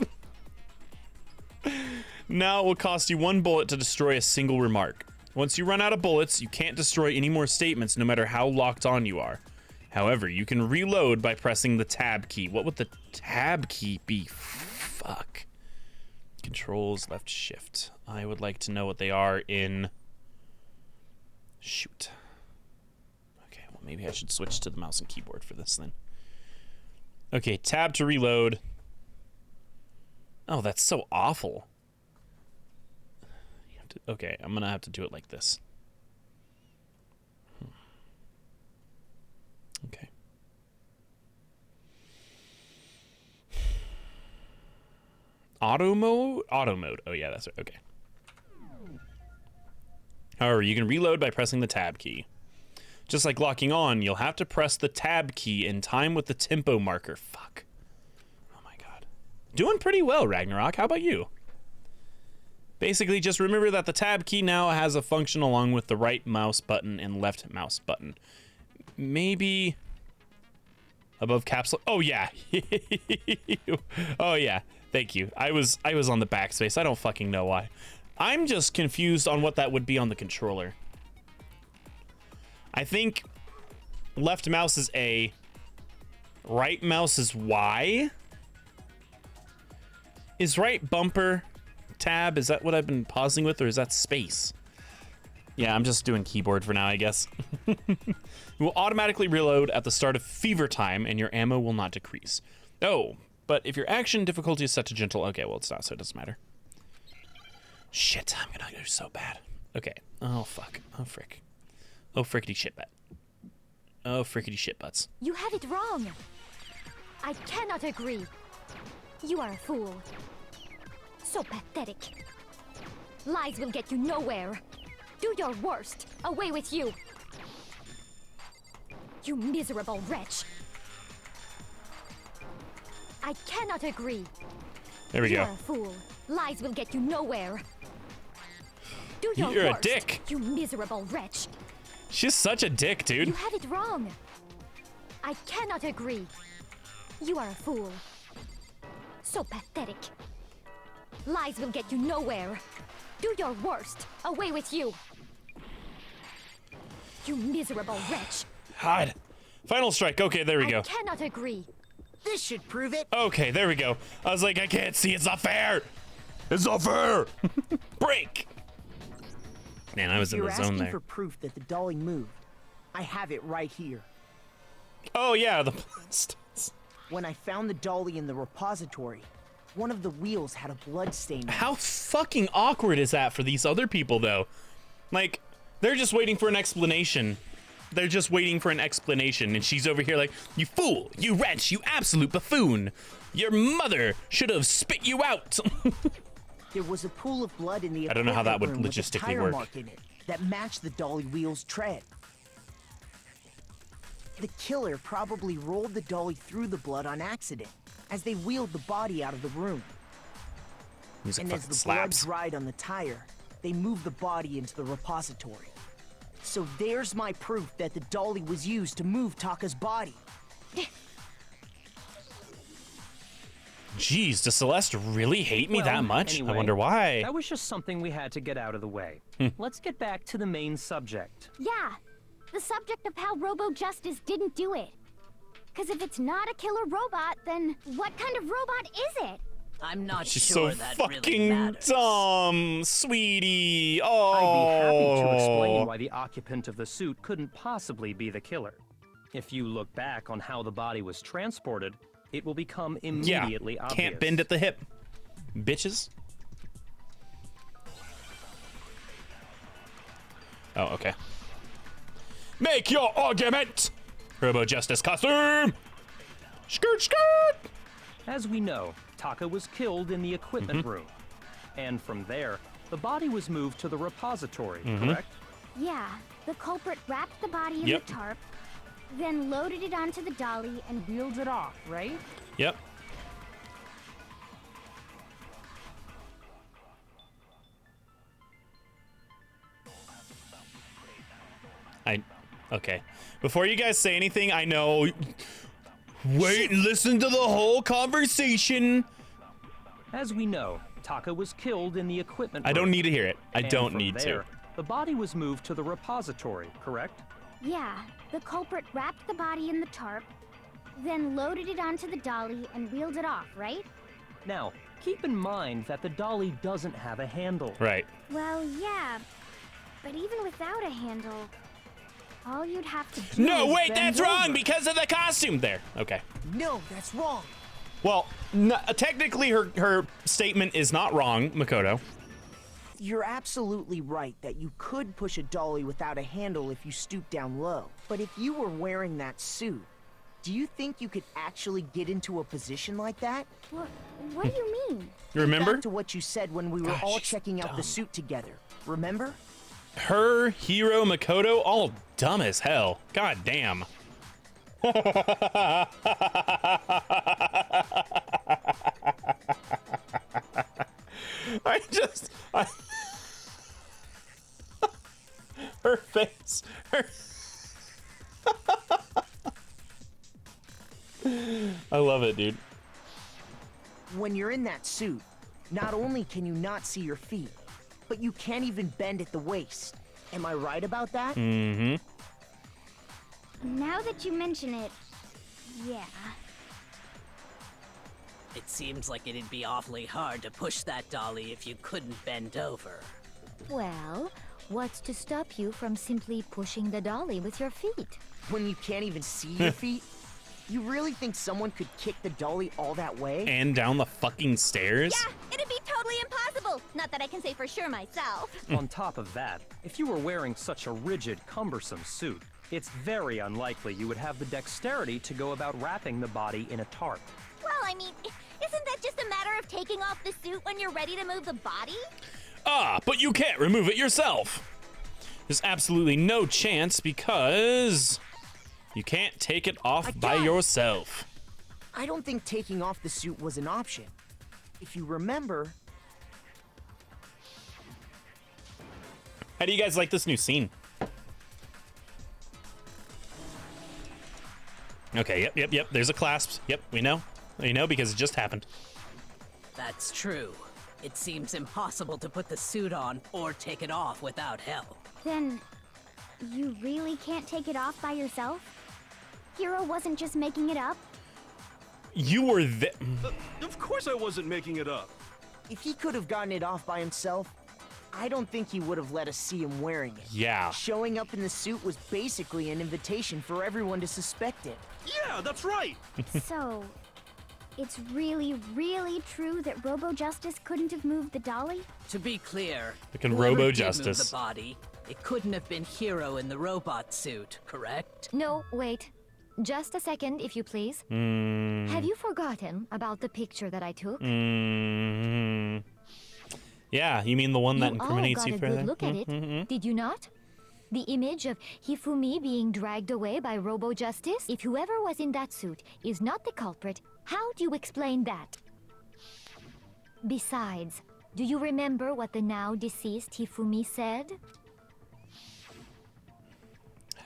Now it will cost you 1 bullet to destroy a single remark. Once you run out of bullets, you can't destroy any more statements no matter how locked on you are. However, you can reload by pressing the tab key. What would the tab key be? Fuck. Controls, left shift. I would like to know what they are in... Shoot. Okay, well maybe I should switch to the mouse and keyboard for this then. Okay, tab to reload. Oh, that's so awful. You have to, okay, I'm gonna have to do it like this. Okay. Auto mode? Auto mode. Oh yeah, that's right. Okay. However, you can reload by pressing the tab key. Just like locking on, you'll have to press the tab key in time with the tempo marker. Fuck. Oh my god. Doing pretty well, Ragnarok. How about you? Basically, just remember that the tab key now has a function along with the right mouse button and left mouse button. Maybe above caps lock. Oh yeah. Oh yeah. Thank you. I was on the backspace. I don't fucking know why. I'm just confused on what that would be on the controller. I think left mouse is A, right mouse is Y. Is right bumper tab? Is that what I've been pausing with, or is that space? Yeah, I'm just doing keyboard for now, I guess. You will automatically reload at the start of fever time, and your ammo will not decrease. Oh, but if your action difficulty is set to gentle, okay, well, it's not, so it doesn't matter. Shit, I'm gonna do so bad. Okay. Oh, fuck. Oh, frick. Oh, frickety shit butt. Oh, frickety shit butts. You have it wrong. I cannot agree. You are a fool. So pathetic. Lies will get you nowhere. Do your worst. Away with you. You miserable wretch. I cannot agree. There we go. You are a fool. Lies will get you nowhere. Do your You're worst, a dick. You miserable wretch. She's such a dick, dude. You have it wrong. I cannot agree. You are a fool. So pathetic. Lies will get you nowhere. Do your worst. Away with you. You miserable wretch. Hide. Final strike. Okay, there we go. I cannot agree. This should prove it. Okay, there we go. I was like, I can't see. It's not fair. It's not fair. Break. Man, I was in the zone there. You're asking for proof that the dolly moved. I have it right here. Oh yeah, the When I found the dolly in the repository, one of the wheels had a blood stain. How fucking awkward is that for these other people, though? Like, they're just waiting for an explanation. They're just waiting for an explanation, and she's over here like, you fool, you wretch, you absolute buffoon. Your mother should have spit you out. There was a pool of blood in the I don't know how that would equipment room with a logistically tire work. mark in it that matched the dolly wheel's tread. The killer probably rolled the dolly through the blood on accident as they wheeled the body out of the room. Music And as fucking the slaps. blood dried on the tire, they moved the body into the repository. So there's my proof that the dolly was used to move Taka's body. Jeez, does Celeste really hate me Well, that much? anyway, I wonder why. That was just something we had to get out of the way. Let's get back to the main subject. Yeah, the subject of how Robo Justice didn't do it. Because if it's not a killer robot, then what kind of robot is it? I'm not She's sure so that fucking really matters. dumb, sweetie. Oh. I'd be happy to explain why the occupant of the suit couldn't possibly be the killer. If you look back on how the body was transported, it will become immediately obvious. Can't bend at the hip, bitches. Oh, okay. Make your argument, Robo Justice costume. Skirt, skirt. As we know, Taka was killed in the equipment room. And from there, the body was moved to the repository, correct? Yeah, the culprit wrapped the body in Yep. the tarp, then loaded it onto the dolly and wheeled it off, right? Yep. Okay. Before you guys say anything, I know. Wait and listen to the whole conversation. As we know, Taka was killed in the equipment room. I don't need to hear it. I And don't from need there, to. The body was moved to the repository, correct? Yeah, the culprit wrapped the body in the tarp, then loaded it onto the dolly and wheeled it off, right? Now, keep in mind that the dolly doesn't have a handle. Right. Well, yeah, but even without a handle, all you'd have to do No, is wait, bend that's wrong over. because of the costume there. Okay. No, that's wrong. Well, technically her statement is not wrong, Makoto. You're absolutely right that you could push a dolly without a handle if you stoop down low. But if you were wearing that suit, do you think you could actually get into a position like that? What do you mean? You remember? Back to what you said when we were all checking out the suit together. Remember? Her, Hiro, Makoto, all dumb as hell. God damn. Her face. I love it, dude. When you're in that suit, not only can you not see your feet, but you can't even bend at the waist. Am I right about that? Mm-hmm. Now that you mention it, yeah. It seems like it'd be awfully hard to push that dolly if you couldn't bend over. Well, what's to stop you from simply pushing the dolly with your feet? When you can't even see your feet? You really think someone could kick the dolly all that way? And down the fucking stairs? Yeah, it'd be totally impossible. Not that I can say for sure myself. On top of that, if you were wearing such a rigid, cumbersome suit, it's very unlikely you would have the dexterity to go about wrapping the body in a tarp. Well, I mean, isn't that just a matter of taking off the suit when you're ready to move the body? Ah, but you can't remove it yourself. There's absolutely no chance because you can't take it off by yourself. I don't think taking off the suit was an option. If you remember... How do you guys like this new scene? Okay, yep. There's a clasp. Yep, we know. We know because it just happened. That's true. It seems impossible to put the suit on or take it off without help. Then, you really can't take it off by yourself? Hiro wasn't just making it up? You were there. Of course I wasn't making it up. If he could have gotten it off by himself, I don't think he would have let us see him wearing it. Yeah. Showing up in the suit was basically an invitation for everyone to suspect it. Yeah, that's right. So, it's really, really true that Robo Justice couldn't have moved the dolly? To be clear, Fucking whoever Robo did Justice. move the body, it couldn't have been Hiro in the robot suit, correct? No, wait. Just a second, if you please. Have you forgotten about the picture that I took? Yeah, you mean the one that You all incriminates got you a for good that? look at it, did you not? The image of Hifumi being dragged away by Robo Justice? If whoever was in that suit is not the culprit, how do you explain that? Besides, do you remember what the now deceased Hifumi said?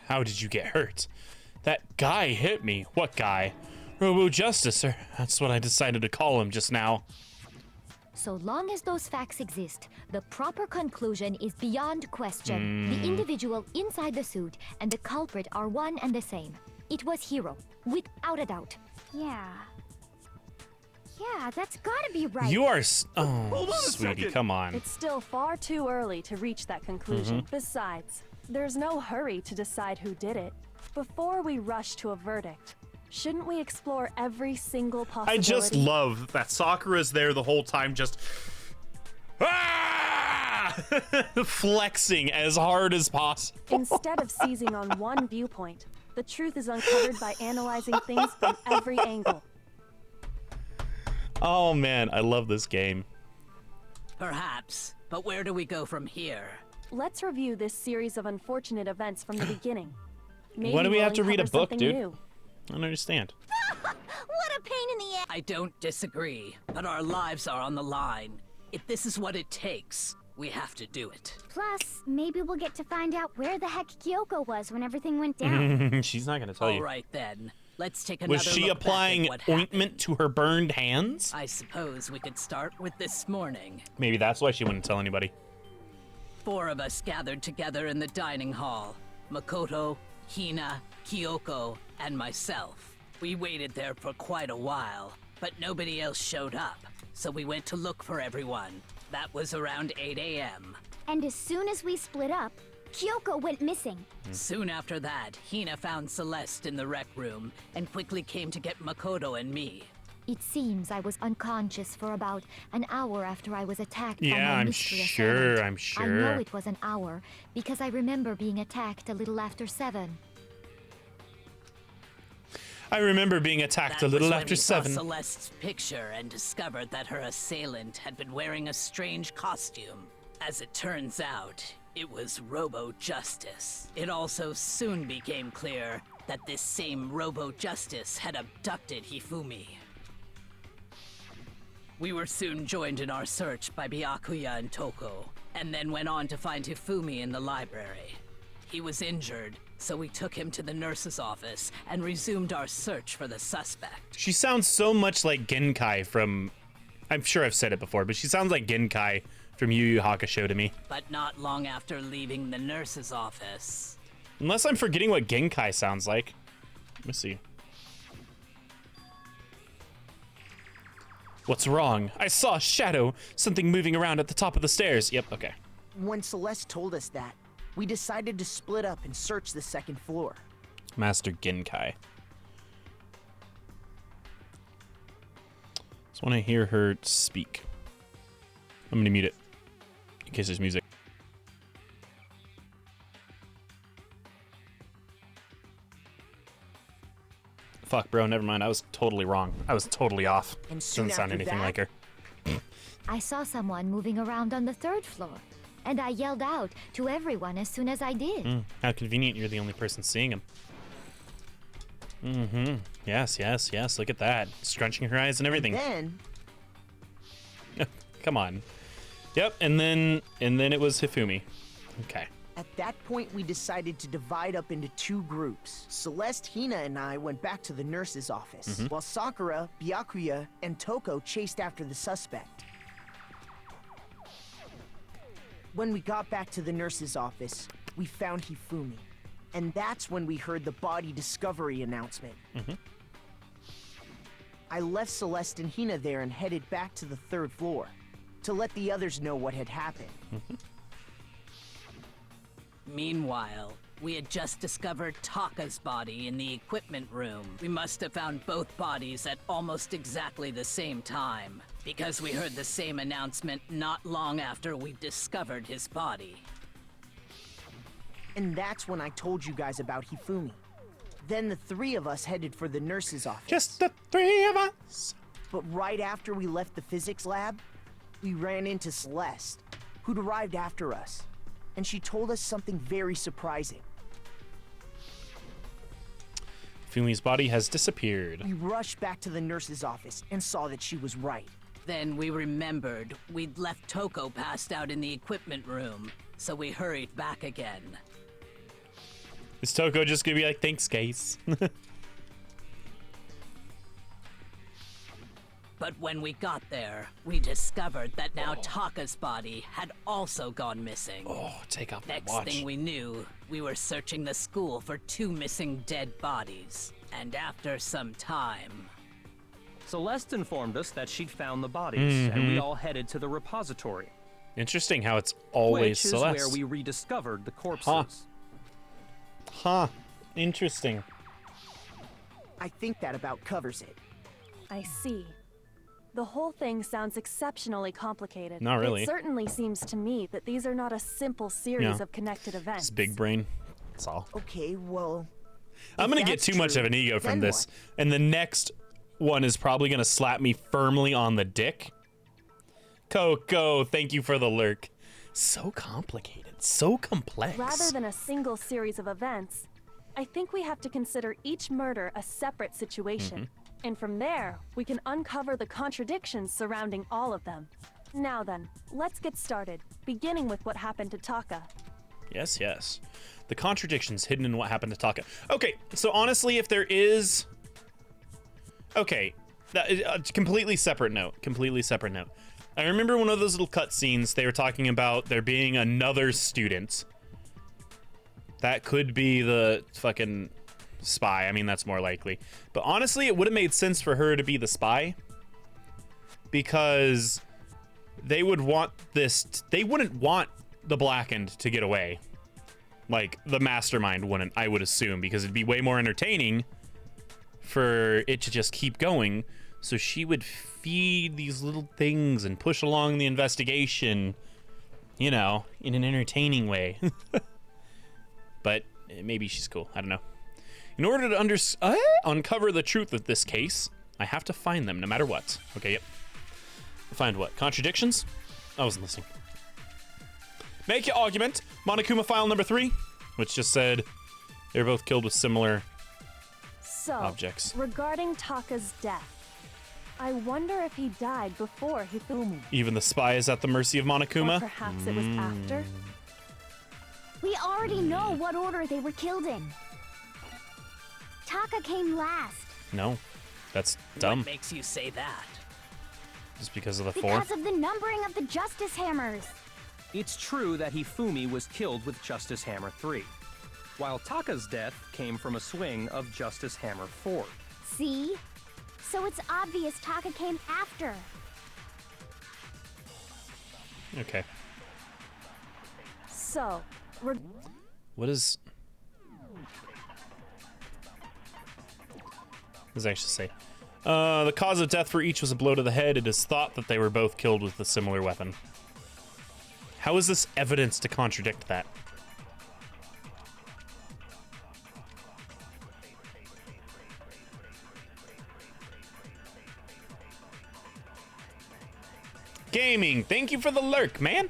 How did you get hurt? That guy hit me. What guy? Robo Justice, sir. That's what I decided to call him just now. So long as those facts exist, the proper conclusion is beyond question. The individual inside the suit and the culprit are one and the same. It was Hiro, without a doubt. Yeah. Yeah, that's gotta be right. You are. Oh, Hold on a sweetie, second. come on. It's still far too early to reach that conclusion. Besides, there's no hurry to decide who did it. Before we rush to a verdict, shouldn't we explore every single possibility? I just love that Sakura's there the whole time, just flexing as hard as possible. Instead of seizing on one viewpoint, the truth is uncovered by analyzing things from every angle. Oh man, I love this game. Perhaps, but where do we go from here? Let's review this series of unfortunate events from the beginning. Maybe Why do we we'll have to read a uncover book, something dude? new. I don't understand. What a pain in the ass! I don't disagree, but our lives are on the line. If this is what it takes, We have to do it. Plus, maybe we'll get to find out where the heck Kyoko was when everything went down. She's not gonna tell you. All right then. Let's take another Was she look back at applying what ointment to her burned hands? I suppose we could start with this morning. Maybe that's why she wouldn't tell anybody. 4 of us gathered together in the dining hall. Makoto, Hina, Kyoko, and myself. We waited there for quite a while, but nobody else showed up. So we went to look for everyone. That was around 8 a.m. And as soon as we split up, Kyoko went missing. Soon after that, Hina found Celeste in the rec room and quickly came to get Makoto and me. It seems I was unconscious for about an hour after I was attacked by Yeah, my I'm mystery sure, assailant. I'm sure. I know it was an hour because I remember being attacked a little after 7. I remember being attacked a little after 7. That was when we saw Celeste's picture and discovered that her assailant had been wearing a strange costume. As it turns out, it was Robo-Justice. It also soon became clear that this same Robo-Justice had abducted Hifumi. We were soon joined in our search by Byakuya and Toko, and then went on to find Hifumi in the library. He was injured, so we took him to the nurse's office and resumed our search for the suspect. She sounds so much like Genkai from... I'm sure I've said it before, but she sounds like Genkai from Yu Yu Hakusho to me. But not long after leaving the nurse's office... Unless I'm forgetting what Genkai sounds like. Let me see. What's wrong? I saw a shadow. Something moving around at the top of the stairs. Yep, okay. When Celeste told us that, we decided to split up and search the 2nd floor. Master Genkai. Just want to hear her speak. I'm gonna mute it in case there's music. Fuck, bro, never mind. I was totally wrong. I was totally off. And soon Doesn't sound after anything that- like her. I saw someone moving around on the 3rd floor, and I yelled out to everyone as soon as I did. How convenient you're the only person seeing him. Mm-hmm. Yes, yes, yes. Look at that. Scrunching her eyes and everything. Then, Come on. Yep, and then it was Hifumi. Okay. at that point, we decided to divide up into 2 groups. Celeste, Hina, and I went back to the nurse's office, while Sakura, Byakuya, and Toko chased after the suspect. When we got back to the nurse's office, we found Hifumi. And that's when we heard the body discovery announcement. I left Celeste and Hina there and headed back to the 3rd floor to let the others know what had happened. Meanwhile, we had just discovered Taka's body in the equipment room. We must have found both bodies at almost exactly the same time, because we heard the same announcement not long after we discovered his body. And that's when I told you guys about Hifumi. Then the 3 of us headed for the nurse's office. Just the 3 of us. But right after we left the physics lab, we ran into Celeste, who'd arrived after us. And she told us something very surprising. Fumi's body has disappeared. We rushed back to the nurse's office and saw that she was right. Then we remembered we'd left Toko passed out in the equipment room, so we hurried back again. Is Toko just gonna be like, thanks, guys? But when we got there, we discovered that now Taka's body had also gone missing. Oh, take off my Next watch. thing we knew, we were searching the school for 2 missing dead bodies. And after some time... Celeste informed us that she'd found the bodies, and we all headed to the repository. Interesting how it's always which Celeste. is where we rediscovered the corpses. Huh. Interesting. I think that about covers it. I see. The whole thing sounds exceptionally complicated. Not really. It certainly seems to me that these are not a simple series Yeah. of connected events. It's big brain. That's all. Okay, well... I'm if gonna get that's too much true, of an ego from then this. what? And the next one is probably gonna slap me firmly on the dick. Coco, thank you for the lurk. So complicated. So complex. Rather than a single series of events, I think we have to consider each murder a separate situation. And from there, we can uncover the contradictions surrounding all of them. Now then, let's get started, beginning with what happened to Taka. Yes, yes. The contradictions hidden in what happened to Taka. Okay, so honestly, if there is... Okay, that is a completely separate note. Completely separate note. I remember one of those little cutscenes, they were talking about there being another student. That could be the fucking spy. I mean, that's more likely. But honestly, it would have made sense for her to be the spy. Because they would want this... They wouldn't want the Blackened to get away. Like, the mastermind wouldn't, I would assume. Because it'd be way more entertaining for it to just keep going. So she would feed these little things and push along the investigation, you know, in an entertaining way. But maybe she's cool. I don't know. In order to uncover the truth of this case, I have to find them no matter what. Okay, yep. Find what? Contradictions? I wasn't listening. Make your argument. Monokuma file number 3, which just said they were both killed with similar objects. Regarding Taka's death, I wonder if he died before Hifumi. Even the spy is at the mercy of Monokuma? Or perhaps it was after? We already know what order they were killed in. Taka came last. No, that's dumb. What makes you say that? Just because of the 4? Because of the numbering of the Justice Hammers. It's true that Hifumi was killed with Justice Hammer 3, while Taka's death came from a swing of Justice Hammer 4. See? So it's obvious Taka came after. Okay. So, what is... What does it actually say? The cause of death for each was a blow to the head. It is thought that they were both killed with a similar weapon. How is this evidence to contradict that? Gaming, thank you for the lurk, man.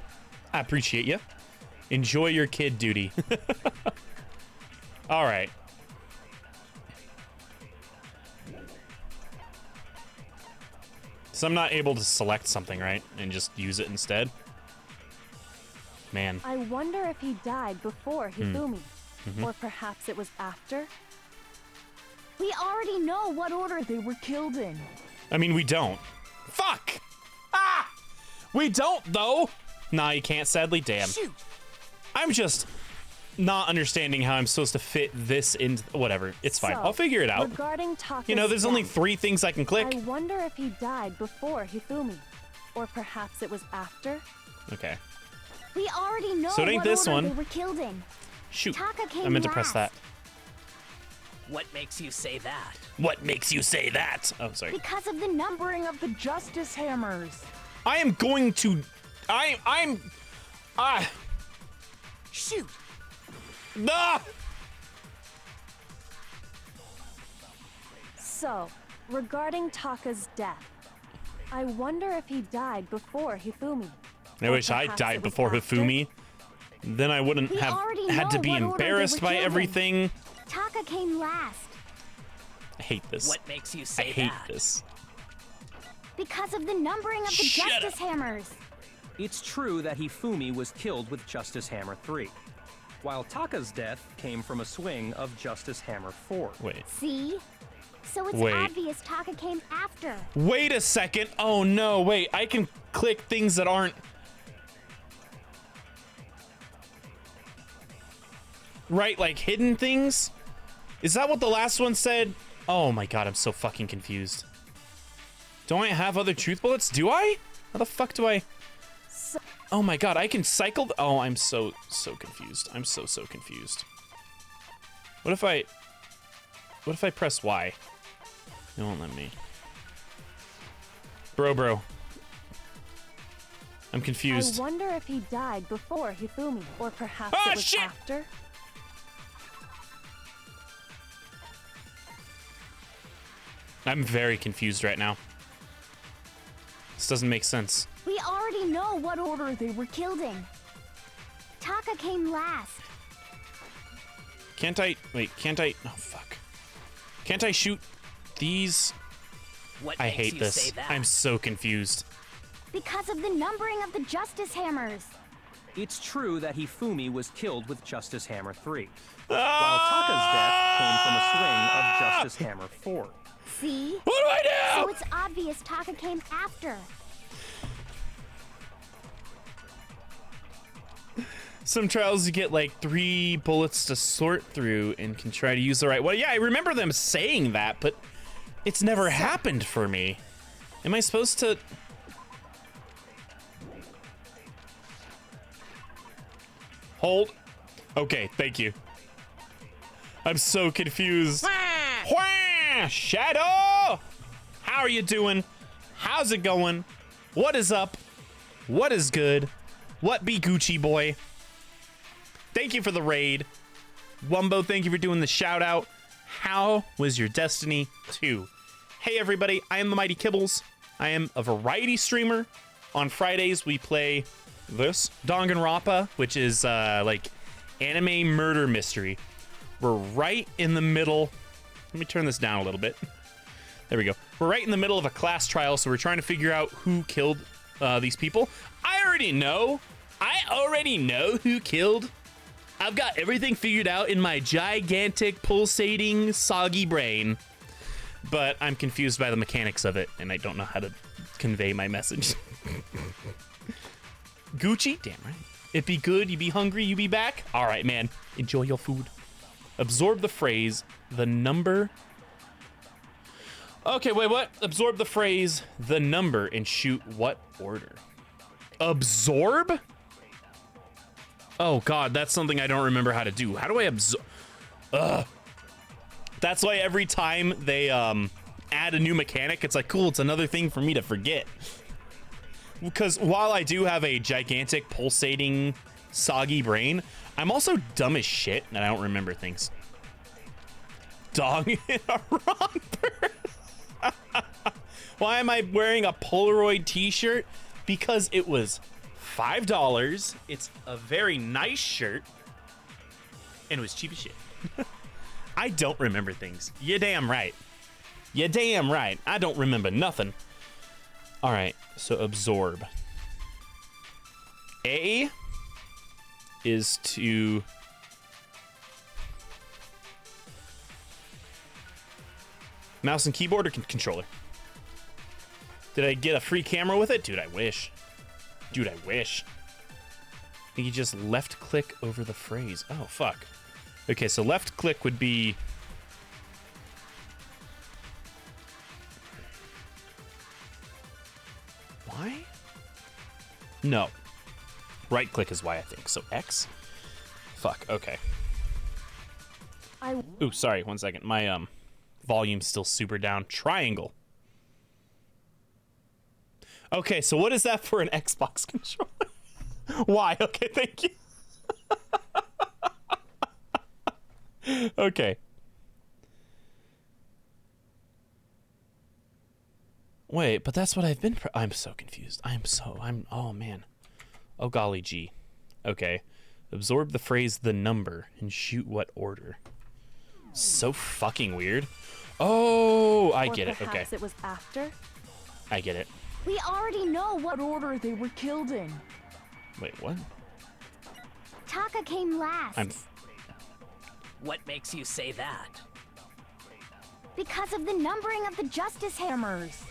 I appreciate you. Enjoy your kid duty. All right. So I'm not able to select something, right? And just use it instead? Man. I wonder if he died before Hifumi. Or perhaps it was after? We already know what order they were killed in. I mean, we don't. Fuck! Ah! We don't, though! Nah, you can't, sadly. Damn. Shoot. I'm just not understanding how I'm supposed to fit this into... Whatever. It's fine. So, I'll figure it out. Regarding Taka's You know, there's only death, 3 things I can click. I wonder if he died before Hifumi. Or perhaps it was after? Okay. We already know So it ain't what this order one. they were killed in. Shoot. Taka came I meant to press that. last. What makes you say that? What makes you say that? Oh, sorry. Because of the numbering of the Justice Hammers. I am going to... I'm... Shoot. Ah! So, regarding Taka's death, I wonder if he died before Hifumi. I Or wish I perhaps died it was before after? Hifumi. Then I wouldn't We have already had to know be what order they embarrassed were by killed in. everything. Taka came last. I hate this. What makes you I say hate that? this. Because of the numbering of the Shut Justice Hammers. It's true that Hifumi was killed with Justice Hammer 3, while Taka's death came from a swing of Justice Hammer 4. Wait. See? So it's Wait. obvious Taka came after. Wait a second. Oh no, wait. I can click things that aren't... Right, like hidden things? Is that what the last one said? Oh my god, I'm so fucking confused. Don't I have other truth bullets? Do I? How the fuck do I... Oh my god, I can cycle... Oh, I'm so confused. I'm so confused. What if I press Y? It won't let me. Bro. I'm confused. I wonder if he died before Hifumi. Or perhaps Ah, it was shit! after? I'm very confused right now. This doesn't make sense. We already know what order they were killed in. Taka came last. Can't I... Wait, can't I... Oh, fuck. Can't I shoot these? What I makes hate you this. say that? I'm so confused. Because of the numbering of the Justice Hammers. It's true that Hifumi was killed with Justice Hammer 3, while Taka's death came from a swing of Justice Hammer 4. See? What do I do? So it's obvious Taka came after. Some trials you get like 3 bullets to sort through and can try to use the right one. Yeah, I remember them saying that, but it's never happened for me. Am I supposed to... Hold. Okay, thank you. I'm so confused. Wah! Shadow! How are you doing? How's it going? What is up? What is good? What be Gucci boy? Thank you for the raid. Wumbo, thank you for doing the shout out. How was your Destiny 2? Hey everybody, I am the Mighty Kibbles. I am a variety streamer. On Fridays we play this Danganronpa, which is like anime murder mystery. We're right in the middle. Let me turn this down a little bit. There we go. We're right in the middle of a class trial, so we're trying to figure out who killed these people. I already know who killed. I've got everything figured out in my gigantic, pulsating, soggy brain, but I'm confused by the mechanics of it, and I don't know how to convey my message. Gucci? Damn right. It be good, you be hungry, you be back? All right, man. Enjoy your food. Absorb the phrase, the number... Okay, wait, what? Absorb the phrase, the number, and shoot what order? Absorb? Oh, God, that's something I don't remember how to do. How do I absorb? Ugh. That's why every time they add a new mechanic, it's like, cool, it's another thing for me to forget. Because while I do have a gigantic, pulsating, soggy brain, I'm also dumb as shit, and I don't remember things. Dong in a romper. Why am I wearing a Polaroid t-shirt? Because it was $5. It's a very nice shirt. And it was cheap as shit. I don't remember things. You damn right. You damn right. I don't remember nothing. All right, so absorb. A is to... Mouse and keyboard or controller? Did I get a free camera with it? Dude, I wish. Dude, I wish. I think you just left click over the phrase. Oh, fuck. Okay, so left click would be... Y? No. Right click is Y, I think. So X? Fuck, okay. Ooh, sorry, 1 second. My volume's still super down. Triangle. Okay, so what is that for an Xbox controller? Y, okay, thank you. Okay. Wait, but that's what I've been... I'm so confused. Oh, man. Oh, golly gee. Okay. Absorb the phrase, the number, and shoot what order. So fucking weird. Oh, I get it. Okay. It was after? I get it. We already know what order they were killed in. Wait, what? Taka came last. What makes you say that? Because of the numbering of the Justice Hammers.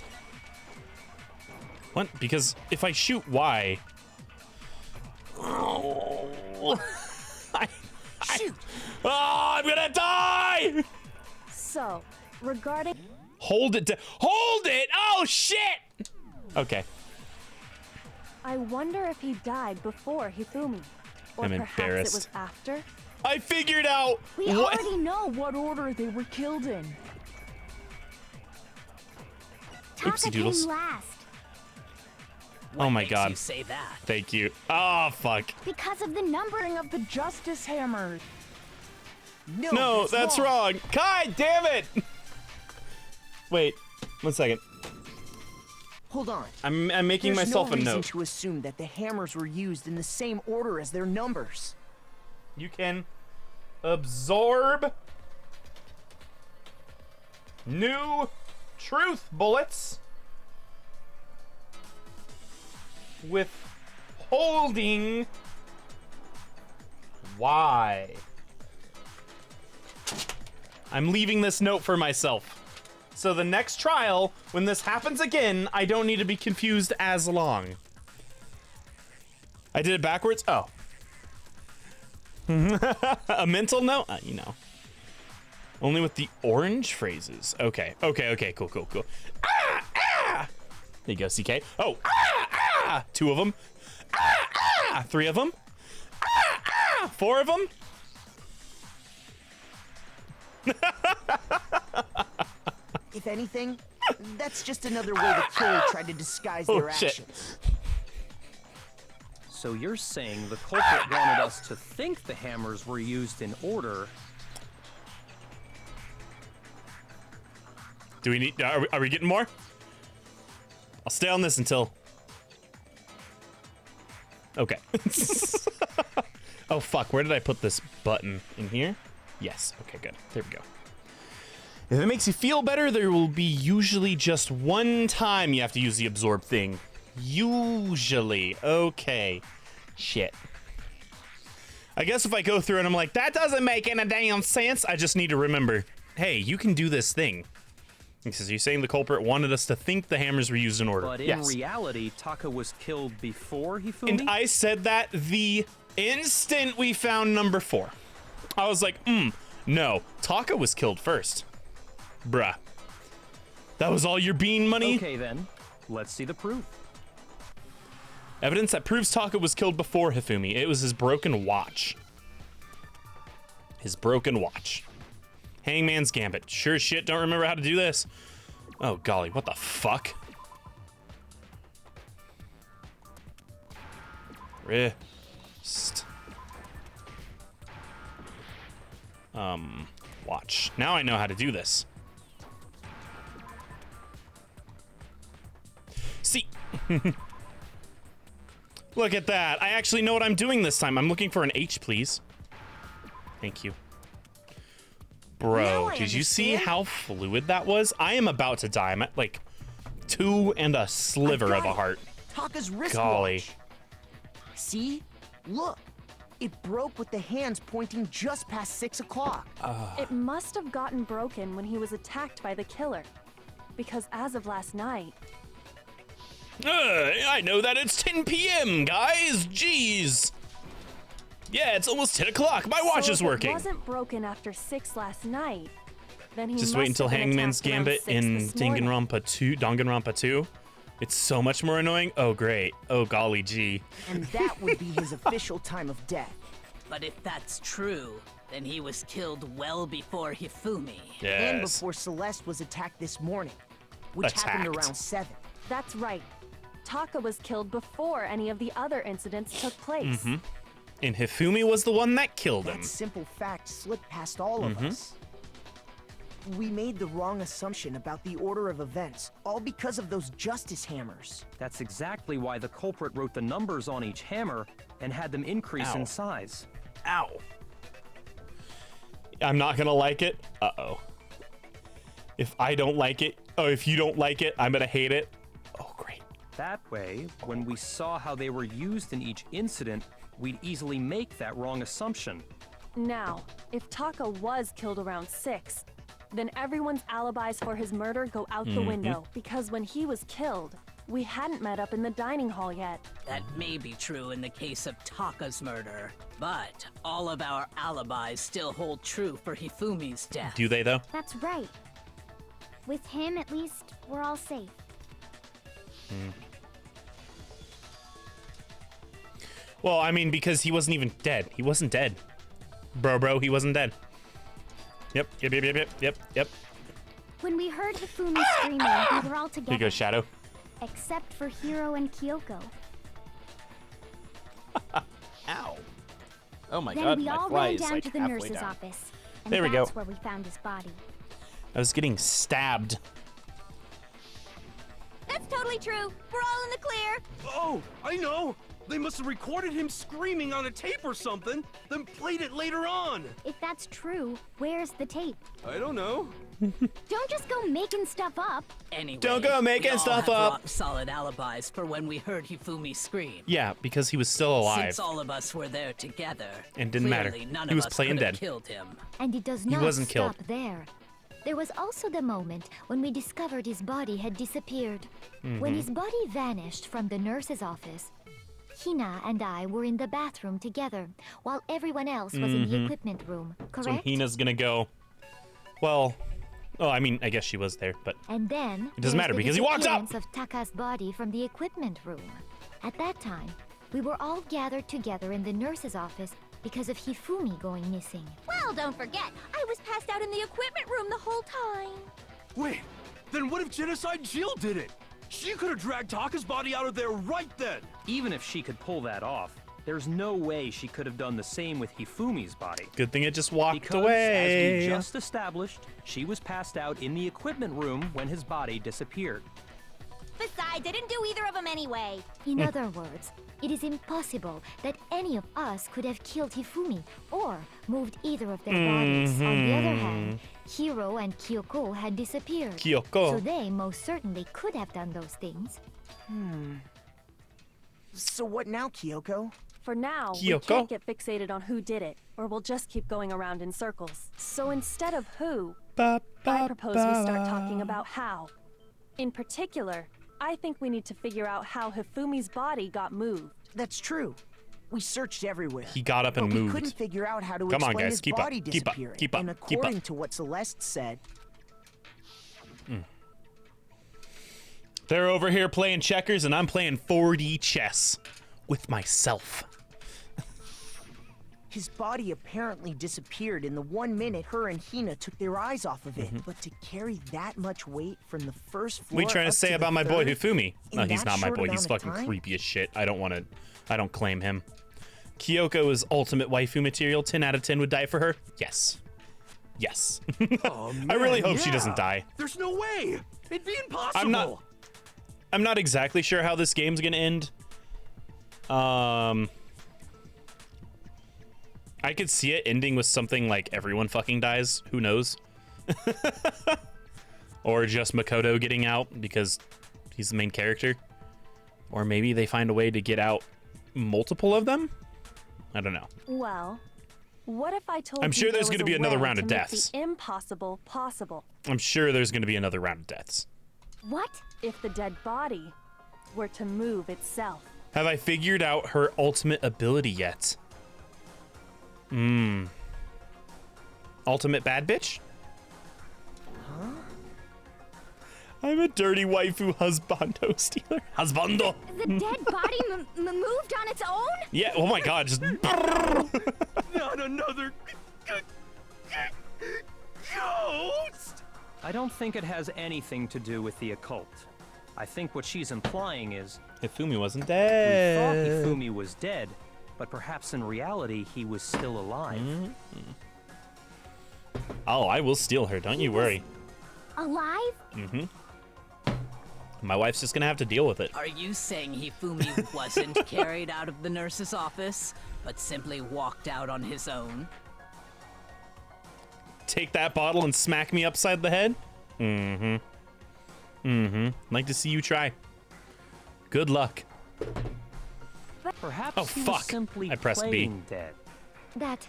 What? Because if I shoot Y... Shoot! Oh, I'm gonna die! So, regarding... Hold it! Hold it! Oh, shit! Okay. I wonder if he died before Hifumi. Or I'm perhaps embarrassed. it was after? I figured out We already know what order they were killed in. Oopsie doodles. Came last. Oh my god. You say that? Thank you. Oh, fuck. Because of the numbering of the Justice Hammers. No, that's wrong. God damn it! Wait, 1 second. Hold on. I'm making There's myself no a reason note. to assume that the hammers were used in the same order as their numbers. You can absorb new truth bullets. withholding. Why? I'm leaving this note for myself. So the next trial, when this happens again, I don't need to be confused as long. I did it backwards? Oh. A mental note? You know. Only with the orange phrases. Okay, cool. Ah, ah! There you go, CK. Oh, ah, ah! 2 of them. Ah, ah! 3 of them. Ah, ah! 4 of them. If anything, that's just another way the killer tried to disguise their actions. So you're saying the culprit wanted us to think the hammers were used in order. Do we need, are we getting more? I'll stay on this until. Okay. Oh fuck, where did I put this button? In here? Yes, okay, good. There we go. If it makes you feel better, there will be usually just one time you have to use the absorb thing. Usually. Okay. Shit. I guess if I go through and I'm like, that doesn't make any damn sense, I just need to remember, hey, you can do this thing. Because you're saying the culprit wanted us to think the hammers were used in order. But in reality, Taka was killed before Hifumi? And I said that the instant we found number 4. I was like, no, Taka was killed first. Bruh. That was all your bean money? Okay then, let's see the proof. Evidence that proves Taka was killed before Hifumi. It was his broken watch. His broken watch. Hangman's Gambit. Sure as shit, don't remember how to do this. Oh golly, what the fuck? Wrist. Watch. Now I know how to do this. See. Look at that. I actually know what I'm doing this time. I'm looking for an H, please. Thank you. Bro, did you see how fluid that was? I am about to die. I'm at like 2 and a sliver of a heart. Taka's wristwatch. Golly. See? Look. It broke with the hands pointing just past 6 o'clock. It must have gotten broken when he was attacked by the killer. Because as of last night... I know that it's 10 p.m., guys. Jeez. Yeah, it's almost 10 o'clock. My watch is working. If it wasn't broken after 6 last night, then he just must wait until have been Hangman's attacked around Gambit 6 in this morning. Danganronpa 2. It's so much more annoying. Oh, great. Oh, golly gee. And that would be his official time of death. But if that's true, then he was killed well before Hifumi. Yes. And before Celeste was attacked this morning, which happened around 7. That's right. Taka was killed before any of the other incidents took place. And Hifumi was the one that killed him. That simple fact slipped past all of us. We made the wrong assumption about the order of events, all because of those justice hammers. That's exactly why the culprit wrote the numbers on each hammer and had them increase in size. Ow. I'm not gonna like it. Uh-oh. If I don't like it, if you don't like it, I'm gonna hate it. Oh, great. That way, when we saw how they were used in each incident, we'd easily make that wrong assumption. Now, if Taka was killed around 6, then everyone's alibis for his murder go out the window, because when he was killed, we hadn't met up in the dining hall yet. That may be true in the case of Taka's murder, but all of our alibis still hold true for Hifumi's death. Do they, though? That's right. With him, at least, we're all safe. Well, I mean, because he wasn't even dead. He wasn't dead. Bro, he wasn't dead. Yep. When we heard Hifumi screaming, we were all together. Here you go, Shadow. Except for Hiro and Kyoko. Ow. Oh my Then god, we my all fly ran is down like to the halfway nurse's down. office. And There we that's go. where we found his body. I was getting stabbed. That's totally true. We're all in the clear. Oh, I know! They must have recorded him screaming on a tape or something, then played it later on! If that's true, where's the tape? I don't know. Don't just go making stuff up. Anyway, Don't go making we all stuff have up. rock-solid alibis for when we heard Hifumi scream. Yeah, because he was still alive. Since all of us were there together, And didn't matter. clearly none He of was us playing could have dead. killed him. And it does He not wasn't stop killed. there. There was also the moment when we discovered his body had disappeared. When his body vanished from the nurse's office, Hina and I were in the bathroom together, while everyone else was in the equipment room, So when correct? Hina's gonna go, well, oh, I mean, I guess she was there, but And then It doesn't there's matter the because he walks out. disappearance of Taka's body from the equipment room. At that time, we were all gathered together in the nurse's office because of Hifumi going missing. Well, don't forget, I was passed out in the equipment room the whole time. Wait, then what if Genocide Jill did it? She could have dragged Taka's body out of there right then. Even if she could pull that off, there's no way she could have done the same with Hifumi's body. good thing it just walked Because, away. as we just established, she was passed out in the equipment room when his body disappeared. Besides, I didn't do either of them anyway. In other words, it is impossible that any of us could have killed Hifumi or moved either of their bodies. On the other hand, Hiro and Kyoko had disappeared. Kyoko. So they most certainly could have done those things. So what now, Kyoko? For now, we Kyoko? can't get fixated on who did it, or we'll just keep going around in circles. So instead of who, Ba, ba, I propose we start ba. talking about how. In particular, I think we need to figure out how Hifumi's body got moved. That's true. We searched everywhere. He got up and but we moved. couldn't figure out how to Come on, explain guys, his keep up, body keep up, disappearing. keep up, And keep up. according to what Celeste said, They're over here playing checkers, and I'm playing 4D chess with myself. his body apparently disappeared in the 1 minute her and Hina took their eyes off of it. But to carry that much weight from the first floor What are you trying to up say the about my boy third Hifumi? No, in he's that not my short boy. He's amount of fucking time? creepy as shit. I don't claim him. Kyoko is ultimate waifu material. 10 out of 10 would die for her. Yes. Yes. Oh, I really man, hope she yeah. doesn't die. There's no way. It'd be impossible. I'm not exactly sure how this game's gonna end. I could see it ending with something like everyone fucking dies. Who knows? Or just Makoto getting out because he's the main character. Or maybe they find a way to get out multiple of them? I don't know. Well, what if I told I'm you sure there there's was gonna a be another way round to of make deaths. The impossible possible. I'm sure there's gonna be another round of deaths. What if the dead body were to move itself? Have I figured out her ultimate ability yet? Ultimate bad bitch? Huh? I'm a dirty waifu husbando stealer. Husbando. The dead body moved on its own? Yeah, oh my god, just Not another ghost. I don't think it has anything to do with the occult. I think what she's implying is Hifumi wasn't we thought dead. Hifumi was dead, but perhaps in reality he was still alive. Oh, I will steal her, don't you worry. Alive? My wife's just gonna have to deal with it. Are you saying Hifumi wasn't carried out of the nurse's office, but simply walked out on his own? Take that bottle and smack me upside the head? Like to see you try. Good luck. Perhaps Oh, he fuck. was simply I pressed B. playing dead. That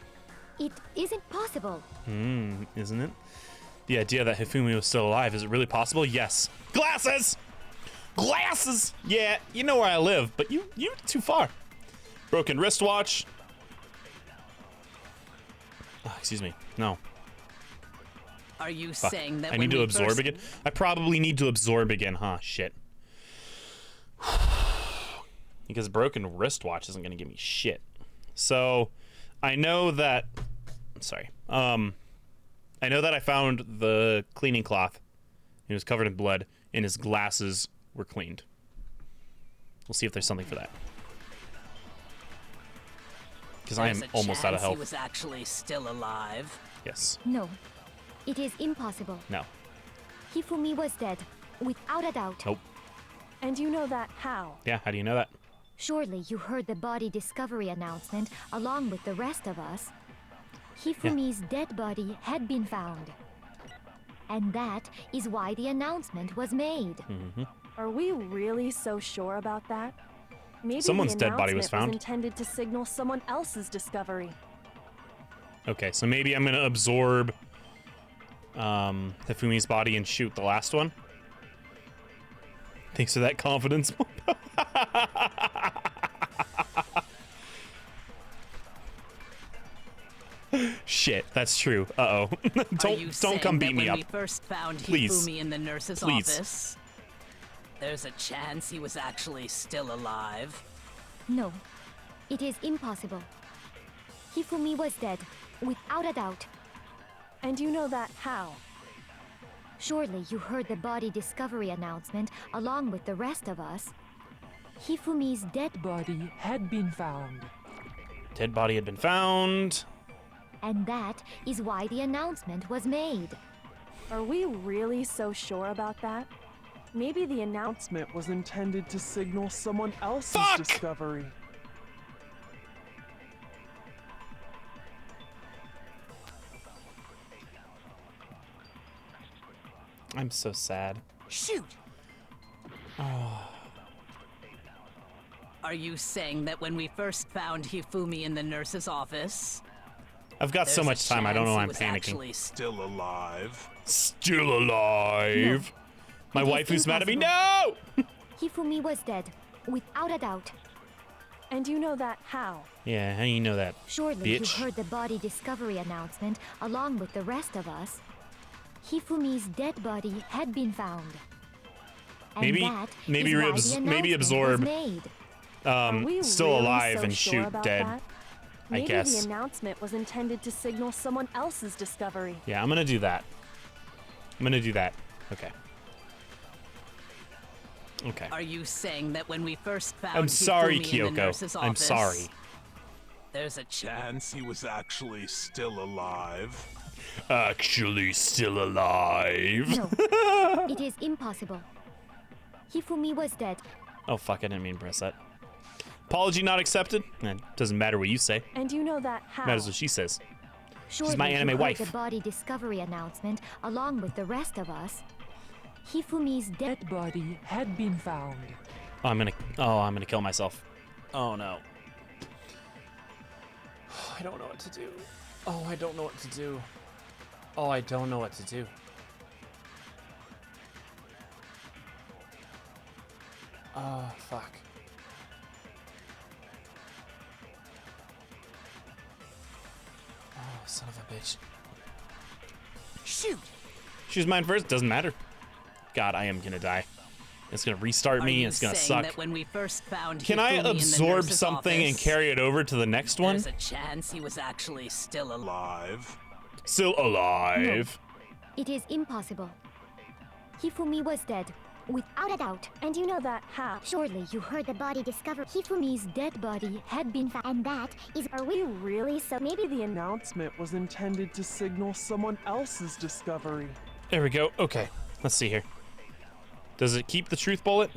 it isn't possible. Isn't it? The idea that Hifumi was still alive, is it really possible? Yes. Glasses! Glasses! Yeah, you know where I live, but you too far. Broken wristwatch. Oh, excuse me. No. Are you Fuck. saying that I when need to we absorb first... again? I probably need to absorb again, huh? Shit. Because broken wristwatch isn't gonna give me shit. So, I know that... Sorry. I know that I found the cleaning cloth. It was covered in blood, and his glasses were cleaned. We'll see if there's something for that. Because I am There's a almost out of chance health. He was actually still alive. Yes. No, it is impossible. No. Hifumi was dead, without a doubt. Nope. And you know that how? Yeah, how do you know that? Surely you heard the body discovery announcement along with the rest of us. Hifumi's dead body had been found. And that is why the announcement was made. Are we really so sure about that? Maybe Someone's the dead body was announcement found. intended to signal someone else's discovery. Okay, so maybe I'm gonna absorb Hifumi's body and shoot the last one. Thanks for that confidence. Shit, that's true. Uh-oh. don't come beat me up. When we first found Please. Hifumi in the nurse's Please. office, there's a chance he was actually still alive. No, it is impossible. Hifumi was dead, without a doubt. And you know that how? Surely you heard the body discovery announcement along with the rest of us. Hifumi's dead Body had been found. Dead body had been found. and that is why the announcement was made. Are we really so sure about that? Maybe the announcement Was intended to signal someone else's discovery. I'm so sad. Shoot! Oh. Are you saying that when we first found Hifumi in the nurse's office, I've got so much time, I don't know why I'm was panicking. actually Still alive. Still alive? My It is wife who's mad at me, impossible. no! Hifumi was dead, without a doubt. And you know that how? Yeah, how do you know that, Surely bitch? you heard the body discovery announcement along with the rest of us. Hifumi's dead body had been found. And Maybe- that maybe is why abs- the maybe announcement was absorb, made. Are we still really alive so and sure shoot about dead. that? I Maybe guess. the announcement was intended to signal someone else's discovery. Yeah, I'm gonna do that. I'm gonna do that. Okay. Okay. Are you saying that when we first found I'm sorry, Hifumi in the Kyoko. nurse's I'm office, sorry. there's a Chance he was actually still alive. Actually still alive. No, it is impossible. Hifumi was dead. Oh fuck, I didn't mean to press that. Apology not accepted? Doesn't matter what you say. And you know that how? Matters what she says. Surely my you anime heard wife. the body discovery announcement along with the rest of us. Hifumi's dead Body had been found. Oh, I'm gonna kill myself. Oh no. I don't know what to do. Oh, I don't know what to do. Oh, I don't know what to do. Oh, fuck. Oh, son of a bitch. Shoot! Choose mine first, doesn't matter. God, I am gonna die. It's gonna restart Are me, you it's gonna saying suck. that when we first found Can I Hifumi in the absorb nurse's something and office, carry it over to the next one? There's a chance he was actually still alive. Still alive. It is impossible. Hifumi was dead, without a doubt. And you know that how? Surely you heard the body discovery. Hifumi's dead body had been found, and that is. Are we really so? Maybe the Announcement was intended to signal someone else's discovery. There we go. Okay, let's see here. Does it keep the truth bullet?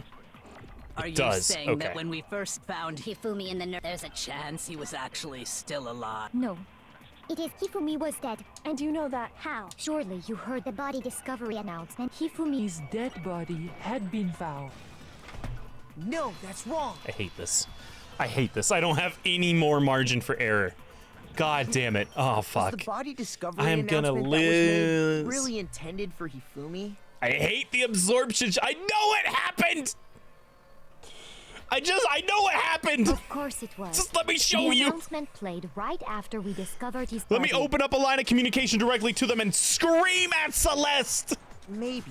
Are you does, saying okay. that when we first found Hifumi in the nurse, there's a chance he was actually still alive? No. It is Hifumi was dead. And you know that how? Surely you heard the body discovery announcement. Hifumi's His dead body had been found. No, that's wrong. I hate this. I hate this. I don't have any more margin for error. God damn it. Oh, Was fuck. the body discovery I am gonna announcement that was made lose. really intended for Hifumi? I hate the absorption. I know it happened. I know what happened. Of course it was. Just let me show the you. announcement played right after we discovered his Let body. me open up a line of communication directly to them and scream at Celeste. Maybe.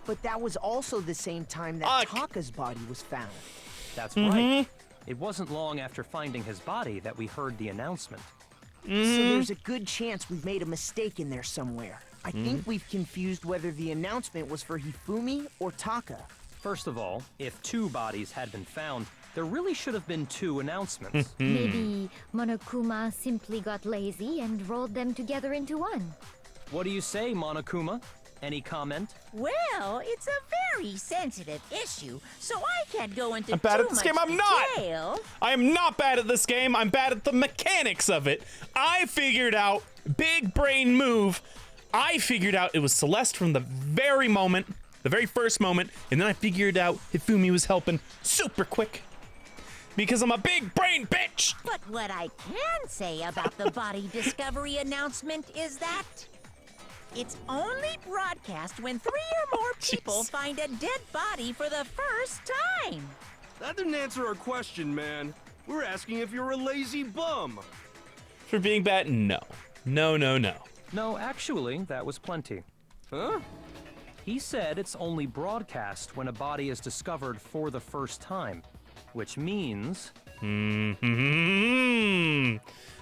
But that was also the same time that Taka's body was found. That's Mm-hmm. right. It wasn't long after finding his body that we heard the announcement. So there's a good chance we've made a mistake in there somewhere. I Mm-hmm. think we've confused whether the announcement was for Hifumi or Taka. First of all, if 2 bodies had been found, there really should have been 2 announcements. Maybe Monokuma simply got lazy and rolled them together into one. What do you say, Monokuma? Any comment? Well, it's a very sensitive issue, so I can't go into I'm bad too at this much game. I'm not. detail. I am not bad at this game. I'm bad at the mechanics of it. I figured out big brain move. I figured out it was Celeste from the very first moment, and then I figured out Hifumi was helping super quick. Because I'm a big brain bitch! But what I can say about the body discovery announcement is that it's only broadcast when 3 or more people find a dead body for the first time. That didn't answer our question, man. We're asking if you're a lazy bum. For being bad? No. No, no, no. No, actually, that was plenty. Huh? He said it's only broadcast when a body is discovered for the first time, which means...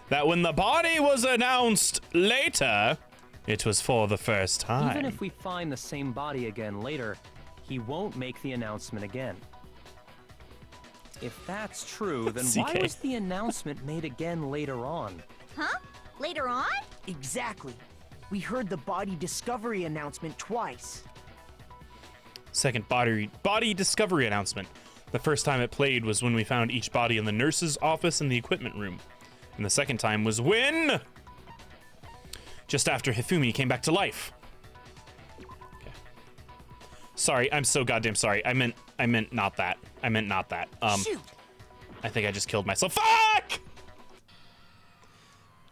that when the body was announced later, it was for the first time. Even if we find the same body again later, he won't make the announcement again. If that's true, then why was the announcement made again later on? Huh? Later on? Exactly. We heard the body discovery announcement twice. Second body discovery announcement. The first time it played was when we found each body in the nurse's office in the equipment room. And the second time was when... just after Hifumi came back to life. Okay. Sorry, I'm so goddamn sorry. I meant not that. I meant not that. Shoot. I think I just killed myself. Fuck!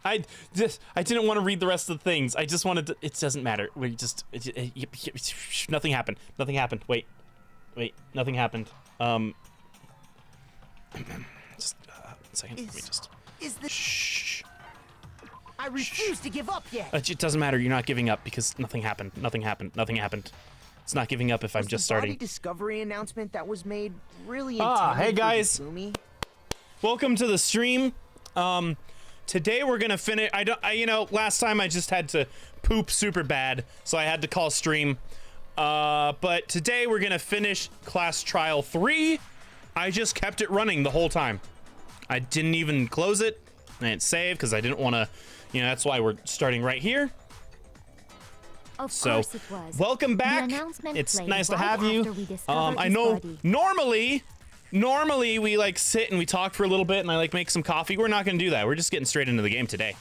I didn't want to read the rest of the things. I just wanted to... It doesn't matter. We just... nothing happened. Nothing happened. Wait, nothing happened. Just one second. Let me just... Shh. I refuse to give up yet. It doesn't matter. You're not giving up because nothing happened. Nothing happened. Nothing happened. It's not giving up if I'm just starting. The body discovery announcement that was made really hey guys. Welcome to the stream. Today we're gonna finish. You know, last time I just had to poop super bad, so I had to call stream. But today we're gonna finish Class Trial 3. I just kept it running the whole time. I didn't even close it. I didn't save because I didn't want to. You know, that's why we're starting right here. Of course it was. Welcome back. It's nice to have you. I know normally we like sit and we talk for a little bit and I like make some coffee. We're not gonna do that. We're just getting straight into the game today.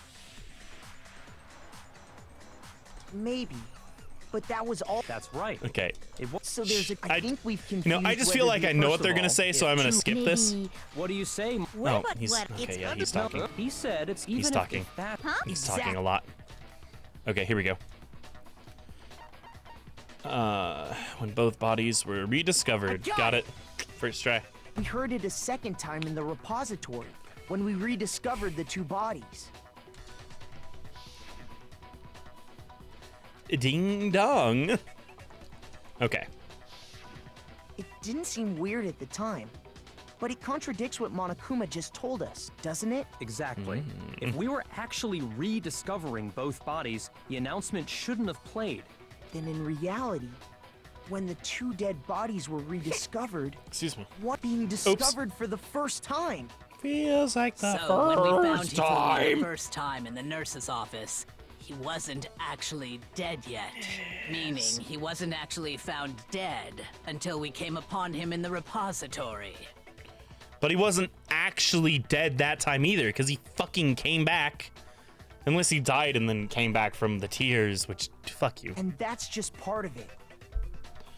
Maybe, but that was all. That's right. Okay. So there's a. I think we've confused. No, I just feel like I know what they're gonna say, so I'm gonna skip this. What do you say? Oh, he's okay. Yeah, he's talking. He said it's even. He's talking. He's talking a lot. Okay, here we go. When both bodies were rediscovered. Got it. First try. We heard it a second time in the repository when we rediscovered the 2 bodies. Ding dong. Okay. It didn't seem weird at the time, but it contradicts what Monokuma just told us, doesn't it? Exactly. If we were actually rediscovering both bodies, the announcement shouldn't have played. Then in reality, when the 2 dead bodies were rediscovered, excuse me, what being discovered for the first time? Feels like the So when we found first him for time. the first time in the nurse's office, he wasn't actually dead yet. Meaning he wasn't actually found dead until we came upon him in the repository. But he wasn't actually dead that time either, because he fucking came back. Unless he died and then came back from the tears, which, fuck you. And that's just part of it.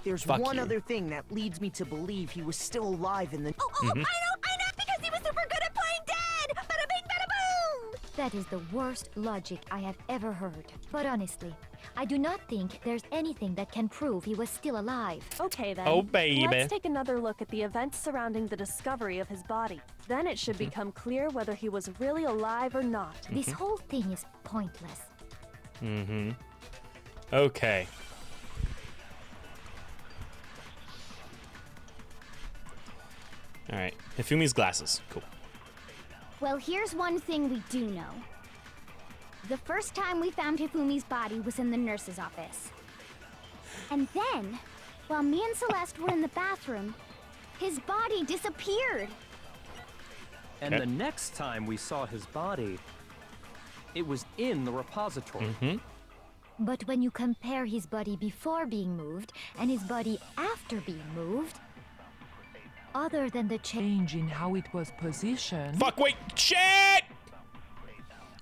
There's one other thing that leads me to believe he was still alive in the... I know, because he was super good at playing dead! Bada bing, bada boom! That is the worst logic I have ever heard. But honestly, I do not think there's anything that can prove he was still alive. Okay then. Oh, baby. Let's take another look at the events surrounding the discovery of his body. Then it should become clear whether he was really alive or not. This whole thing is pointless. Okay. All right. Hifumi's glasses. Cool. Well, here's one thing we do know. The first time we found Hifumi's body was in the nurse's office. And then, while me and Celeste were in the bathroom, his body disappeared. And the next time we saw his body, it was in the repository. But when you compare his body before being moved and his body after being moved, other than the change in how it was positioned... Fuck, wait, shit!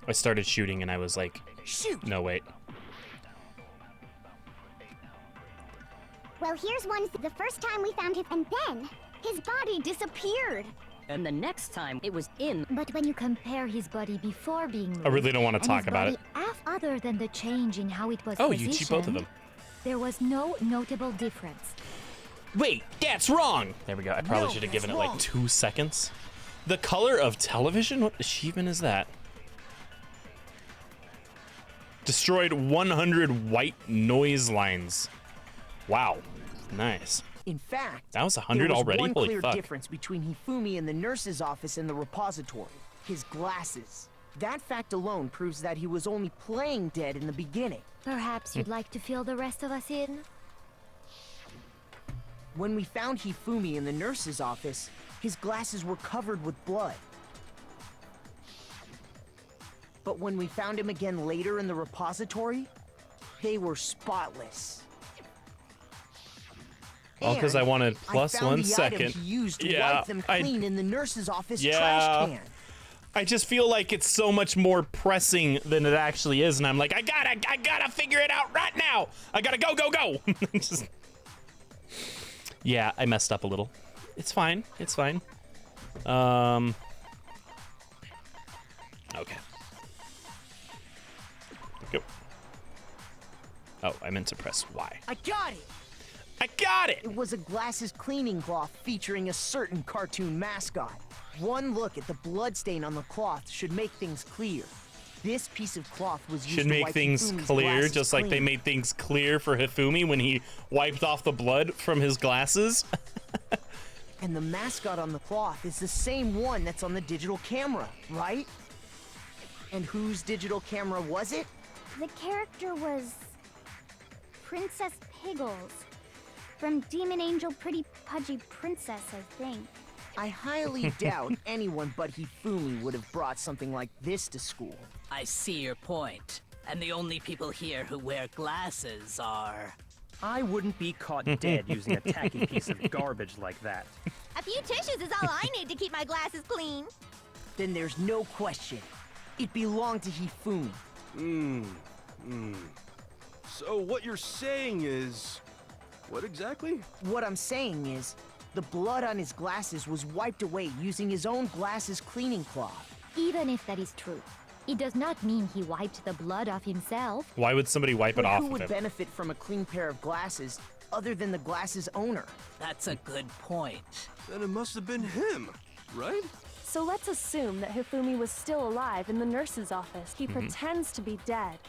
I started shooting and I was like, shoot. No, wait. Well, here's one. The first time we found him, and then his body disappeared. And the next time it was in. But when you compare his body before being moved, I really don't want to and talk his about it. body other than the change in how it was Oh, positioned, you cheat both of them. there was no notable difference. Wait, that's wrong. There we go. I probably should have given it like 2 seconds. The color of television? What achievement is that? Destroyed 100 white noise lines. Wow. Nice. In fact, that was 100 there was already? one Holy clear fuck. difference between Hifumi in the nurse's office and the repository. His glasses. That fact alone proves that he was only playing dead in the beginning. Perhaps you'd like to fill the rest of us in? When we found Hifumi in the nurse's office, his glasses were covered with blood. But when we found him again later in the repository, they were spotless. All because I wanted plus I found 1 the second. item he used to wipe them clean in the nurse's office trash can. I just feel like it's so much more pressing than it actually is, and I'm like, I gotta figure it out right now. I gotta go. Just... Yeah, I messed up a little. It's fine. It's fine. Okay. Go. Oh, I meant to press Y. I got it! I got it! It was a glasses cleaning cloth featuring a certain cartoon mascot. One look at the bloodstain on the cloth should make things clear. This piece of cloth was used Should to make wipe things Hifumi's clear, glasses just like they clean. made things clear for Hifumi when he wiped off the blood from his glasses. And the mascot on the cloth is the same one that's on the digital camera, right? And whose digital camera was it? The character was Princess Piggles from Demon Angel Pretty Pudgy Princess, I think. I highly doubt anyone but Hifumi would have brought something like this to school. I see your point. And the only people here who wear glasses are... I wouldn't be caught dead using a tacky piece of garbage like that. A few tissues is all I need to keep my glasses clean. Then there's no question. It belonged to Hifumi. So what you're saying is... what exactly? What I'm saying is, the blood on his glasses was wiped away using his own glasses cleaning cloth. Even if that is true, it does not mean he wiped the blood off himself. Why would somebody wipe it But off who of would him? benefit from a clean pair of glasses other than the glasses owner? That's a good point. Then it must have been him, right? So let's assume that Hifumi was still alive in the nurse's office. He pretends to be dead.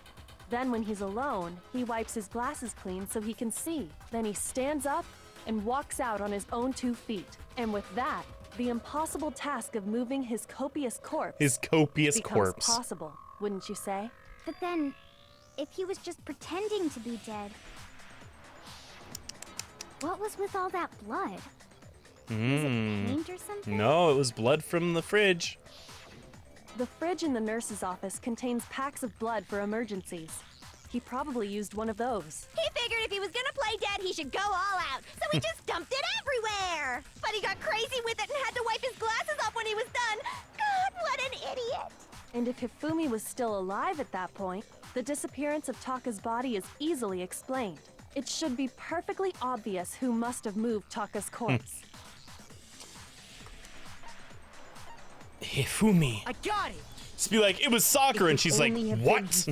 Then when he's alone, he wipes his glasses clean so he can see. Then he stands up and walks out on his own 2 feet. And with that, the impossible task of moving his copious corpse becomes possible, wouldn't you say? But then, if he was just pretending to be dead, what was with all that blood? Was it paint or something? No, it was blood from the fridge. The fridge in the nurse's office contains packs of blood for emergencies. He probably used one of those. He figured if he was gonna play dead, he should go all out, so he just dumped it everywhere. But he got crazy with it and had to wipe his glasses off when he was done. God, what an idiot! And if Hifumi was still alive at that point, the disappearance of Taka's body is easily explained. It should be perfectly obvious who must have moved Taka's corpse. Hifumi. I got it! Just be like, it was soccer, and she's like, what?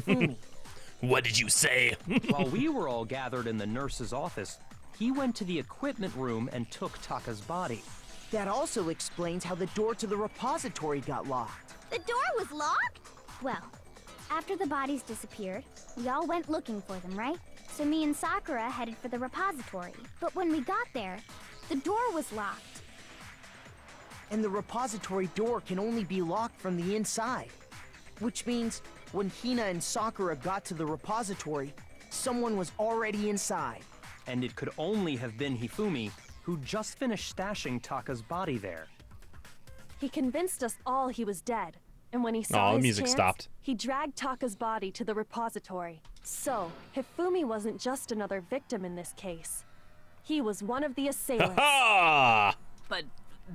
What did you say? While we were all gathered in the nurse's office, he went to the equipment room and took Taka's body. That also explains how the door to the repository got locked. The door was locked? Well, after the bodies disappeared, we all went looking for them, right? So me and Sakura headed for the repository. But when we got there, the door was locked. And the repository door can only be locked from the inside. Which means, when Hina and Sakura got to the repository, someone was already inside. And it could only have been Hifumi, who just finished stashing Taka's body there. He convinced us all he was dead, and when he saw his music chance, stopped. he dragged Taka's body to the repository. So, Hifumi wasn't just another victim in this case. He was one of the assailants. But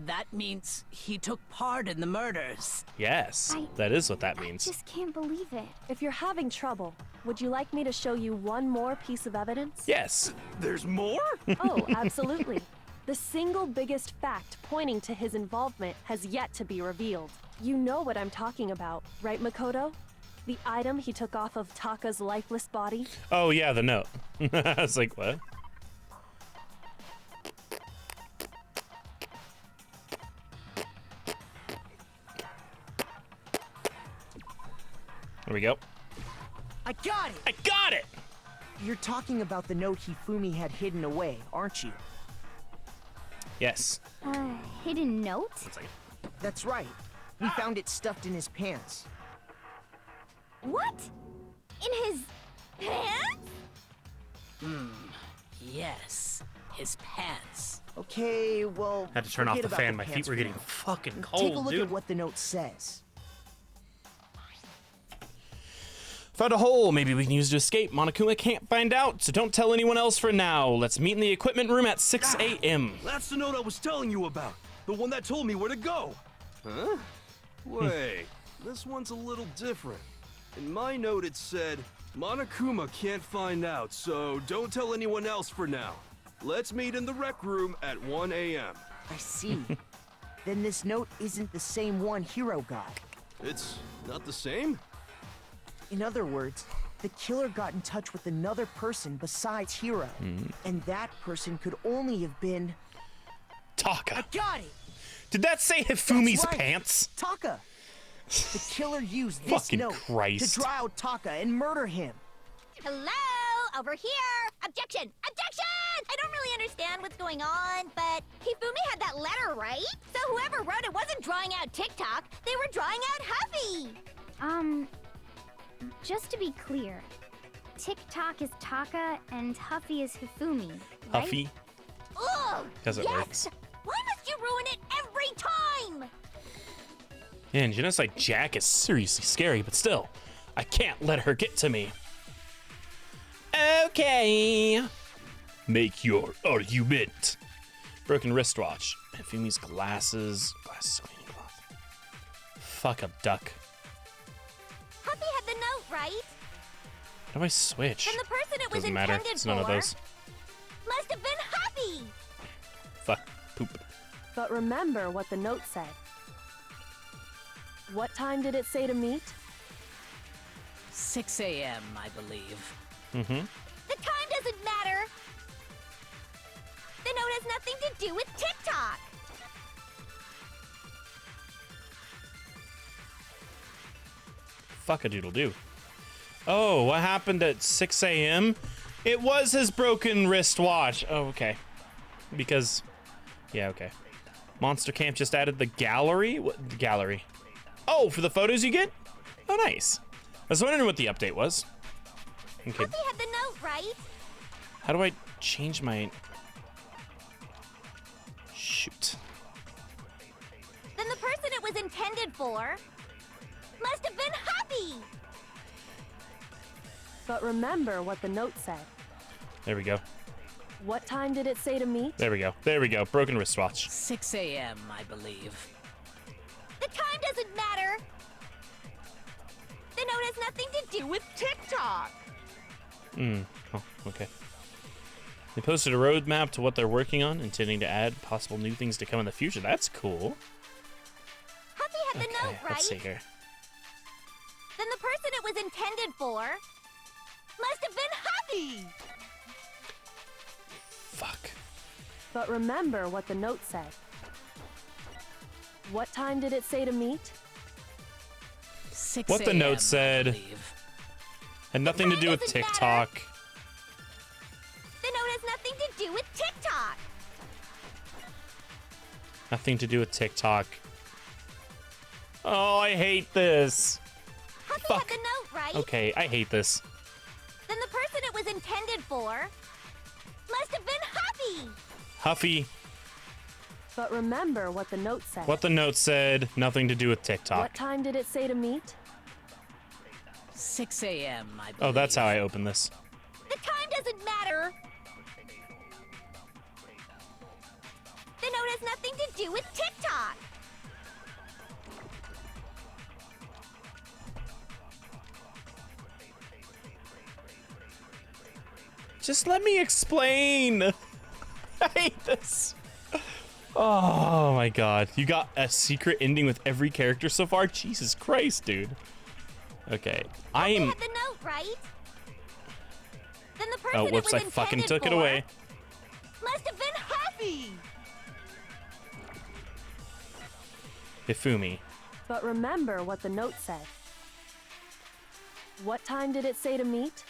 that means he took part in the murders. Yes, that is what that means. I just can't believe it. If you're having trouble, would you like me to show you one more piece of evidence? Yes. There's more? Oh, absolutely. The single biggest fact pointing to his involvement has yet to be revealed. You know what I'm talking about, right, Makoto? The item he took off of Taka's lifeless body? Oh, yeah, the note. I was like, what? There we go. I got it! I got it! You're talking about the note Hifumi had hidden away, aren't you? Yes. Hidden note? 1 second. That's right. We found it stuffed in his pants. What? In his pants? Yes, his pants. Okay, well, Had to turn off forget the about fan. My feet pants were for getting now. fucking Take a cold, look dude. at what the note says. Found a hole. Maybe we can use it to escape. Monokuma can't find out, so don't tell anyone else for now. Let's meet in the equipment room at 6 a.m. That's the note I was telling you about. The one that told me where to go. Huh? Wait, this one's a little different. In my note it said, Monokuma can't find out, so don't tell anyone else for now. Let's meet in the rec room at 1 a.m. I see. Then this note isn't the same one Hiro got. It's not the same? In other words, the killer got in touch with another person besides Hiro. And that person could only have been... Taka. I got it! Did that say Hifumi's That's right. pants? Taka! The killer used this Fucking note Christ. to draw out Taka and murder him. Hello? Over here! Objection! Objection! I don't really understand what's going on, but Hifumi had that letter, right? So whoever wrote it wasn't drawing out TikTok, they were drawing out Huffy! Just to be clear, TikTok is Taka and Huffy is Hifumi, right? Huffy? Ugh! Because it yes! works. Why must you ruin it every time? Yeah, and Genocide Jack is seriously scary, but still, I can't let her get to me. Okay. Make your argument. Broken wristwatch. Hifumi's glasses. Glasses cleaning cloth. Fuck a duck. Huffy had the note, right? How do I switch? And the person it was Doesn't matter. intended It's none of for those. must have been Huffy! Fuck. Poop. But remember what the note said. What time did it say to meet? 6 a.m., I believe. Mm-hmm. The time doesn't matter! The note has nothing to do with TikTok! Fuck a doodle do. Oh, what happened at 6 a.m.? It was his broken wristwatch. Oh, okay. Because, yeah, okay. Monster Camp just added the gallery? What gallery? Oh, for the photos you get? Oh, nice. I was wondering what the update was. Okay. Huffy had the note, right? How do I change my... Shoot. Then the person it was intended for must have been Huffy! But remember what the note said. There we go. What time did it say to meet? There we go. There we go. Broken wristwatch. 6 a.m., I believe. The time doesn't matter! The note has nothing to do with TikTok! Oh, okay. They posted a roadmap to what they're working on, intending to add possible new things to come in the future. That's cool. Huffy had the note, right? Let's see here. Then the person it was intended for must have been Huffy! Fuck. But remember what the note said. What time did it say to meet? 6 What the a.m., note I said believe. had nothing to do with doesn't matter. TikTok. The note has nothing to do with TikTok! Nothing to do with TikTok. Oh, I hate this. Huffy Fuck. had the note, right? Okay, I hate this. Then the person it was intended for must have been Huffy! Huffy, But remember what the note said. what the note said, nothing to do with What TikTok. time did it say to meet? 6 a.m., I believe. Oh, that's how I open this. The time doesn't matter! The note has has nothing to do with TikTok. Just let me explain. I hate this. Oh my god. You got a secret ending with every character so far? Jesus Christ, dude. Okay. I am. You had the note, right? Then the person Oh, it whoops, was I fucking intended took it for away. Must have been Happy. Hifumi. But remember what the note said. What time did it say to meet?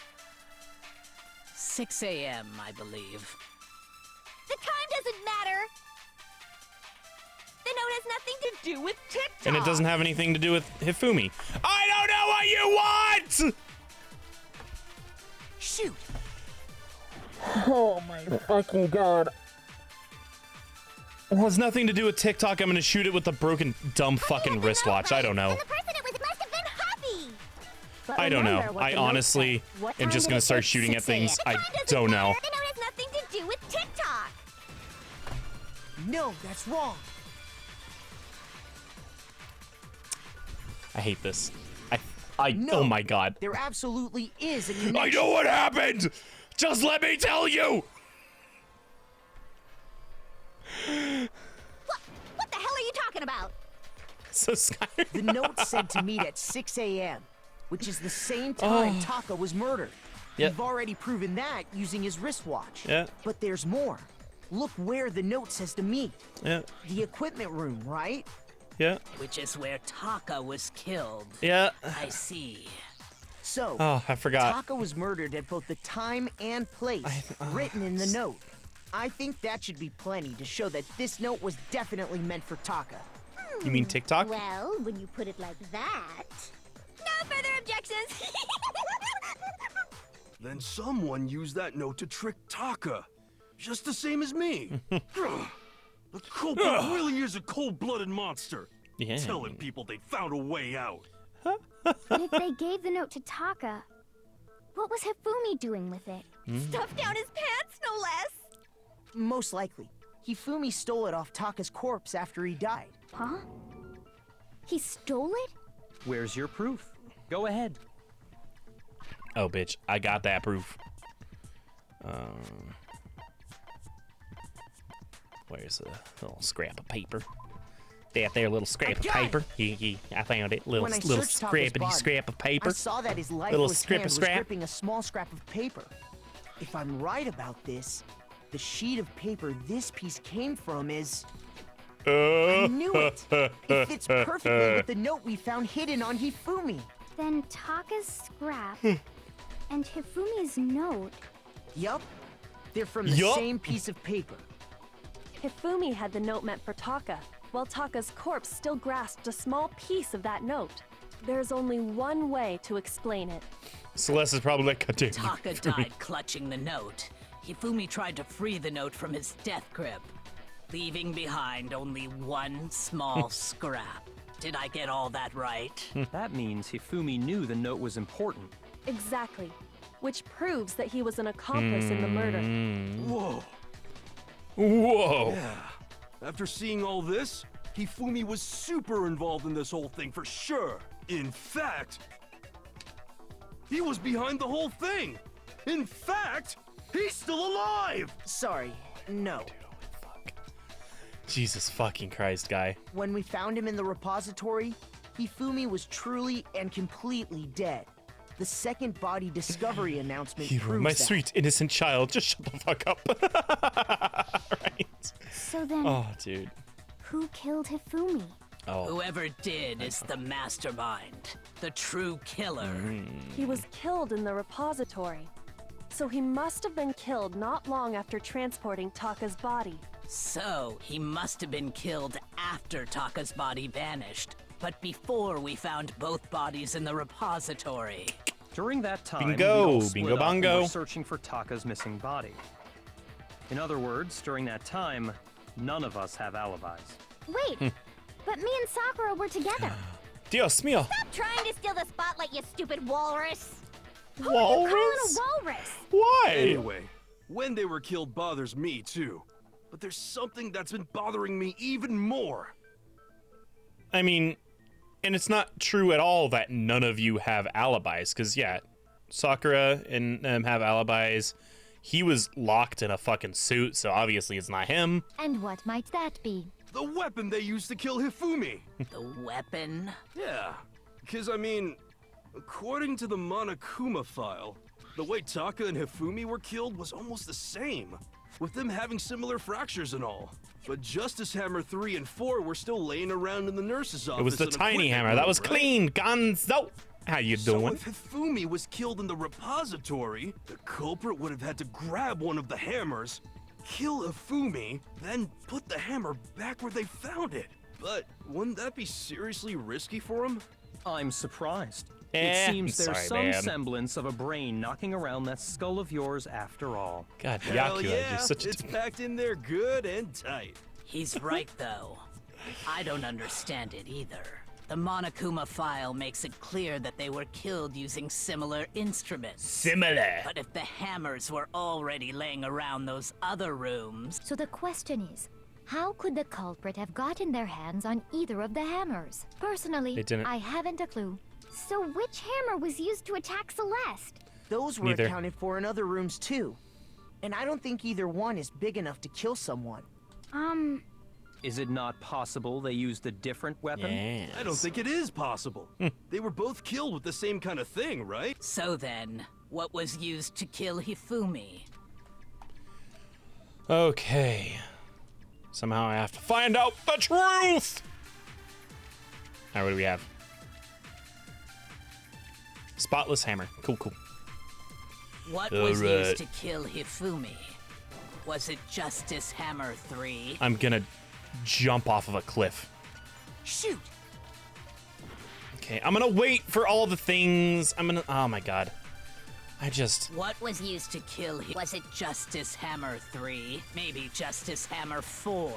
6 a.m., I believe. The time doesn't matter. The note has nothing to do with TikTok. And it doesn't have anything to do with Hifumi. I don't know what you want! Shoot! Oh my fucking god. Well, it has nothing to do with TikTok. I'm gonna shoot it with a broken, dumb fucking wristwatch. I don't know. The person it was must have been Happy. But I don't know. remember what I the note honestly said. What am time just did gonna it start say shooting at 6 a.m.? things. I don't know. The note has nothing to do with TikTok. No, that's wrong. I hate this. No, oh my god. There absolutely is a connection. I know what happened! Just let me tell you! What the hell are you talking about? So Skyrim. The note said to meet at 6 a.m., which is the same time Taka was murdered. Yep. You've already proven that using his wristwatch. Yeah. But there's more. Look where the note says to meet. Yeah. The equipment room, right? Yeah. Which is where Taka was killed. Yeah. I see. So, Oh, I forgot. Taka was murdered at both the time and place written in the note. I think that should be plenty to show that this note was definitely meant for Taka. You mean TikTok? Well, when you put it like that. No further objections. Then someone used that note to trick Taka. Just the same as me. The culprit really is a cold-blooded monster. Yeah. Telling people they found a way out. But if they gave the note to Taka, what was Hifumi doing with it? Stuffed down his pants, no less. Most likely. Hifumi stole it off Taka's corpse after he died. Huh? He stole it? Where's your proof? Go ahead. Oh, bitch. I got that proof. Where's the little scrap of paper? That there little scrap of paper. I found it. Little searched Taka's body, scrap of paper. I saw that his Little lifeless strip hand of was scrap. gripping a small scrap of paper. If I'm right about this, the sheet of paper this piece came from is... I knew it! It fits perfectly with the note we found hidden on Hifumi. Then Taka's scrap and Hifumi's note. Yup. They're from the same piece of paper. Hifumi had the note meant for Taka, while Taka's corpse still grasped a small piece of that note. There's only one way to explain it. Celeste is probably like, goddamn. Taka died clutching the note. Hifumi tried to free the note from his death grip, leaving behind only one small scrap. Did I get all that right? That means Hifumi knew the note was important. Exactly. Which proves that he was an accomplice in the murder. Whoa. Whoa. Yeah. After seeing all this, Hifumi was super involved in this whole thing for sure. In fact, he was behind the whole thing. In fact, he's still alive. Sorry, no. Jesus fucking Christ, guy. When we found him in the repository, Hifumi was truly and completely dead. The second body discovery announcement Hero, proves my that. sweet innocent child, just shut the fuck up. Right. So then, Oh, dude. who killed Hifumi? Oh. Whoever did is the mastermind, the true killer. He was killed in the repository. So he must have been killed not long after transporting Taka's body. So, he must have been killed after Taka's body vanished, but before we found both bodies in the repository. During that time, Bingo, we all split bingo up and bongo. were searching for Taka's missing body. In other words, during that time, none of us have alibis. Wait, but me and Sakura were together. Dios mío. Stop trying to steal the spotlight, you stupid walrus. Who are you calling Walrus? a walrus? Why? Anyway, when they were killed bothers me too. but there's something that's been bothering me even more. I mean, and it's not true at all that none of you have alibis, because, yeah, Sakura and have alibis. He was locked in a fucking suit, so obviously it's not him. And what might that be? The weapon they used to kill Hifumi. The weapon? Yeah, because I mean, according to the Monokuma file, the way Taka and Hifumi were killed was almost the same, with them having similar fractures and all. But Justice Hammer 3 and 4 were still laying around in the nurse's office. It was the tiny hammer. That was clean. Gonzo. How you doing? So if Hifumi was killed in the repository, the culprit would have had to grab one of the hammers, kill Hifumi, then put the hammer back where they found it. But wouldn't that be seriously risky for him? I'm surprised. It seems there's some semblance of a brain knocking around that skull of yours after all. God, Hell Yakula, yeah, you're such a... it's packed in there good and tight. He's right, though. I don't understand it either. The Monokuma file makes it clear that they were killed using similar instruments. Similar. But if the hammers were already laying around those other rooms... So the question is, how could the culprit have gotten their hands on either of the hammers? Personally, They didn't. I haven't a clue. So which hammer was used to attack Celeste? Those were Neither. accounted for in other rooms too. And I don't think either one is big enough to kill someone. Is it not possible they used a different weapon? Yes. I don't think it is possible. They were both killed with the same kind of thing, right? So then, what was used to kill Hifumi? Okay. Somehow I have to find out the truth! Alright, what do we have? Spotless hammer. Cool, cool. What was used to kill Hifumi? Was it Justice Hammer 3? I'm gonna jump off of a cliff. Shoot! Okay, I'm gonna wait for all the things. Oh my god. What was used to kill him? Was it Justice Hammer 3? Maybe Justice Hammer 4?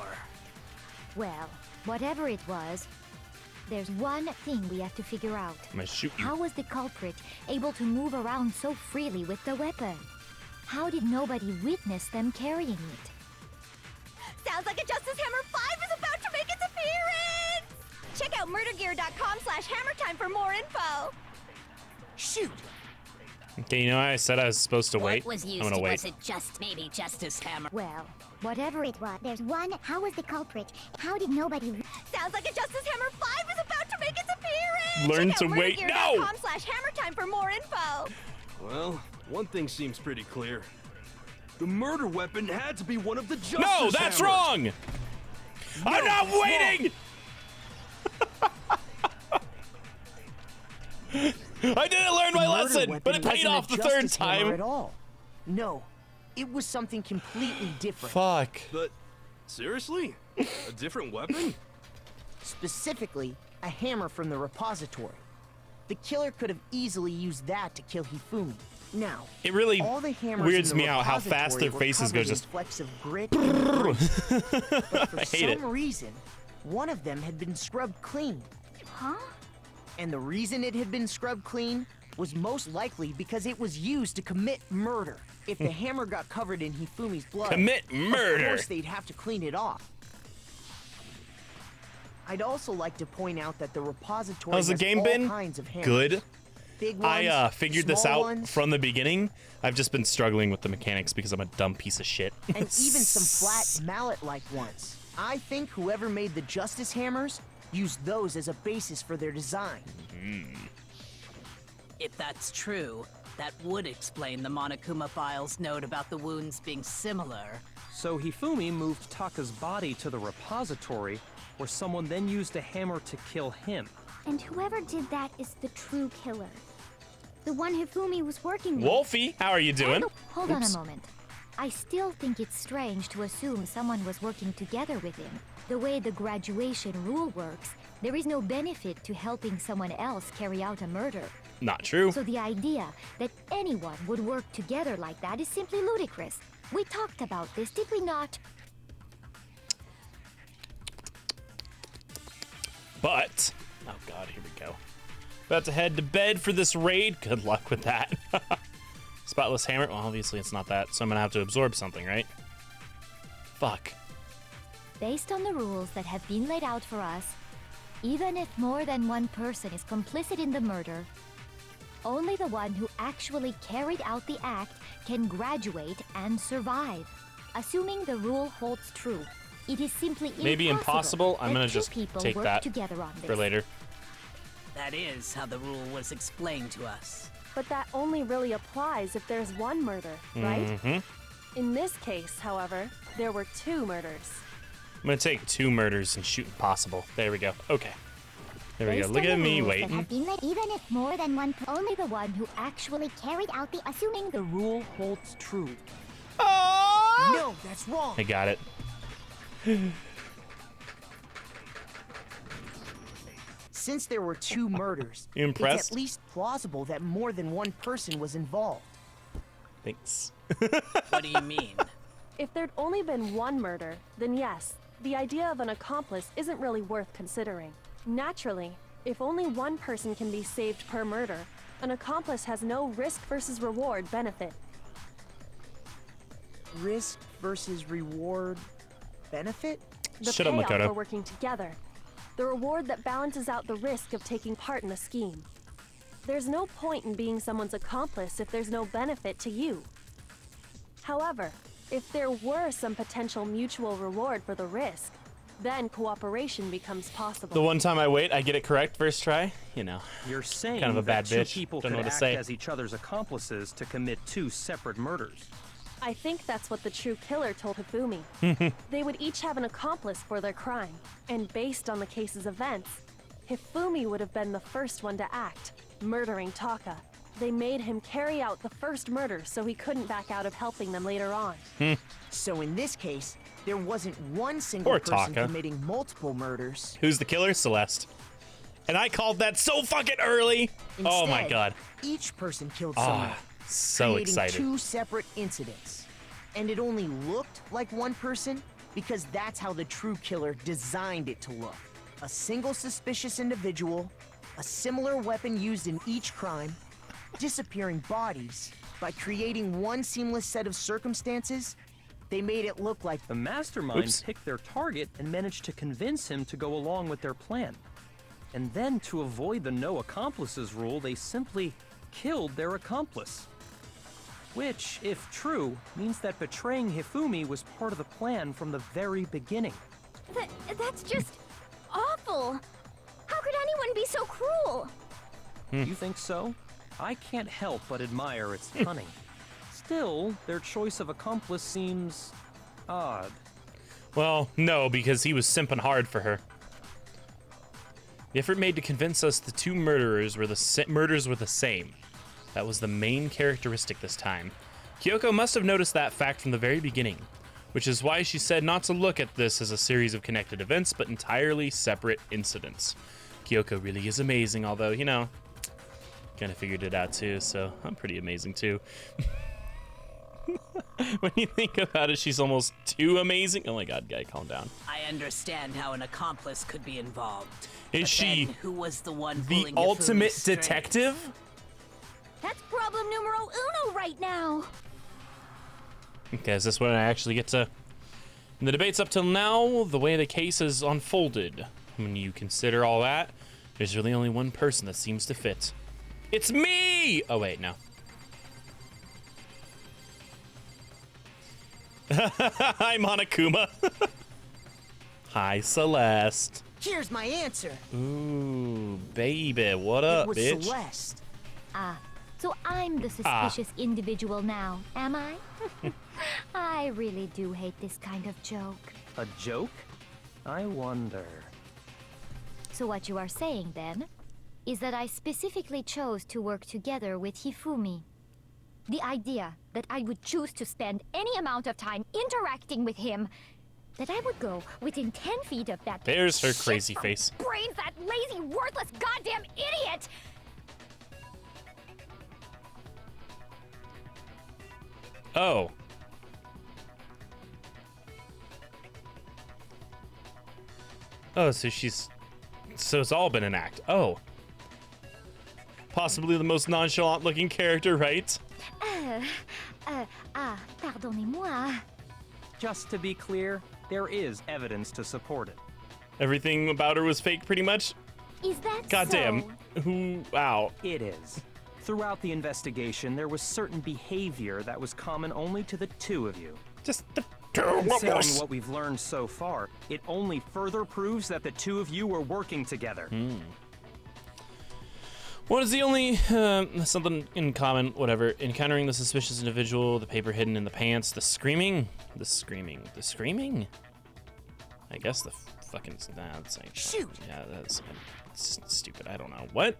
Well, whatever it was, there's one thing we have to figure out. I'm gonna shoot you. How was the culprit able to move around so freely with the weapon? How did nobody witness them carrying it? Sounds like a Justice Hammer 5 is about to make its appearance! Check out murdergear.com/hammertime for more info. Shoot! Okay, you know how I said I was supposed to wait? What was used? I'm gonna wait. Was it just maybe Justice Hammer? Well, whatever it was, There's one. How was the culprit? How did nobody... Sounds like a Justice Hammer 5 is about to make its appearance! Learn Check to out wait now! murdergear.com/hammertime for more info. Well, one thing seems pretty clear. The murder weapon had to be one of the Justice No, that's hammers. wrong! I'm not it's waiting! I didn't learn my Murder lesson, but it weapon paid wasn't a off the third justice hammer time. At all. No, it was something completely different. Fuck. But, seriously? A different weapon? Specifically, a hammer from the repository. The killer could have easily used that to kill Hifumi. Now, It really all the hammers weirds in the me out how fast their repository were faces go covered in just... flecks of grit and grease. But for I hate it. some reason, one of them had been scrubbed clean. Huh? And the reason it had been scrubbed clean was most likely because it was used to commit murder. If the hammer got covered in Hifumi's blood, Commit murder. Of course they'd have to clean it off. I'd also like to point out that the repository How's the has game all been? kinds of hammers. Good. Big ones, I figured this small out ones, from the beginning. I've just been struggling with the mechanics because I'm a dumb piece of shit. and even some flat mallet-like ones. I think whoever made the Justice Hammers used those as a basis for their design. If that's true, that would explain the Monokuma file's note about the wounds being similar. So Hifumi moved Taka's body to the repository, where someone then used a hammer to kill him. And whoever did that is the true killer. The one Hifumi was working with. Wolfie, how are you doing? Hold on a moment. I still think it's strange to assume someone was working together with him. The way the graduation rule works, there is no benefit to helping someone else carry out a murder. Not true. So the idea that anyone would work together like that is simply ludicrous. We talked about this, did we not? But, oh god, here we go. About to head to bed for this raid. Good luck with that. Spotless hammer. Well, obviously it's not that, so I'm gonna have to absorb something, right? Fuck. Based on the rules that have been laid out for us, even if more than one person is complicit in the murder, only the one who actually carried out the act can graduate and survive. Assuming the rule holds true, it is simply Maybe impossible. I'm gonna that two just people take work that together on for this. later. That is how the rule was explained to us. But that only really applies if there's one murder, right? Mm-hmm. In this case, however, there were 2 murders. I'm gonna take 2 murders and shoot impossible. There we go. Okay. There we go. Based Look on at the me rules that waiting. have been laid- even if more than one, only the one who actually carried out the assuming The rule holds true. Oh! No, that's wrong. I got it. Since there were 2 murders, You impressed? it's at least plausible that more than one person was involved. Thanks. What do you mean? If there'd only been one murder, then yes, the idea of an accomplice isn't really worth considering. Naturally, if only one person can be saved per murder, an accomplice has no risk versus reward benefit. Risk versus reward benefit? The Shut up, payoff Makoto. for working together. The reward that balances out the risk of taking part in a scheme. There's no point in being someone's accomplice if there's no benefit to you. However, if there were some potential mutual reward for the risk, then cooperation becomes possible. The one time I wait, I get it correct first try. You know. You're saying Kind of a bad that two bitch. people Don't know could what to act say. as each other's accomplices to commit 2 separate murders. I think that's what the true killer told Hifumi. They would each have an accomplice for their crime, and based on the case's events, Hifumi would have been the first one to act, murdering Taka. They made him carry out the first murder so he couldn't back out of helping them later on. So in this case, there wasn't one single Poor person Taka. committing multiple murders. Who's the killer? Celeste. And I called that so fucking early. Oh my Instead, god. Each person killed someone, Ah, so creating excited. 2 separate incidents. And it only looked like one person because that's how the true killer designed it to look. A single suspicious individual, a similar weapon used in each crime, disappearing bodies. By creating one seamless set of circumstances, they made it look like The mastermind Oops. picked their target and managed to convince him to go along with their plan. And then, to avoid the no accomplices rule, they simply killed their accomplice. Which, if true, means that betraying Hifumi was part of the plan from the very beginning. That's just awful. How could anyone be so cruel? You think so? I can't help but admire its cunning. Still, their choice of accomplice seems odd. Well, no, because he was simping hard for her. The effort made to convince us the 2 murderers were murders were the same. That was the main characteristic this time. Kyoko must have noticed that fact from the very beginning, which is why she said not to look at this as a series of connected events, but entirely separate incidents. Kyoko really is amazing, although, you know, kind of figured it out too, so I'm pretty amazing too. When you think about it, she's almost too amazing. Oh my god, guy, calm down. I understand how an accomplice could be involved. Is But she then who was the one the pulling ultimate Hifumi's strings? detective? That's problem numero uno right now. Okay, is this when I actually get to... In the debates up till now, the way the case has unfolded, when you consider all that, there's really only one person that seems to fit. It's me! Oh, wait, no. Hi, Monokuma. Hi, Celeste. Here's my answer. Ooh, baby, what up, it was bitch? Celeste. Ah, so I'm the suspicious individual now, am I? I really do hate this kind of joke. A joke? I wonder. So what you are saying, then, is that I specifically chose to work together with Hifumi. The idea that I would choose to spend any amount of time interacting with him, that I would go within 10 feet of that... There's her crazy face. Brains, that lazy, worthless, goddamn idiot! Oh. Oh, so she's... So it's all been an act. Oh. Possibly the most nonchalant looking character, right? Pardonnez-moi. Just to be clear, there is evidence to support it. Everything about her was fake, pretty much. Is that Goddamn. so? Who? Wow. It is. Throughout the investigation, there was certain behavior that was common only to the two of you. Just the two of Considering us. what we've learned so far, it only further proves that the two of you were working together. What is the only something in common? Whatever. Encountering the suspicious individual, the paper hidden in the pants, the screaming. I guess the fucking. Nah, that's like. Shoot. Yeah, that's stupid. I don't know. What?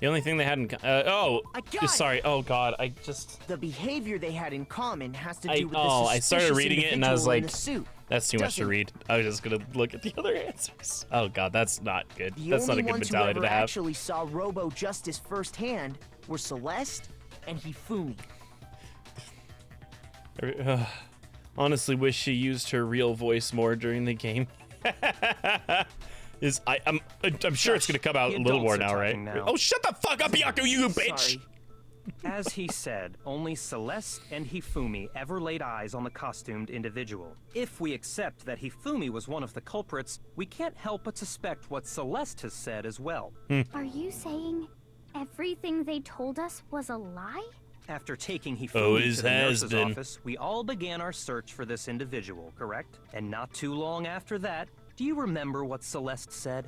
The only thing they had in. I got it. Sorry. Oh God. I just. The behavior they had in common has to do with the I started suspicious reading it and I was individual in like, the suit. that's too much to Doesn't- read. I was just gonna look at the other answers. Oh God, that's not good. The That's not only a good ones who mentality ever to have. actually saw Robo Justice firsthand were Celeste and Hifumi. Honestly, wish she used her real voice more during the game. I'm sure it's gonna come out a little more adults now, are right? talking now. Oh, shut the fuck up, Yaku, you bitch! Sorry. As he said, only Celeste and Hifumi ever laid eyes on the costumed individual. If we accept that Hifumi was one of the culprits, we can't help but suspect what Celeste has said as well. Are you saying everything they told us was a lie? After taking Hifumi Always to the has nurse's been. office, we all began our search for this individual, correct? And not too long after that, do you remember what Celeste said?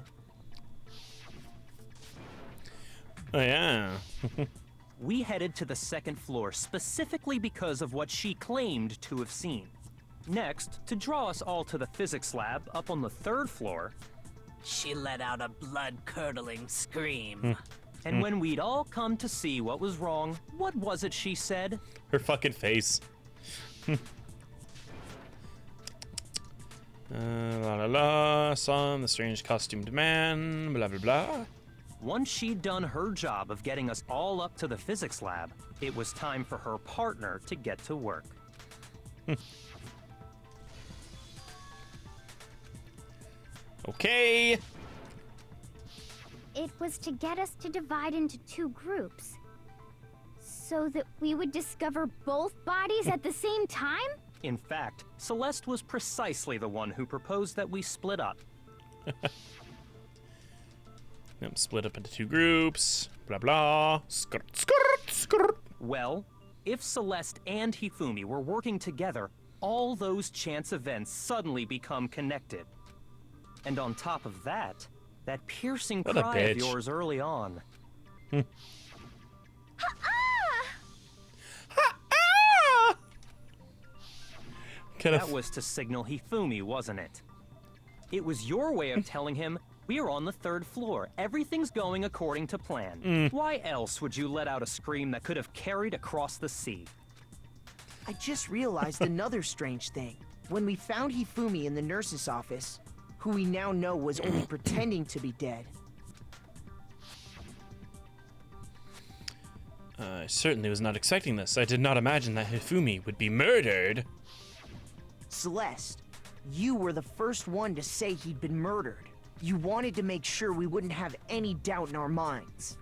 Oh yeah. We headed to the second floor specifically because of what she claimed to have seen. Next, to draw us all to the physics lab up on the third floor, She let out a blood-curdling scream. and when we'd all come to see what was wrong, what was it she said? Her fucking face. La la la. Saw the strange costumed man. Blah blah blah. Once she'd done her job of getting us all up to the physics lab, it was time for her partner to get to work. Okay. It was to get us to divide into two groups. So that we would discover both bodies at the same time? In fact, Celeste was precisely the one who proposed that we split up. Yep, split up into two groups. Blah blah. Skirt, skirt, skirt. Well, if Celeste and Hifumi were working together, all those chance events suddenly become connected. And on top of that, that piercing What a cry of bitch. yours early on. That was to signal Hifumi, wasn't it? It was your way of telling him, we are on the third floor. Everything's going according to plan. Why else would you let out a scream that could have carried across the sea? I just realized another strange thing. When we found Hifumi in the nurse's office, who we now know was only pretending to be dead, I certainly was not expecting this. I did not imagine that Hifumi would be murdered. Celeste, you were the first one to say he'd been murdered. You wanted to make sure we wouldn't have any doubt in our minds.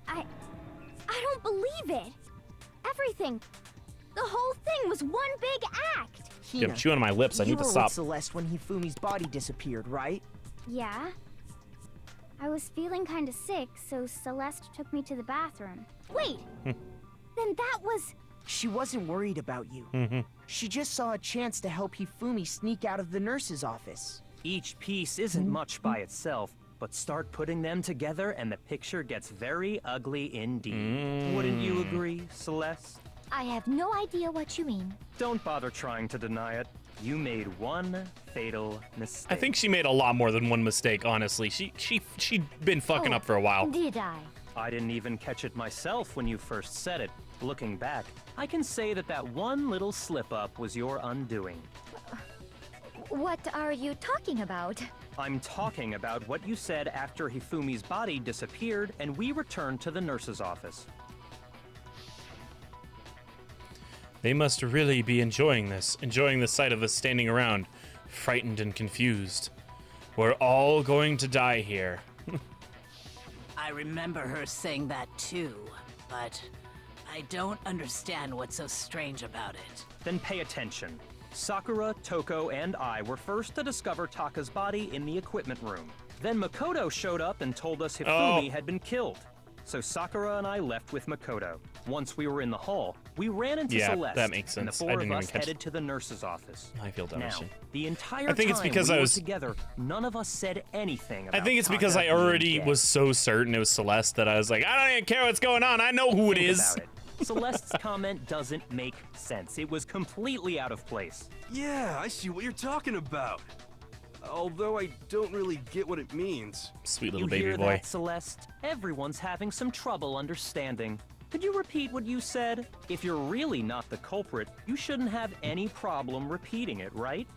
I don't believe it. Everything. The whole thing was one big act. Yeah, I'm chewing on my lips. I you need to were stop. with Celeste when Hifumi's body disappeared, right? Yeah. I was feeling kind of sick, so Celeste took me to the bathroom. Wait! Then that was... She wasn't worried about you. She just saw a chance to help Hifumi sneak out of the nurse's office. Each piece isn't much by itself, but start putting them together and the picture gets very ugly indeed. Wouldn't you agree, Celeste? I have no idea what you mean. Don't bother trying to deny it. You made one fatal mistake. I think she made a lot more than one mistake, honestly. She'd been fucking up for a while. Did I? I didn't even catch it myself when you first said it. Looking back, I can say that that one little slip-up was your undoing. What are you talking about? I'm talking about what you said after Hifumi's body disappeared and we returned to the nurse's office. They must really be enjoying the sight of us standing around, frightened and confused. We're all going to die here. I remember her saying that too, but I don't understand what's so strange about it. Then pay attention. Sakura, Toko, and I were first to discover Taka's body in the equipment room. Then Makoto showed up and told us Hifumi had been killed. So Sakura and I left with Makoto. Once we were in the hall, we ran into Celeste. That makes and the sense. I four didn't of even us catch headed to the nurse's office. I feel dumb as Now, shit. the entire I think it's time because we I were was together, none of us said anything about I think it's Taka because I being already dead. was so certain it was Celeste that I was like, I don't even care what's going on. I know who it Think is. about it. Celeste's comment doesn't make sense. It was completely out of place. Yeah, I see what you're talking about. Although I don't really get what it means. Sweet little You baby hear boy. that, Celeste? Everyone's having some trouble understanding. Could you repeat what you said? If you're really not the culprit, you shouldn't have any problem repeating it, right?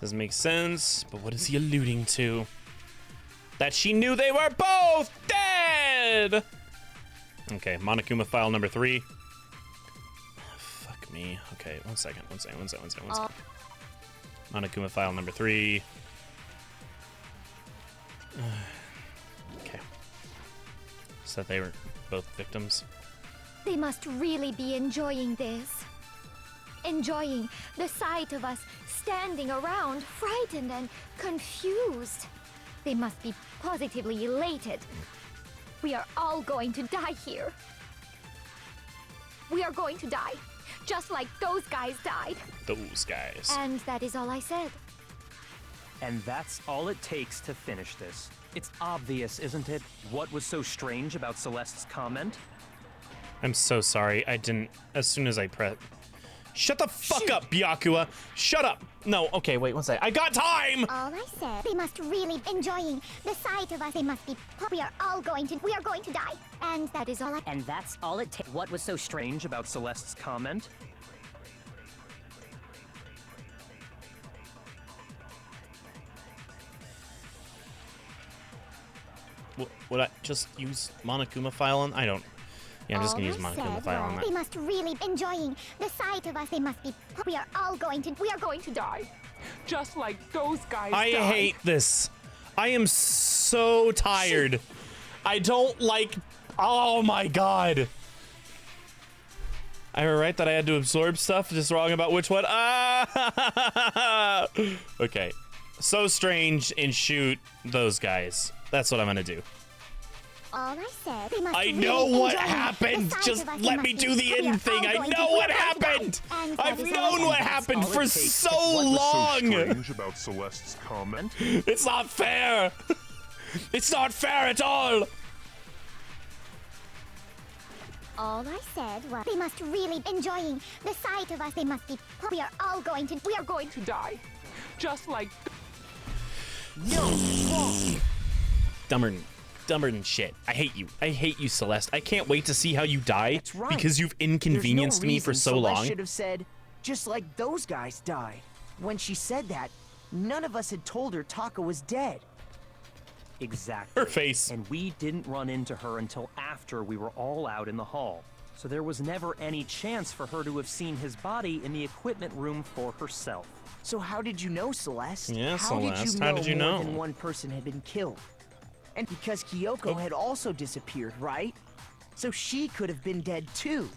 Doesn't make sense, but what is he alluding to? That she knew they were both dead! Okay, Monokuma file number 3. Fuck me. Okay, one second. Monokuma file number 3. Okay. So they were both victims. They must really be enjoying this. Enjoying the sight of us standing around, frightened and confused. They must be positively elated. We are all going to die here. We are going to die, just like those guys died. Those guys. And that is all I said. And that's all it takes to finish this. It's obvious, isn't it? What was so strange about Celeste's comment? I'm so sorry. I didn't. As soon as I press. Shut the fuck up, Byakuya. Shut up. No, okay, wait one second. I got time! All I said, they must really enjoying the sight of us. They must be. We are going to die. And that is all I. And that's all it takes. What was so Strange about Celeste's comment? Would I just use Monokuma file on? I don't. Yeah, I'm just gonna use Monokuma file on that. They must really enjoying the sight of us. They must be. We are going to die. Just like those guys I died. hate this. I am so tired. I don't like. Oh my god. I was right that I had to absorb stuff. Just wrong about which one. Ah! Okay. So strange and shoot those guys. That's what I'm gonna do. All I said, they must I really know what enjoy happened. the sight Just of us. They let must me be. do the We are end thing. all I going to- know we what are going to die. happened. And that I've is all known I what said. happened all it for takes. so What was so long. Strange about Celeste's comment. It's not fair. It's not fair at all. All I said was, they must really enjoying the sight of us. They must be. We are going to die. Just like. Dumber than shit. I hate you. I hate you, Celeste. I can't wait to see how you die That's right. because you've inconvenienced There's no me for reason so Celeste long. should have said, just like those guys died. When she said that, none of us had told her Taka was dead. Exactly. Her face. And we didn't run into her until after we were all out in the hall. So there was never any chance for her to have seen his body in the equipment room for herself. So how did you know, Celeste? Yeah, how Celeste, did you how know did you more know? than one person had been killed? And because Kyoko had also disappeared, right? So she could have been dead too.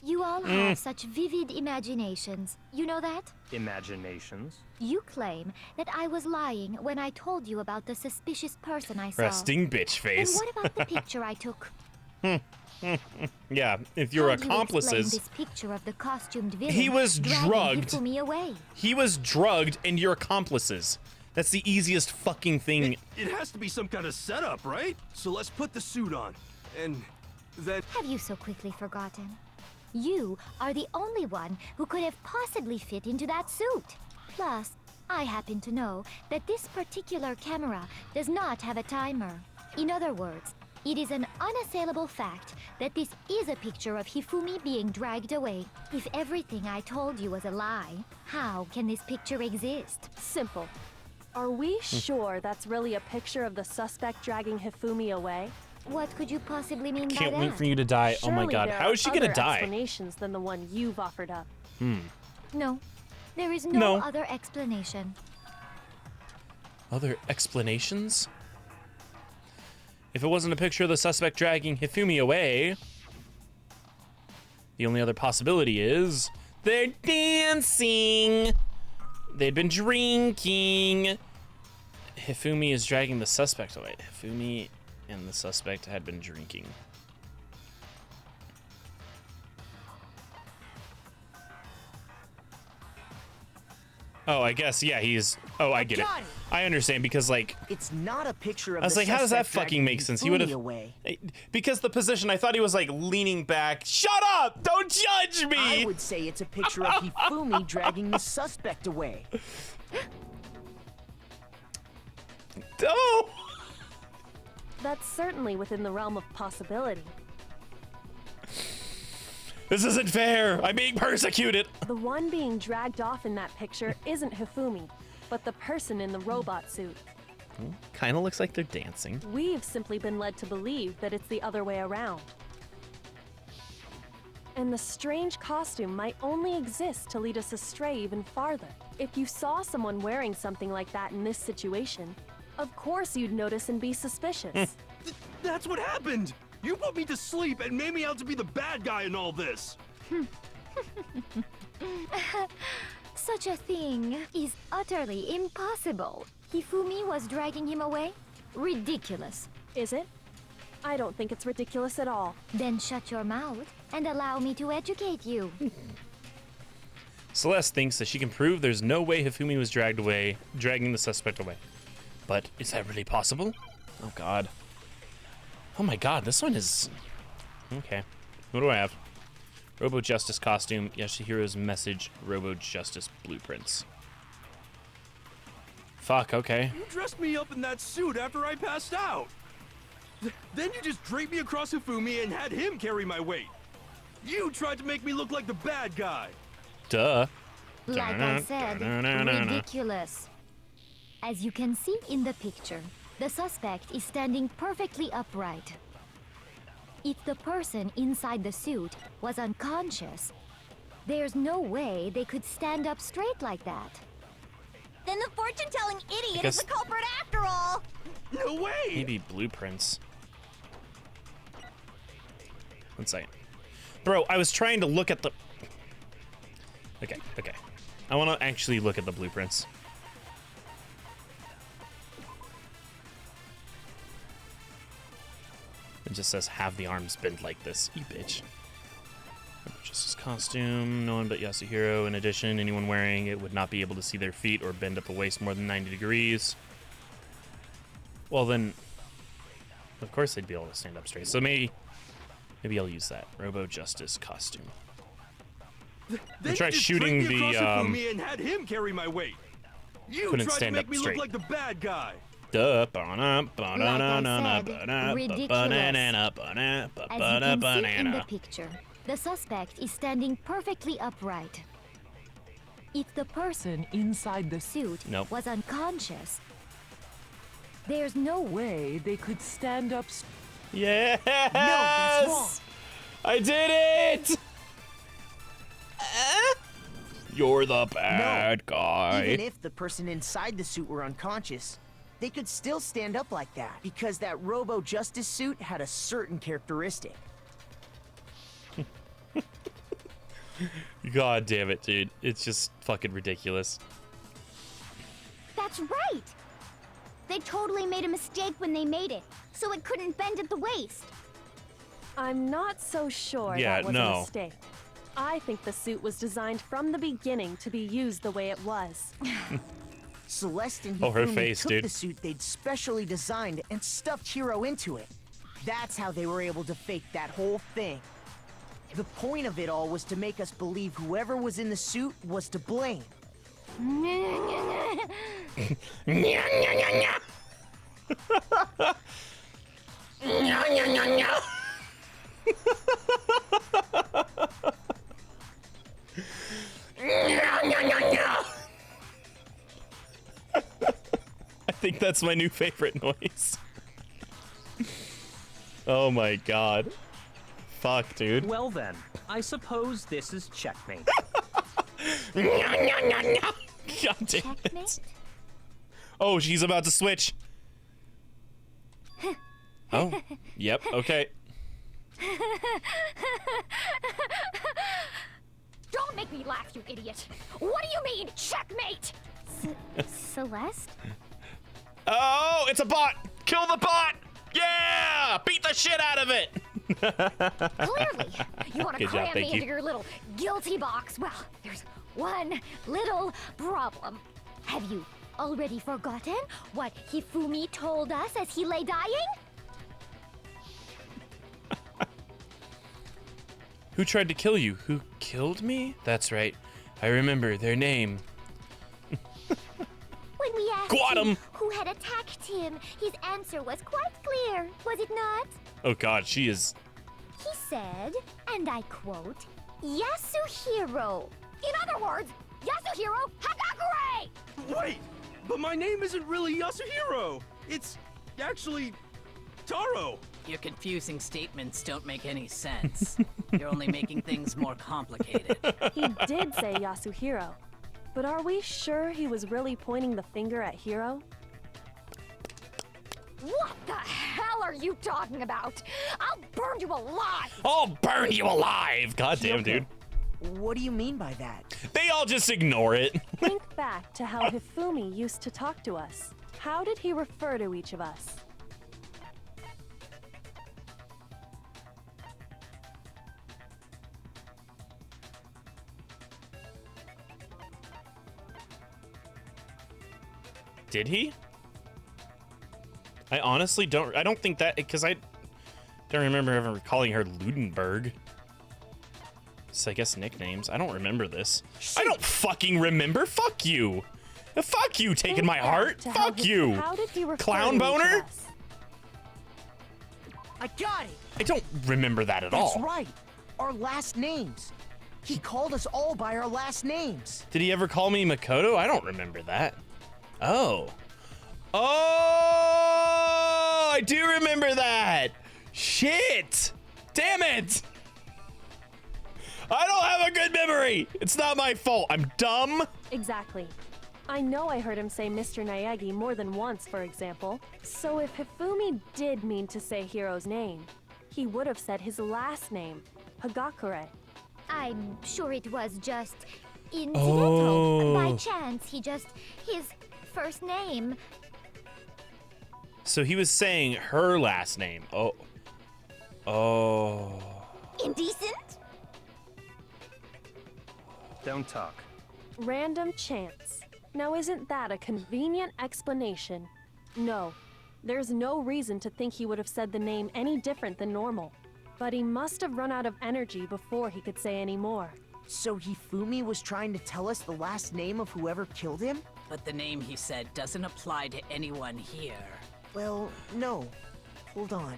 You all have such vivid imaginations. You know that? Imaginations. You claim that I was lying when I told you about the suspicious person I saw. Resting bitch And face. what about the picture I took? Yeah, if your How do you explain accomplices. this picture of the costumed villain He was dragging drugged. Hifumi away? He was drugged and your accomplices. That's the easiest fucking thing. It has to be some kind of setup, right? So let's put the suit on. And then. Have you so quickly forgotten? You are the only one who could have possibly fit into that suit. Plus, I happen to know that this particular camera does not have a timer. In other words, it is an unassailable fact that this is a picture of Hifumi being dragged away. If everything I told you was a lie, how can this picture exist? Simple. Are we sure that's really a picture of the suspect dragging Hifumi away? What could you possibly mean by Can't that? wait for you to die. Oh my Surely god. there How are is she gonna other die? explanations than the one you've offered up. No, there is No. no other explanation. Other explanations? If it wasn't a picture of the suspect dragging Hifumi away, The only other possibility is they're dancing. They'd been drinking. Hifumi is dragging the suspect away. Hifumi and the suspect had been drinking. Oh, I guess, yeah, he's... Oh, I get it. I understand, because, like... It's not a picture of I was like, how does that fucking make sense? He would have... Away. Because the position, I thought he was, like, leaning back. Shut up! Don't judge me! I would say it's a picture of Hifumi dragging the suspect away. Oh! That's certainly within the realm of possibility. This isn't fair! I'm being persecuted! The one being dragged off in that picture isn't Hifumi, but the person in the robot suit. Kinda looks like they're dancing. We've simply been led to believe that it's the other way around. And the strange costume might only exist to lead us astray even farther. If you saw someone wearing something like that in this situation, of course you'd notice and be suspicious. That's what happened! You put me to sleep and made me out to be the bad guy in all this! Such a thing is utterly impossible. Hifumi was dragging him away? Ridiculous. Is it? I don't think it's ridiculous at all. Then shut your mouth and allow me to educate you. Celeste thinks that she can prove there's no way Hifumi was dragging the suspect away. But is that really possible? Oh god. Oh my god, this one is... Okay. What do I have? Robo Justice costume, Yashihiro's message, Robo Justice blueprints. Fuck, okay. You dressed me up in that suit after I passed out! Then you just draped me across Hifumi and had him carry my weight! You tried to make me look like the bad guy! Duh. Like I said, ridiculous. As you can see in the picture, the suspect is standing perfectly upright. If the person inside the suit was unconscious, there's no way they could stand up straight like that. Then the fortune-telling idiot is the culprit after all! No way! Maybe blueprints. One second. Bro, I was trying to look at the... Okay. I want to actually look at the blueprints. It just says, have the arms bend like this. You bitch. Just his costume. No one but Yasuhiro. In addition, anyone wearing it would not be able to see their feet or bend at the waist more than 90 degrees. Well, then, of course they'd be able to stand up straight. So maybe I'll use that. Robo Justice costume. Then try shooting the, and had him carry my weight. You couldn't tried stand to make up me straight. look like the bad guy. Duh. As you can see in the picture, the suspect is standing perfectly upright. If the person inside the suit was unconscious, there's no way they could stand up. Yes! No, that's wrong. I did it! You're the bad guy. Even if the person inside the suit were unconscious, they could still stand up like that because that Robo Justice suit had a certain characteristic. God damn it, dude. It's just fucking ridiculous. That's right! They totally made a mistake when they made it, so it couldn't bend at the waist. I'm not so sure that was a mistake. I think the suit was designed from the beginning to be used the way it was. Celeste and her Hifumi face, took dude. the suit they'd specially designed and stuffed Hiro into it. That's how they were able to fake that whole thing. The point of it all was to make us believe whoever was in the suit was to blame. I think that's my new favorite noise. Oh my god. Fuck, dude. Well then, I suppose this is checkmate. God damn it. Oh, she's about to switch. Oh, yep, okay. Don't make me laugh, you idiot! What do you mean, checkmate? Celeste? Oh, it's a bot! Kill the bot! Yeah! Beat the shit out of it! Clearly, you want to Good job, cram thank me you. into your little guilty box. Well, there's one little problem. Have you already forgotten what Hifumi told us as he lay dying? Who tried to kill you? Who killed me? That's right. I remember their name. When we asked Got him. who had attacked him, his answer was quite clear, was it not? Oh god, she is... He said, and I quote, Yasuhiro. In other words, Yasuhiro Hagakure! Wait, but my name isn't really Yasuhiro. It's actually Taro. Your confusing statements don't make any sense. You're only making things more complicated. He did say Yasuhiro, but are we sure he was really pointing the finger at Hiro? What the hell are you talking about? I'll burn you alive! I'll burn you alive! God damn, dude. What do you mean by that? They all just ignore it. Think back to how Hifumi used to talk to us. How did he refer to each of us? Did he? I honestly don't... I don't think that... Because I don't remember ever calling her Ludenberg. So I guess nicknames. I don't remember this. I don't fucking remember. Fuck you. Fuck you taking my heart. Fuck you. How did he refer Clown to each of boner? us? I got it! I don't remember that at That's all. right. Our last names. He called us all by our last names. Did he ever call me Makoto? I don't remember that. Oh. Oh! I do remember that! Shit! Damn it! I don't have a good memory! It's not my fault. I'm dumb. Exactly. I know I heard him say Mr. Naegi more than once, for example. So if Hifumi did mean to say Hiro's name, he would have said his last name, Hagakure. I'm sure it was just incidental. By Oh. chance, his first name. So he was saying her last name. Oh. Oh. Indecent? Don't talk. Random chance. Now isn't that a convenient explanation? No. There's no reason to think he would have said the name any different than normal. But he must have run out of energy before he could say any more. So Hifumi was trying to tell us the last name of whoever killed him? But the name he said doesn't apply to anyone here. Well, no. Hold on.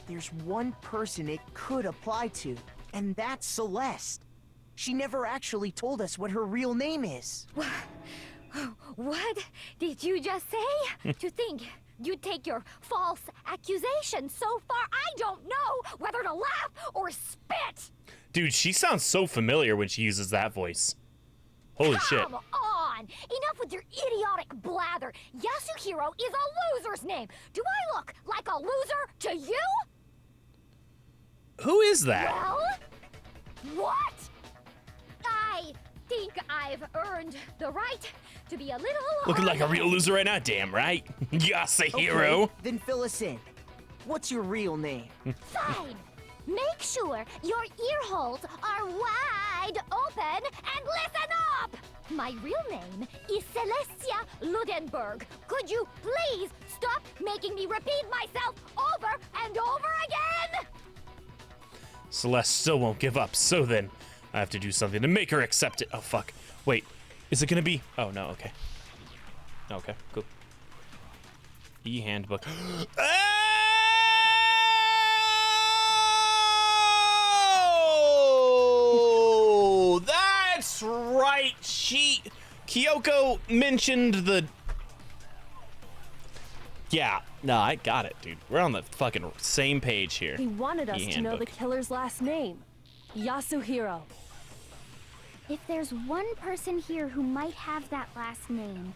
There's one person it could apply to, and that's Celeste. She never actually told us what her real name is. What did you just say? To think you'd take your false accusation so far, I don't know whether to laugh or spit! Dude, she sounds so familiar when she uses that voice. Holy shit. Come on! Enough with your idiotic blather! Yasuhiro is a loser's name! Do I look like a loser to you? Who is that? Well? What? I think I've earned the right to be a little... Looking like a real loser right now, damn right. Yasuhiro. Okay, then fill us in. What's your real name? Fine! Make sure your ear holes are wide open and listen up! My real name is Celestia Ludenberg. Could you please stop making me repeat myself over and over again? Celeste still won't give up, so then I have to do something to make her accept it. Oh, fuck. Wait, is it gonna be... Oh, no, okay. Okay, cool. E-handbook. Oh! That's right! Kyoko mentioned the... Yeah, no, I got it, dude. We're on the fucking same page here. He wanted us to know the E-handbook. killer's last name, Yasuhiro. If there's one person here who might have that last name,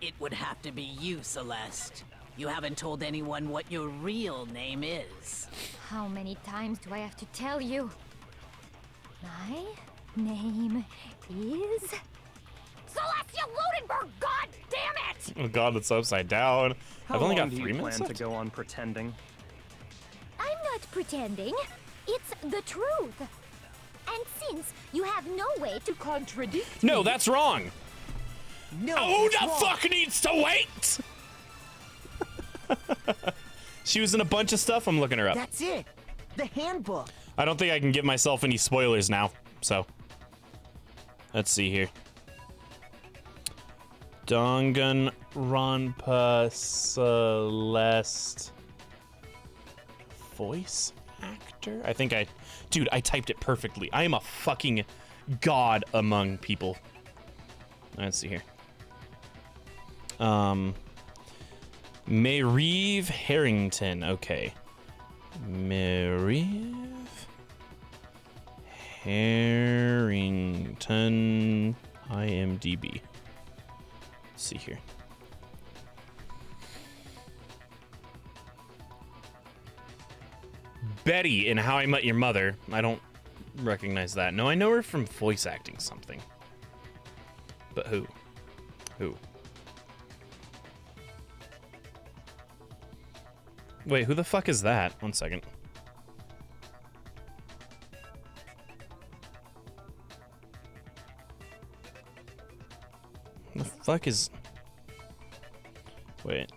It would have to be you, Celeste. You haven't told anyone what your real name is. How many times do I have to tell you? My name is... Celestia Ludenberg, god damn it! Oh god, it's upside down. How I've only long got do 3 you minutes plan left. to go on pretending? I'm not pretending. It's the truth. And since you have no way to contradict No, me, that's wrong. No, Who that's the wrong. fuck needs to wait? She was in a bunch of stuff. I'm looking her up. That's it. The handbook. I don't think I can give myself any spoilers now. So, let's see here. Danganronpa Celeste voice actor? I think dude, I typed it perfectly. I am a fucking god among people. Let's see here. Maeve Harrington. Okay. Maeve Harrington. IMDb. Let's see here. Betty in How I Met Your Mother. I don't recognize that. No, I know her from voice acting something. But who? Who? Wait, who the fuck is that? 1 second. The fuck is... Wait.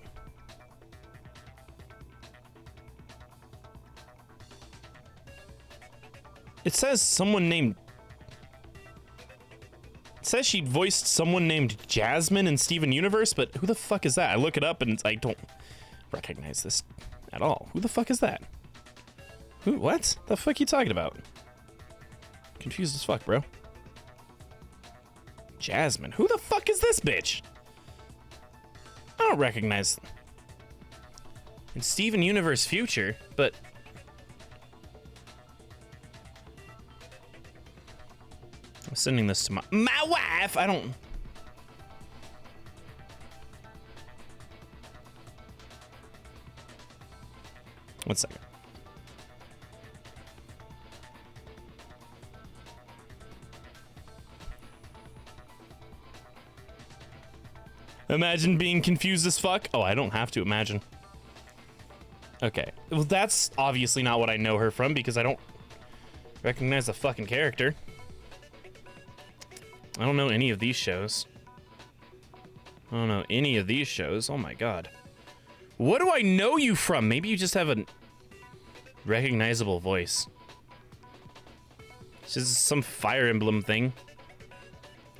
It says someone named... It says she voiced someone named Jasmine in Steven Universe, but who the fuck is that? I look it up and I don't recognize this at all. Who the fuck is that? Who? What? The fuck are you talking about? Confused as fuck, bro. Jasmine. Who the fuck is this bitch? I don't recognize. In Steven Universe Future, but... I'm sending this to my wife. I don't... One second. Imagine being confused as fuck. Oh, I don't have to imagine. Okay. Well, that's obviously not what I know her from because I don't recognize the fucking character. I don't know any of these shows. I don't know any of these shows. Oh my god. What do I know you from? Maybe you just have a recognizable voice. This is some Fire Emblem thing.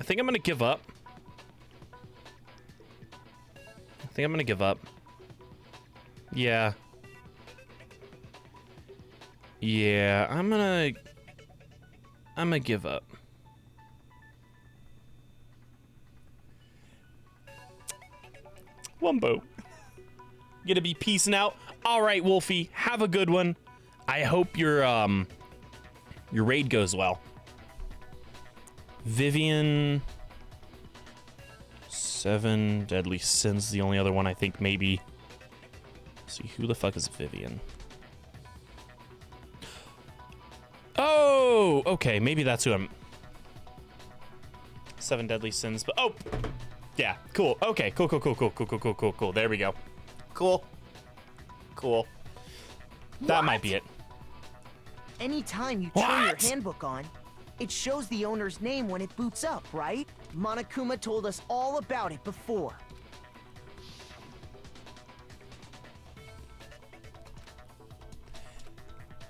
I think I'm gonna give up. Yeah. Yeah, I'm gonna give up. Wumbo. Gonna be peacing out. All right, Wolfie, have a good one. I hope your raid goes well. Vivian. 7 Deadly Sins, the only other one I think maybe. Let's see, who the fuck is Vivian? Oh, okay, maybe that's who I'm. 7 Deadly Sins, but oh, yeah, cool. Okay, cool. There we go. Cool. That might be it. Anytime you turn your handbook on, it shows the owner's name when it boots up, right? Monokuma told us all about it before.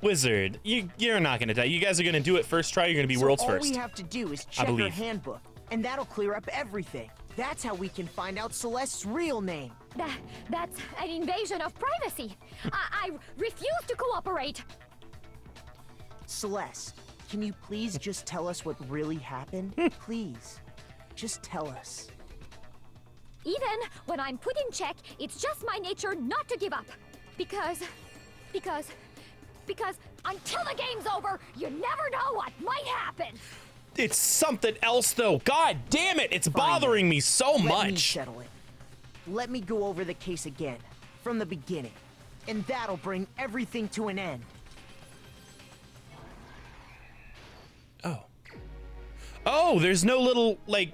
Wizard, you're not gonna die. You guys are gonna do it first try. You're gonna be world's first. All we have to do is I check her believe. handbook, and that'll clear up everything. That's how we can find out Celeste's real name. That's an invasion of privacy. I refuse to cooperate. Celeste, can you please just tell us what really happened? Please, just tell us. Even when I'm put in check, it's just my nature not to give up. Because until the game's over, you never know what might happen. It's something else, though. God damn it! It's bothering me so Let me much. settle it. Let me go over the case again. from the beginning. And that'll bring everything to an end. Oh, there's no little, like,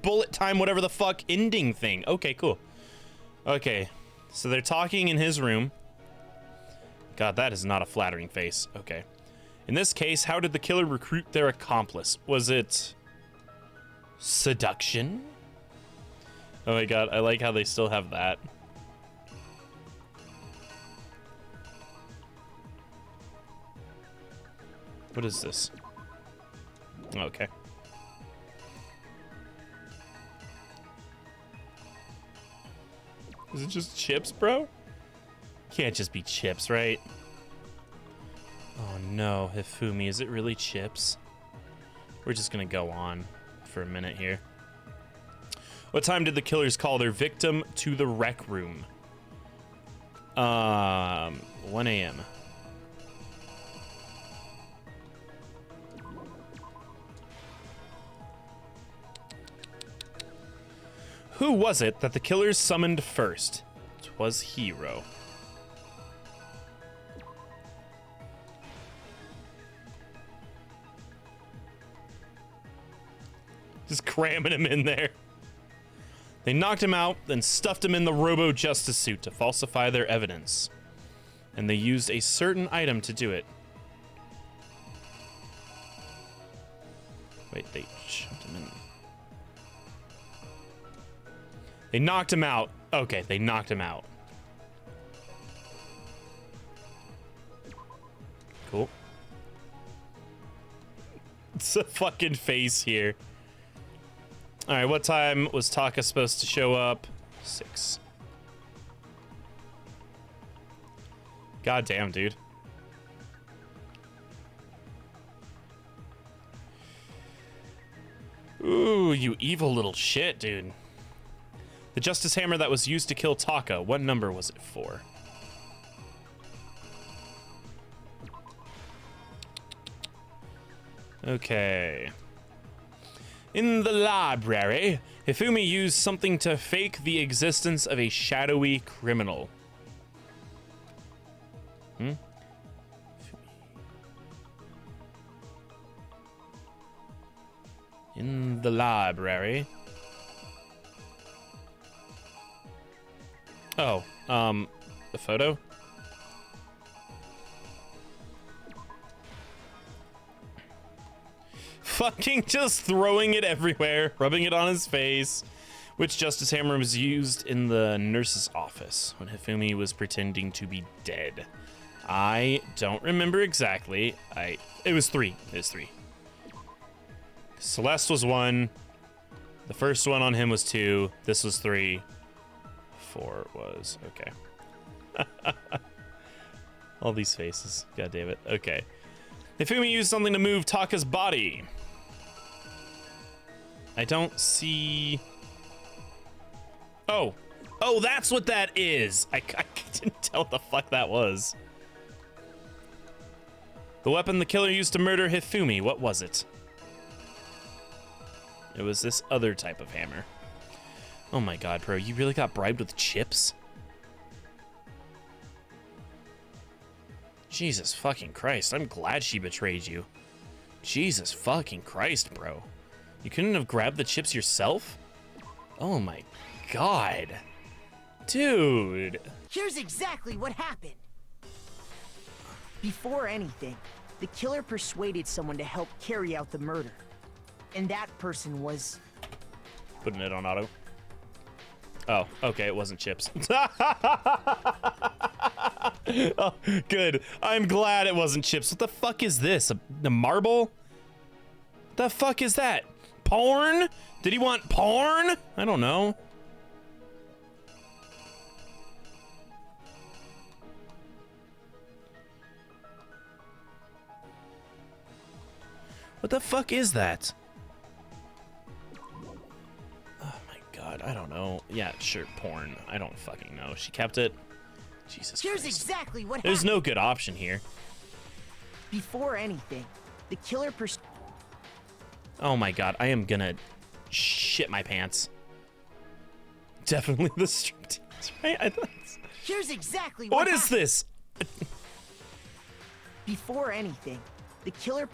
bullet time, whatever the fuck, ending thing. Okay, cool. Okay, so they're talking in his room. God, that is not a flattering face. Okay. In this case, how did the killer recruit their accomplice? Was it seduction? Oh my god, I like how they still have that. What is this? Okay. Is it just chips, bro? Can't just be chips, right? Oh no, Hifumi, is it really chips? We're just gonna go on for a minute here. What time did the killers call their victim to the rec room? 1 a.m. Who was it that the killers summoned first? 'Twas Hero. Just cramming him in there. They knocked him out, then stuffed him in the Robo-Justice suit to falsify their evidence. And they used a certain item to do it. Wait, they shoved him in. They knocked him out. Okay, they knocked him out. Cool. It's a fucking face here. All right, what time was Taka supposed to show up? 6. God damn, dude. Ooh, you evil little shit, dude. The Justice Hammer that was used to kill Taka, what number was it for? Okay. In the library, Hifumi used something to fake the existence of a shadowy criminal. In the library. Oh, the photo? Fucking just throwing it everywhere, rubbing it on his face. Which Justice Hammer was used in the nurse's office when Hifumi was pretending to be dead? I don't remember exactly. It was 3. It was 3. Celeste was 1. The first one on him was 2. This was 3. 4 was okay. All these faces. God damn it. Okay. Hifumi used something to move Taka's body. I don't see. Oh, that's what that is. I didn't tell what the fuck that was. The weapon the killer used to murder Hifumi. What was it? It was this other type of hammer. Oh my god, bro, you really got bribed with chips? Jesus fucking Christ, I'm glad she betrayed you. Jesus fucking Christ, bro. You couldn't have grabbed the chips yourself? Oh my god. Dude. Here's exactly what happened. Before anything, the killer persuaded someone to help carry out the murder. And that person was... Putting it on auto. Oh, okay, it wasn't chips. Oh, good. I'm glad it wasn't chips. What the fuck is this? A marble? The fuck is that? Porn? Did he want porn? I don't know. What the fuck is that? Oh my god, I don't know. Yeah, sure, porn. I don't fucking know. She kept it. Jesus Here's Christ. exactly what There's happened. no good option here. Before anything, the killer Oh my god, I am gonna shit my pants. Definitely the striptease, right? Here's exactly What is this? Before anything, the killer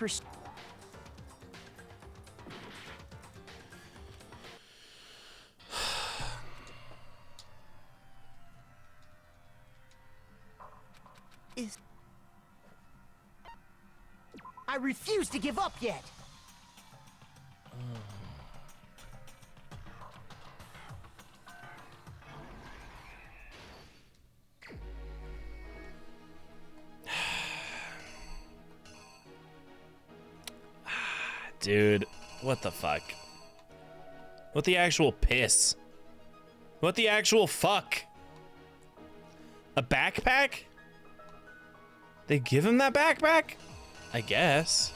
I refuse to give up yet. Dude, what the fuck? What the actual piss? What the actual fuck? A backpack? They give him that backpack? I guess.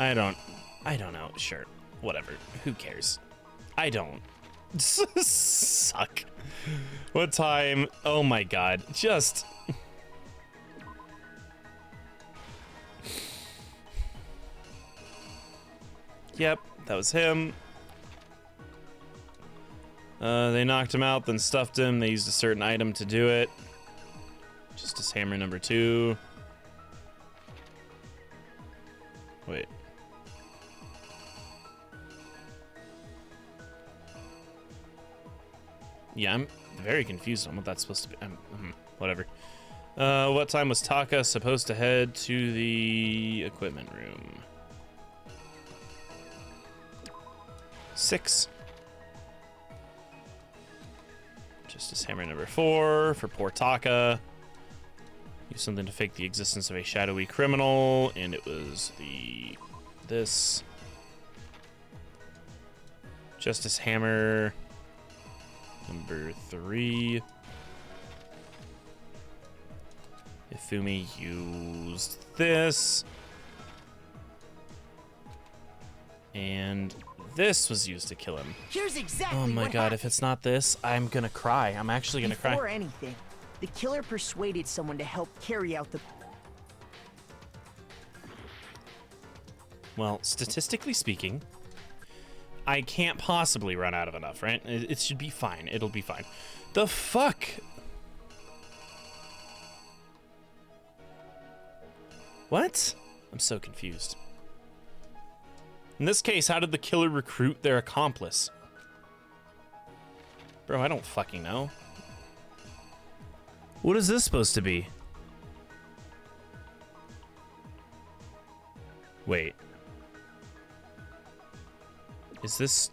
I don't know. Sure. Whatever. Who cares? I don't. Suck. What time? Oh my god. Just... Yep, that was him. They knocked him out, then stuffed him. They used a certain item to do it. Justice Hammer number 2. Wait. Yeah, I'm very confused on what that's supposed to be. Whatever. What time was Taka supposed to head to the equipment room? 6. Justice Hammer number 4 for poor Taka. Use something to fake the existence of a shadowy criminal, and it was this. Justice Hammer number 3. Ifumi used this. And this was used to kill him. Here's exactly oh my what god, happened. if it's not this, I'm gonna cry. I'm actually gonna cry. Before anything, the killer persuaded someone to help carry out the... Well, statistically speaking, I can't possibly run out of enough, right? It should be fine. It'll be fine. The fuck? What? I'm so confused. In this case, how did the killer recruit their accomplice? Bro, I don't fucking know. What is this supposed to be? Wait. Is this...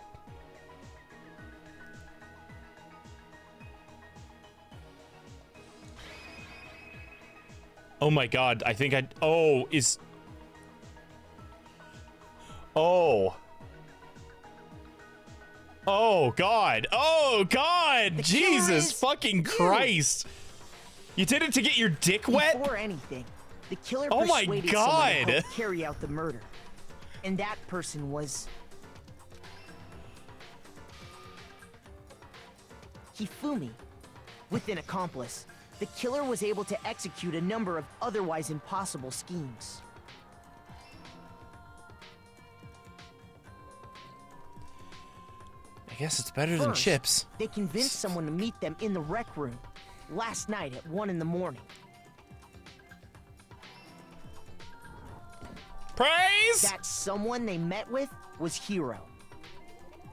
Oh my god, I think I... Oh, is... Oh. Oh god. Oh god. Jesus fucking Christ. You did it to get your dick wet? Before anything, the killer Oh my persuaded God. someone to help carry out the murder. And that person was... Hifumi. With an accomplice, the killer was able to execute a number of otherwise impossible schemes. I guess it's better than First, chips. They convinced someone to meet them in the rec room last night at 1 in the morning. Praise! That someone they met with was Hiro.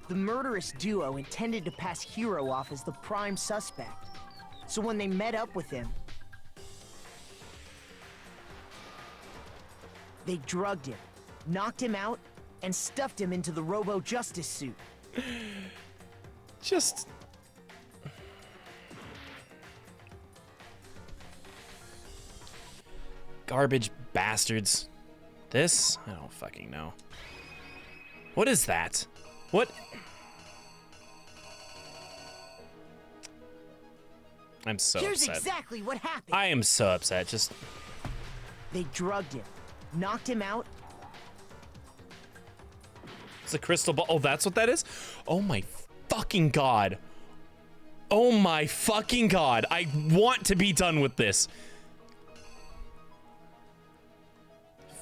The murderous duo intended to pass Hiro off as the prime suspect. So when they met up with him, they drugged him, knocked him out, and stuffed him into the Robo-Justice suit. Just... Garbage bastards. This? I don't fucking know. What is that? What? I'm so Here's upset. exactly what happened. I am so upset. Just... They drugged him, knocked him out. It's a crystal ball. Oh, that's what that is? Oh my fucking god. Oh my fucking god. I want to be done with this.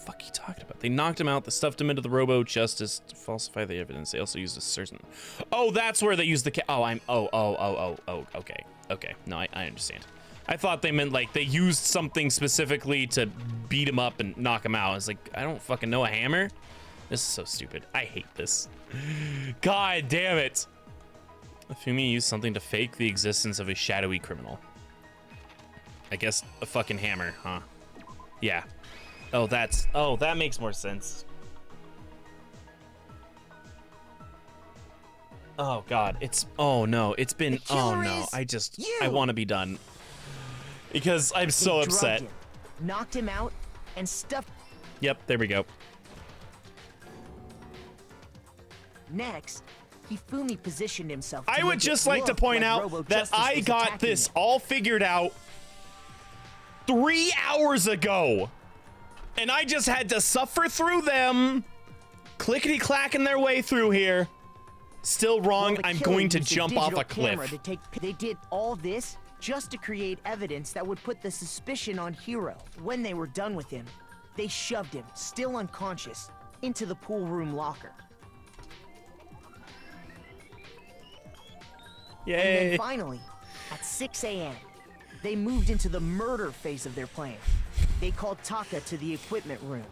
Fuck you talking about? They knocked him out. They stuffed him into the Robo Justice to falsify the evidence. They also used a certain... Oh, that's where they used the... okay. Okay. No, I understand. I thought they meant, like, they used something specifically to beat him up and knock him out. I was like, I don't fucking know, a hammer? This is so stupid. I hate this. God damn it. Fumi used something to fake the existence of a shadowy criminal. I guess a fucking hammer, huh? Yeah. Oh, that makes more sense. Oh God, oh no, it's been, oh no, I want to be done. Because I'm so upset. Him, knocked him out, and stuffed. Yep, there we go. Next, Hifumi positioned himself. I would just like to point out that I got this all figured out 3 hours ago. And I just had to suffer through them, clickety-clacking their way through here. Still wrong, I'm going to jump off a cliff. They did all this just to create evidence that would put the suspicion on Hiro. When they were done with him, they shoved him, still unconscious, into the pool room locker. Yay! And then finally, at 6 a.m., they moved into the murder phase of their plan. They called Taka to the equipment room.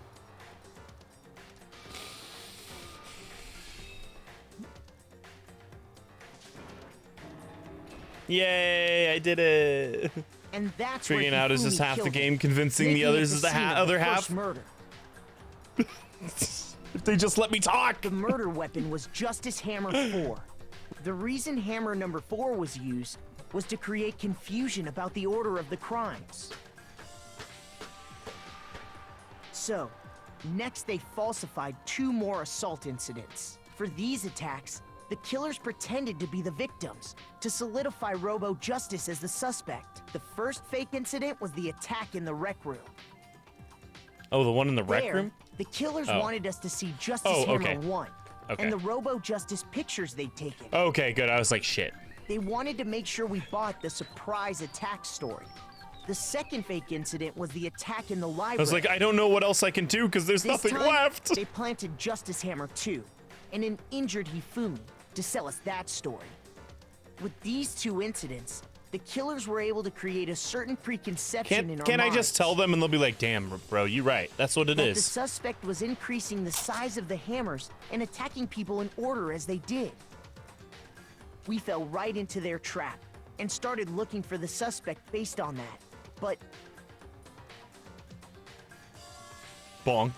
Yay, I did it. And that's figuring out is this half the game, convincing the others is the other half. Murder. If they just let me talk. The murder weapon was Justice Hammer 4. The reason Hammer number 4 was used was to create confusion about the order of the crimes. So, next they falsified 2 more assault incidents. For these attacks, the killers pretended to be the victims to solidify Robo Justice as the suspect. The first fake incident was the attack in the rec room. Oh, the one in the rec room? The killers wanted us to see Justice Hammer 1 Okay. and the Robo Justice pictures they'd taken. Okay, good. I was like, shit. They wanted to make sure we bought the surprise attack story. The second fake incident was the attack in the library. I was like, I don't know what else I can do because there's nothing left. They planted Justice Hammer 2 and an injured Hifumi to sell us that story. With these 2 incidents, the killers were able to create a certain preconception in our Can I minds. just tell them and they'll be like, damn, bro, you're right. That's what it that is. The suspect was increasing the size of the hammers and attacking people in order as they did. We fell right into their trap and started looking for the suspect based on that. But... bonk.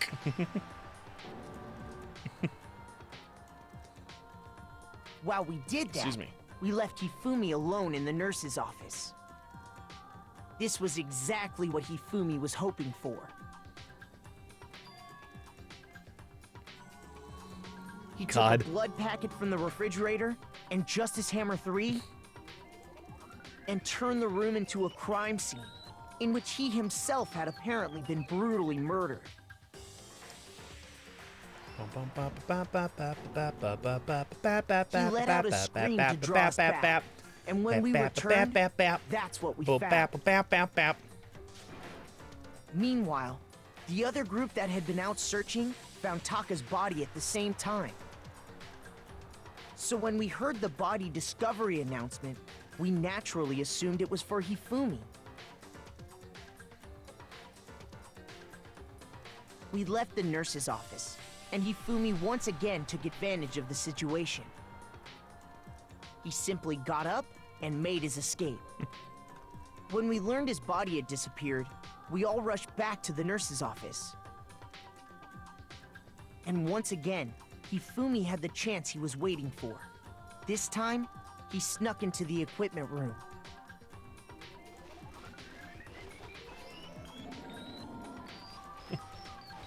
While we did that, Excuse me. we left Hifumi alone in the nurse's office. This was exactly what Hifumi was hoping for. He took a blood packet from the refrigerator and Justice Hammer 3 and turned the room into a crime scene in which he himself had apparently been brutally murdered. He let out a scream to draw us back, and when we returned, that's what we found. Meanwhile, the other group that had been out searching found Taka's body at the same time. So when we heard the body discovery announcement, we naturally assumed it was for Hifumi. We left the nurse's office, and Hifumi once again took advantage of the situation. He simply got up and made his escape. When we learned his body had disappeared, we all rushed back to the nurse's office. And once again, Hifumi had the chance he was waiting for. This time, he snuck into the equipment room.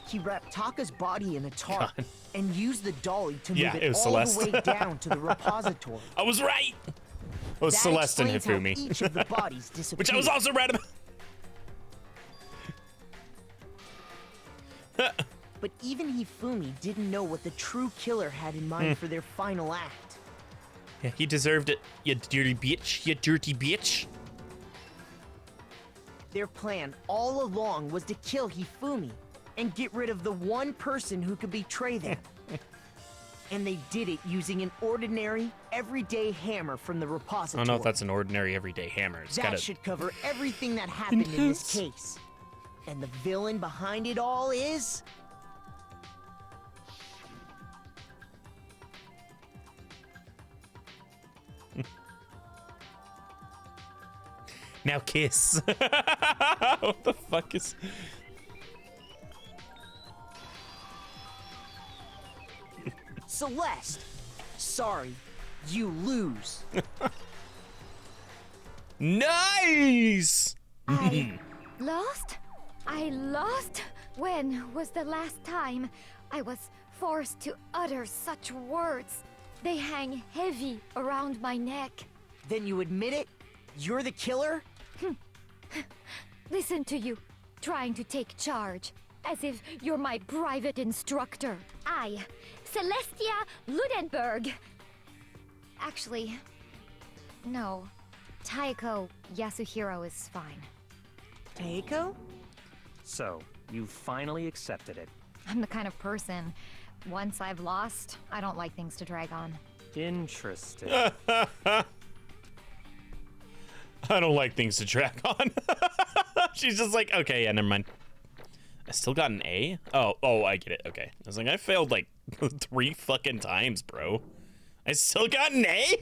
He wrapped Taka's body in a tarp and used the dolly to move it all Celeste. the way down to the repository. I was right. It was That Celeste and explains how Hifumi. each of the bodies Which I was disappeared. also right about. But even Hifumi didn't know what the true killer had in mind for their final act. Yeah, he deserved it, you dirty bitch. You dirty bitch. Their plan all along was to kill Hifumi and get rid of the one person who could betray them. And they did it using an ordinary, everyday hammer from the I repository. don't know if that's an ordinary everyday hammer. It's That gotta... should cover everything that happened in this case. And the villain behind it all is... Now kiss. What the fuck is... Celeste. Sorry, you lose. Nice! Lost? I lost? When was the last time I was forced to utter such words? They hang heavy around my neck. Then you admit it? You're the killer? Listen to you, trying to take charge, as if you're my private instructor. I, Celestia Ludenberg. Actually, no. Taiko Yasuhiro is fine. Taiko? So, you finally accepted it. I'm the kind of person, once I've lost, I don't like things to drag on. Interesting. I don't like things to drag on. She's just like, okay, yeah, never mind. I still got an A? Oh, I get it. Okay. I was like, I failed like 3 fucking times, bro. I still got an A?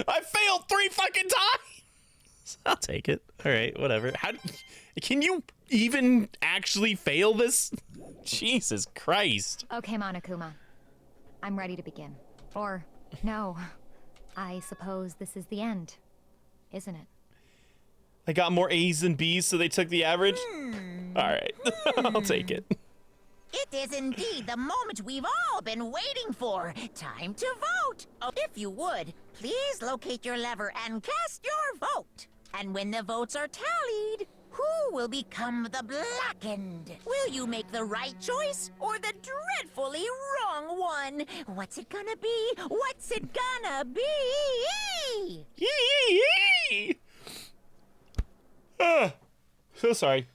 I failed 3 fucking times. I'll take it. All right, whatever. Can you even actually fail this? Jesus Christ. Okay, Monokuma. I'm ready to begin. Or, no. I suppose this is the end, isn't it? I got more A's than B's, so they took the average? All right, I'll take it. It is indeed the moment we've all been waiting for. Time to vote. Oh, if you would, please locate your lever and cast your vote. And when the votes are tallied, who will become the blackened? Will you make the right choice or the dreadfully wrong one? What's it gonna be? What's it gonna be? Yee! So sorry.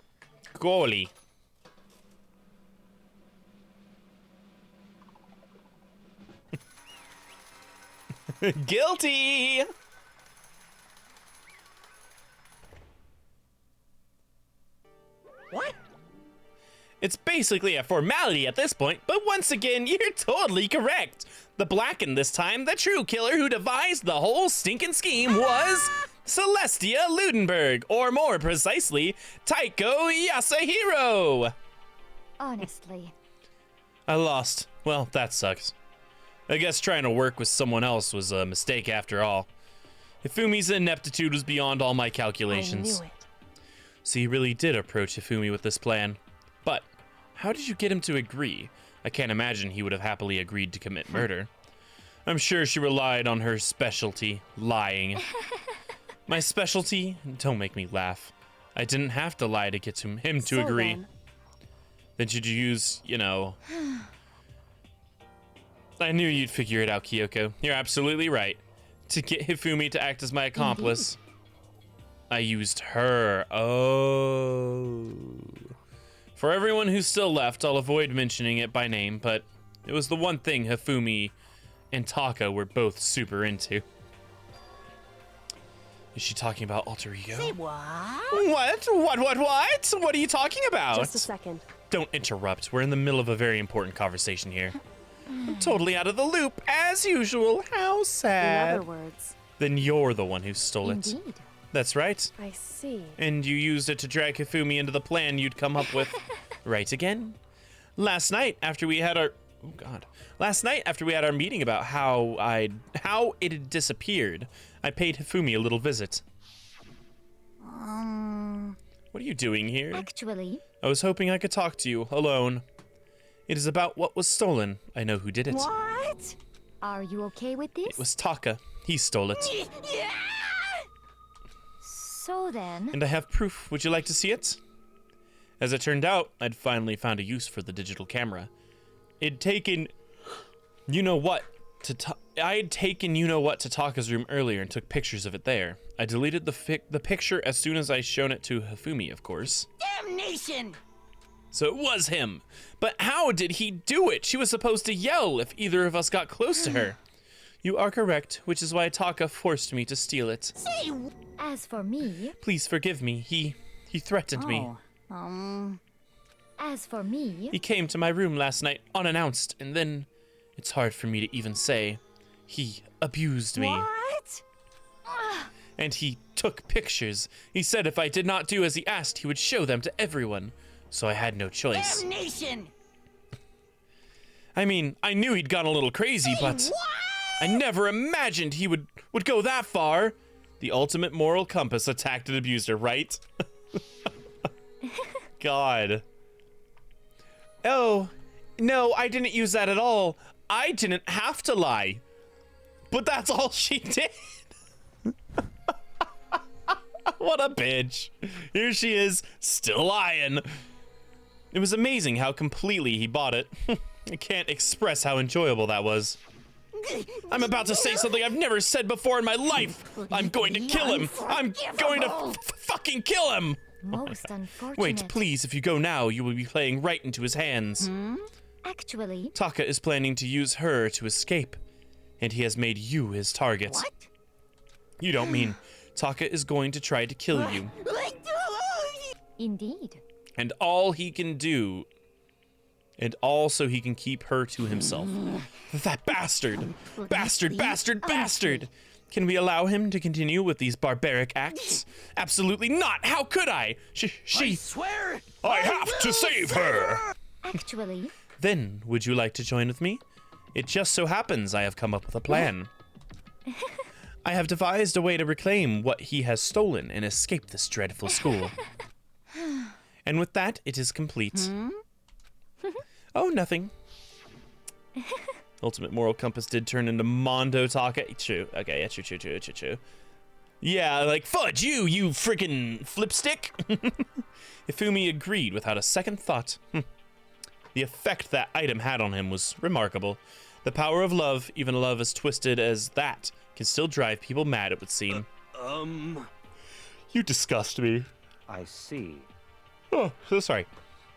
Golly. Guilty! What? It's basically a formality at this point, but once again, you're totally correct. The blackened this time, the true killer who devised the whole stinking scheme was Celestia Ludenberg, or more precisely, Taiko Yasuhiro. Honestly. I lost. Well, that sucks. I guess trying to work with someone else was a mistake after all. Hifumi's ineptitude was beyond all my calculations. I knew it. So you really did approach Hifumi with this plan. But how did you get him to agree? I can't imagine he would have happily agreed to commit murder. I'm sure she relied on her specialty, lying. My specialty? Don't make me laugh. I didn't have to lie to get him to agree. Then should you use, you know... I knew you'd figure it out, Kyoko. You're absolutely right. To get Hifumi to act as my accomplice, I used her. Oh. For everyone who's still left, I'll avoid mentioning it by name, but it was the one thing Hifumi and Taka were both super into. Is she talking about alter ego? Say what? What? What are you talking about? Just a second. Don't interrupt. We're in the middle of a very important conversation here. I'm totally out of the loop, as usual. How sad. In other words. Then you're the one who stole it. Indeed. That's right. I see. And you used it to drag Hifumi into the plan you'd come up with. Right again. Last night, after we had our... Oh, God. Last night, after we had our meeting about how it had disappeared, I paid Hifumi a little visit. What are you doing here? Actually... I was hoping I could talk to you, alone. It is about what was stolen. I know who did it. What? Are you okay with this? It was Taka. He stole it. So then... And I have proof. Would you like to see it? As it turned out, I'd finally found a use for the digital camera. It'd taken... you-know-what to I had taken you-know-what to Taka's room earlier and took pictures of it there. I deleted the picture as soon as I shown it to Hifumi, of course. Damnation! So it was him. But how did he do it? She was supposed to yell if either of us got close to her. You are correct, which is why Taka forced me to steal it. As for me, Please forgive me. He threatened me. as for me, He came to my room last night unannounced, and then it's hard for me to even say. He abused me. What? And he took pictures. He said if I did not do as he asked, he would show them to everyone. So I had no choice. Damnation! I mean, I knew he'd gone a little crazy, but I never imagined he would go that far. The ultimate moral compass attacked and abused her, right? God. Oh, no, I didn't use that at all. I didn't have to lie. But that's all she did. What a bitch. Here she is, still lying. It was amazing how completely he bought it. I can't express how enjoyable that was. I'm about to say something I've never said before in my life. I'm going to kill him. I'm going to fucking kill him. most unfortunate. Wait, please, if you go now, you will be playing right into his hands. Actually, Taka is planning to use her to escape, and he has made you his target. What? You don't mean Taka is going to try to kill you. indeed. And all he can do, and all so he can keep her to himself. That bastard! Bastard, bastard, bastard! Can we allow him to continue with these barbaric acts? Absolutely not! How could I? She... I swear! I have to save her! Actually, Then, would you like to join with me? It just so happens I have come up with a plan. I have devised a way to reclaim what he has stolen and escape this dreadful school. And with that, it is complete. Oh, nothing. Ultimate moral compass did turn into Mondo Taka. True. Okay, yeah, true. Yeah, like, fudge you freaking flipstick. Ifumi agreed without a second thought. The effect that item had on him was remarkable. The power of love, even a love as twisted as that, can still drive people mad, it would seem. You disgust me. I see. Oh, so sorry.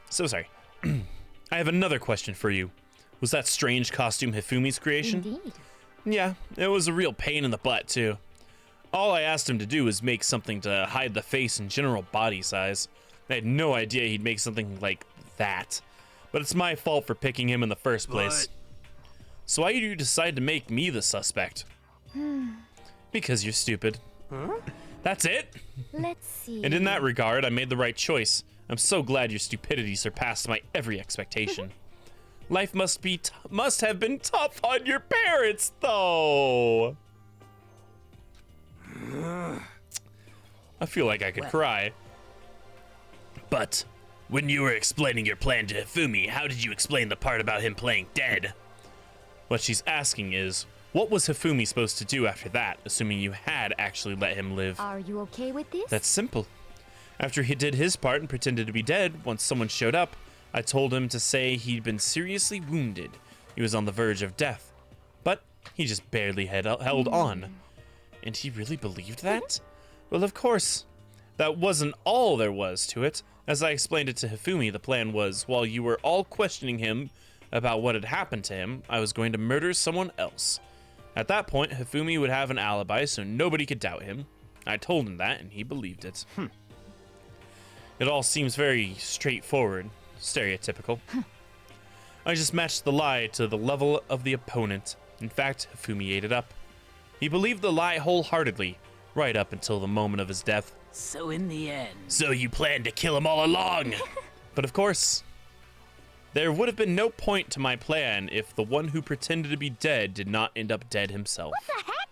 So sorry. I have another question for you. Was that strange costume Hifumi's creation? indeed. Yeah, it was a real pain in the butt, too. All I asked him to do was make something to hide the face and general body size. I had no idea he'd make something like that. But it's my fault for picking him in the first place. So why did you decide to make me the suspect? Because you're stupid. That's it? Let's see. And in that regard, I made the right choice. I'm so glad your stupidity surpassed my every expectation. Life must have been tough on your parents, though. I feel like I could cry. But when you were explaining your plan to Hifumi, how did you explain the part about him playing dead? What she's asking is, what was Hifumi supposed to do after that, assuming you had actually let him live? Are you okay with this? That's simple. After he did his part and pretended to be dead, once someone showed up, I told him to say he'd been seriously wounded. He was on the verge of death. But he just barely held on. And he really believed that? Well, of course. That wasn't all there was to it. As I explained it to Hifumi, the plan was, while you were all questioning him about what had happened to him, I was going to murder someone else. At that point, Hifumi would have an alibi so nobody could doubt him. I told him that, and he believed it. It all seems very straightforward, stereotypical. I just matched the lie to the level of the opponent. In fact, Hifumi ate it up. He believed the lie wholeheartedly, right up until the moment of his death. So in the end... So you planned to kill him all along! But of course, there would have been no point to my plan if the one who pretended to be dead did not end up dead himself. What the heck?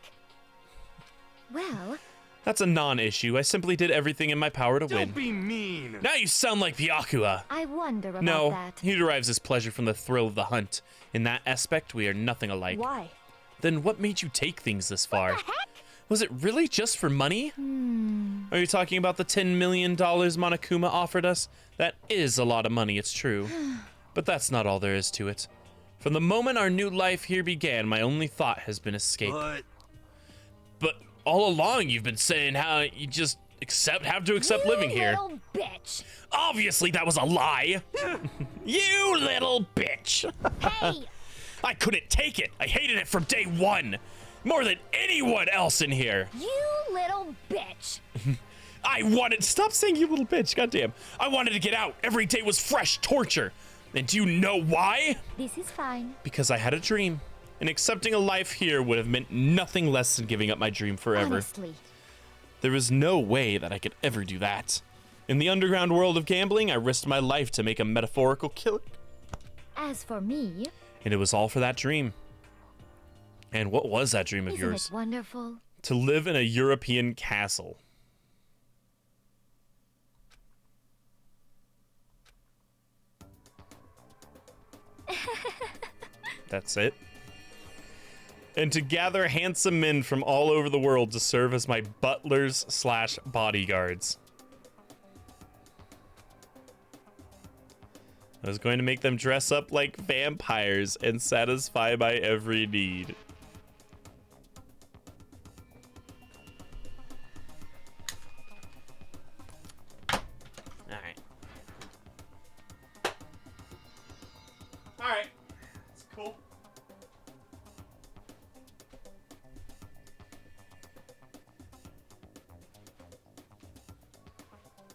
Well, That's a non-issue. I simply did everything in my power to win. Don't be mean! Now you sound like Byakuya. I wonder about No, that. he derives his pleasure from the thrill of the hunt. In that aspect, we are nothing alike. Why? Then what made you take things this far? Was it really just for money? Are you talking about the $10 million Monokuma offered us? That is a lot of money, it's true. But that's not all there is to it. From the moment our new life here began, my only thought has been escape. But But all along you've been saying how you just have to accept living here. Little bitch. Obviously, that was a lie. You little bitch. Hey. I couldn't take it. I hated it from day one. More than anyone else in here. You little bitch. I wanted, stop saying you little bitch, goddamn. I wanted to get out. Every day was fresh torture. And do you know why? This is fine. Because I had a dream. And accepting a life here would have meant nothing less than giving up my dream forever. Honestly. There was no way that I could ever do that. In the underground world of gambling, I risked my life to make a metaphorical killing. As for me... And it was all for that dream. And what was that dream of Isn't yours? it wonderful? To live in a European castle. That's it. And to gather handsome men from all over the world to serve as my butlers / bodyguards. I was going to make them dress up like vampires and satisfy my every need. Alright. Alright. It's cool.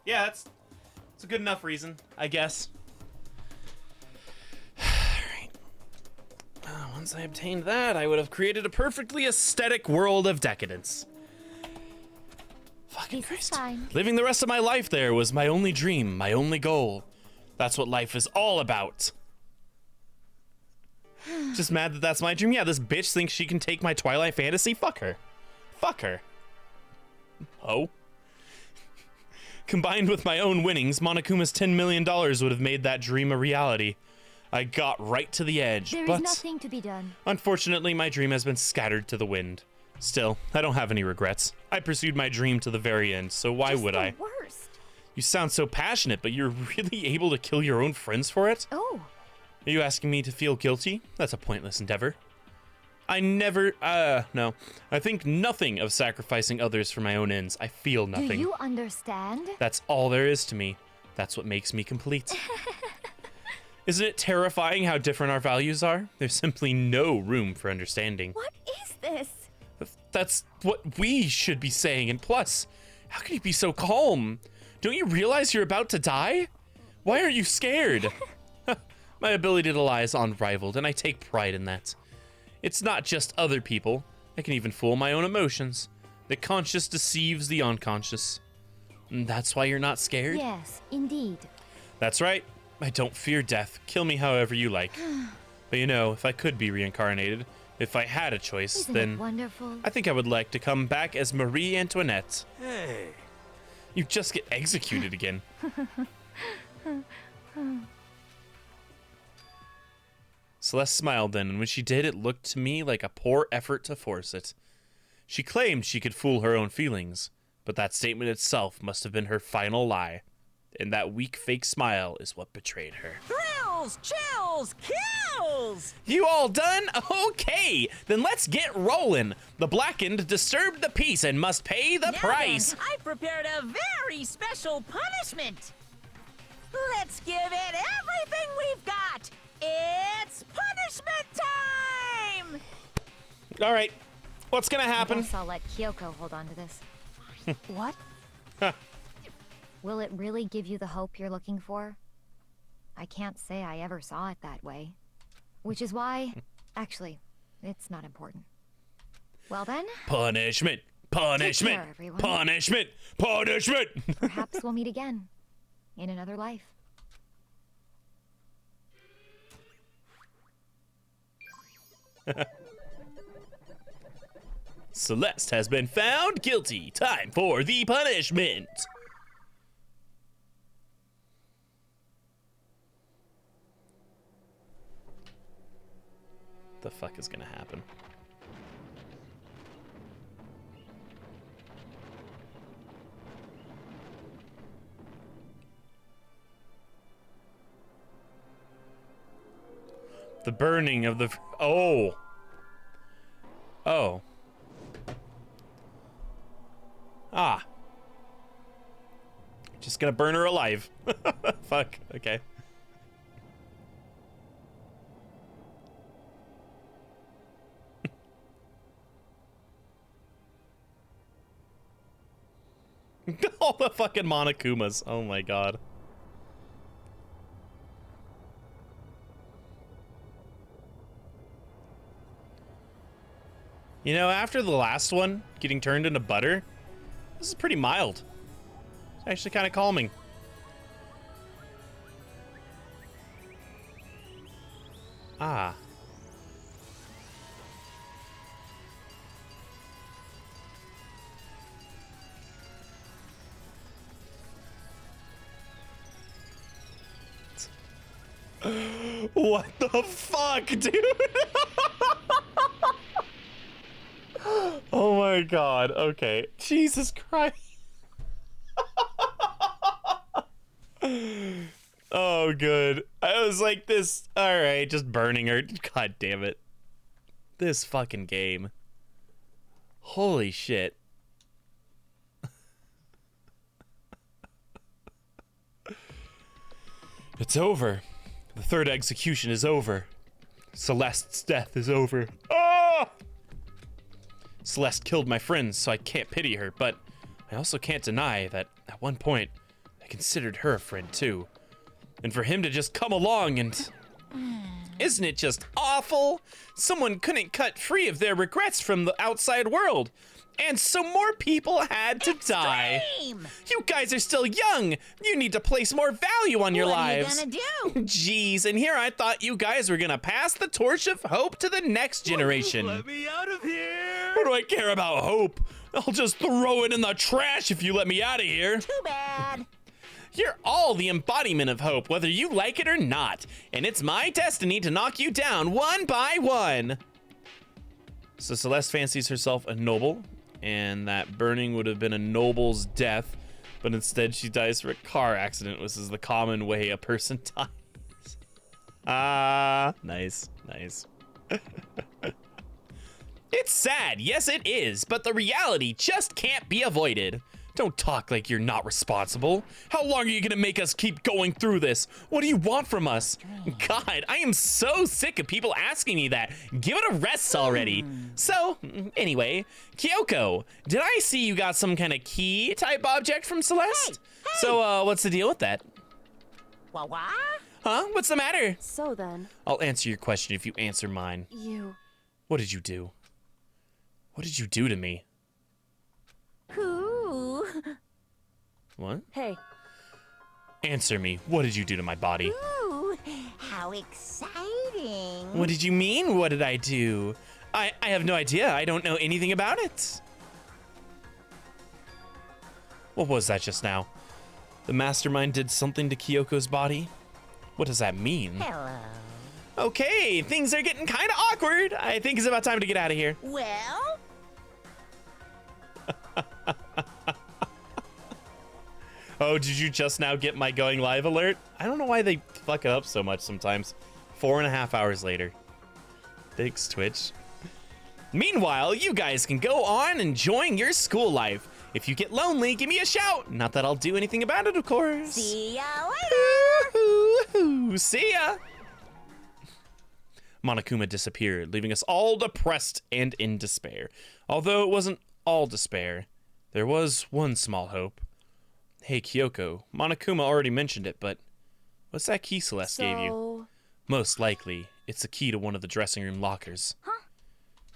Yeah, it's a good enough reason, I guess. Once I obtained that, I would have created a perfectly aesthetic world of decadence. Fucking Christ. Living the rest of my life there was my only dream, my only goal. That's what life is all about. Just mad that that's my dream. Yeah, this bitch thinks she can take my Twilight fantasy. Fuck her. Fuck her. Oh. Combined with my own winnings, Monokuma's $10 million would have made that dream a reality. I got right to the edge, There but is nothing to be done. Unfortunately, my dream has been scattered to the wind. Still, I don't have any regrets. I pursued my dream to the very end, so why would I? Worst. You sound so passionate, but you're really able to kill your own friends for it? Oh. Are you asking me to feel guilty? That's a pointless endeavor. I never, no. I think nothing of sacrificing others for my own ends. I feel nothing. Do you understand? That's all there is to me. That's what makes me complete. Isn't it terrifying how different our values are? There's simply no room for understanding. What is this? That's what we should be saying, and plus, how can you be so calm? Don't you realize you're about to die? Why aren't you scared? My ability to lie is unrivaled, and I take pride in that. It's not just other people. I can even fool my own emotions. The conscious deceives the unconscious. And that's why you're not scared? Yes, indeed. That's right. I don't fear death. Kill me however you like. But you know, if I could be reincarnated, if I had a choice, Isn't then it wonderful? I think I would like to come back as Marie Antoinette. Hey. You just get executed again. Celeste smiled then, and when she did, it looked to me like a poor effort to force it. She claimed she could fool her own feelings, but that statement itself must have been her final lie. And that weak fake smile is what betrayed her. Thrills, chills, kills! You all done? Okay, then let's get rolling. The Blackened disturbed the peace and must pay the Now price. then, I prepared a very special punishment. Let's give it everything we've got. It's punishment time! All right, what's gonna happen? I guess I'll let Kyoko hold on to this. What? Will it really give you the hope you're looking for? I can't say I ever saw it that way. Which is why... Actually, it's not important. Well then... Punishment! Punishment! Take care, everyone. Punishment! Punishment! Perhaps we'll meet again. In another life. Celeste has been found guilty. Time for the punishment. The fuck is gonna happen? The burning of the... Oh. Oh. Ah. Just gonna burn her alive. Fuck, okay. All the fucking Monokumas. Oh my god. You know, after the last one, getting turned into butter, this is pretty mild. It's actually kind of calming. Ah. What the fuck, dude? Oh my god, okay. Jesus Christ. Oh, good. I was like this. Alright, just burning her. God damn it. This fucking game. Holy shit. It's over. The third execution is over. Celeste's death is over. Oh! Celeste killed my friends, so I can't pity her, but I also can't deny that at one point I considered her a friend too. And for him to just come along and... Isn't it just awful? Someone couldn't cut free of their regrets from the outside world. And so more people had to die. You guys are still young. You need to place more value on your lives. What are you gonna do? Jeez, and here I thought you guys were gonna pass the torch of hope to the next generation. Let me out of here! What do I care about hope? I'll just throw it in the trash if you let me out of here. Too bad. You're all the embodiment of hope, whether you like it or not. And it's my destiny to knock you down one by one. So Celeste fancies herself a noble, and that burning would have been a noble's death, but instead she dies from a car accident, which is the common way a person dies. Ah, nice, nice. It's sad, yes it is, but the reality just can't be avoided. Don't talk like you're not responsible. How long are you gonna make us keep going through this? What do you want from us? God, I am so sick of people asking me that. Give it a rest already. So, anyway, Kyoko, did I see you got some kind of key type object from Celeste? Hey. So, what's the deal with that? What? Huh? What's the matter? So then... I'll answer your question if you answer mine. You... What did you do? What did you do to me? Who? What? Hey. Answer me. What did you do to my body? Ooh, how exciting. What did you mean, what did I do? I have no idea. I don't know anything about it. What was that just now? The mastermind did something to Kyoko's body? What does that mean? Hello. Okay, things are getting kind of awkward. I think it's about time to get out of here. Well? Oh, did you just now get my going live alert? I don't know why they fuck it up so much sometimes. 4.5 hours later. Thanks, Twitch. Meanwhile, you guys can go on enjoying your school life. If you get lonely, give me a shout. Not that I'll do anything about it, of course. See ya later. See ya. Monokuma disappeared, leaving us all depressed and in despair. Although it wasn't all despair, there was one small hope. Hey, Kyoko, Monokuma already mentioned it, but what's that key Celeste gave you? Most likely, it's the key to one of the dressing room lockers. Huh?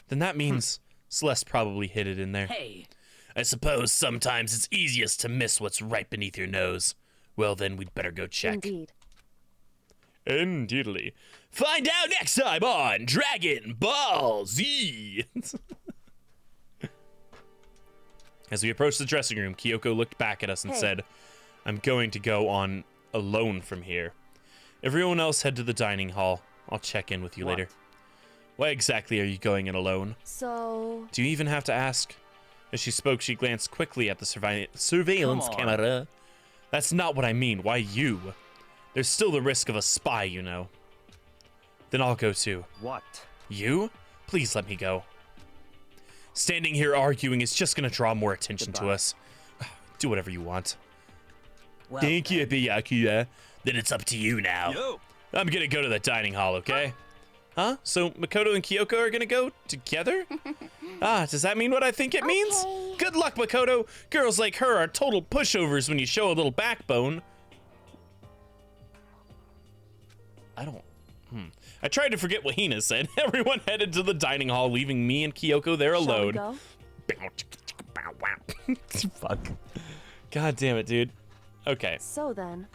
Then that means Celeste probably hid it in there. Hey, I suppose sometimes it's easiest to miss what's right beneath your nose. Well, then we'd better go check. Indeed. Indeedly. Find out next time on Dragon Ball Z. As we approached the dressing room, Kyoko looked back at us and said, I'm going to go on alone from here. Everyone else head to the dining hall. I'll check in with you later. Why exactly are you going in alone? So... Do you even have to ask? As she spoke, she glanced quickly at the surveillance camera. That's not what I mean. Why you? There's still the risk of a spy, you know. Then I'll go too. What? You? Please let me go. Standing here arguing is just gonna draw more attention to us. Do whatever you want. Thank you, Byakuya. Then it's up to you now. Yo! I'm gonna go to the dining hall, okay? Huh? So Makoto and Kyoko are gonna go together? Does that mean what I think it means? Good luck, Makoto. Girls like her are total pushovers when you show a little backbone. I tried to forget what Hina said. Everyone headed to the dining hall, leaving me and Kyoko there alone. Shall we go? Fuck. God damn it, dude. Okay. So then,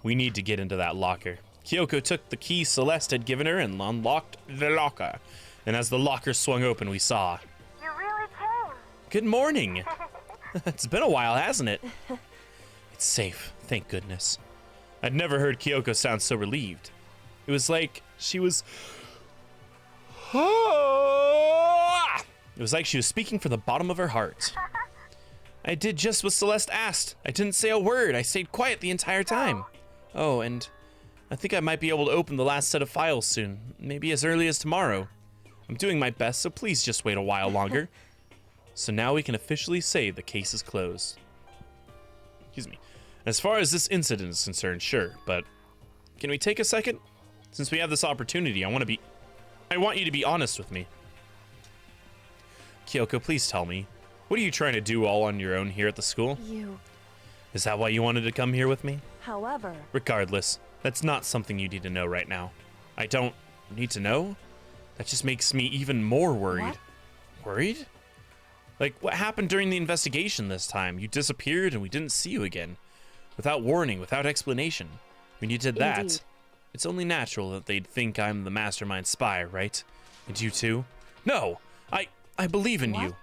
We need to get into that locker. Kyoko took the key Celeste had given her and unlocked the locker. And as the locker swung open, we saw... You really came. Good morning. It's been a while, hasn't it? It's safe, thank goodness. I'd never heard Kyoko sound so relieved. It was like she was... It was like she was speaking from the bottom of her heart. I did just what Celeste asked. I didn't say a word. I stayed quiet the entire time. Oh, and I think I might be able to open the last set of files soon. Maybe as early as tomorrow. I'm doing my best, so please just wait a while longer. So now we can officially say the case is closed. Excuse me. As far as this incident is concerned, sure, but can we take a second? Since we have this opportunity, I want you to be honest with me. Kyoko, please tell me. What are you trying to do all on your own here at the school? Is that why you wanted to come here with me? However... Regardless, that's not something you need to know right now. I don't need to know? That just makes me even more worried. What? Worried? Like, what happened during the investigation this time? You disappeared and we didn't see you again. Without warning, without explanation. When you did that, Indeed. it's only natural that they'd think I'm the mastermind spy, right? And you too? No! I believe in you.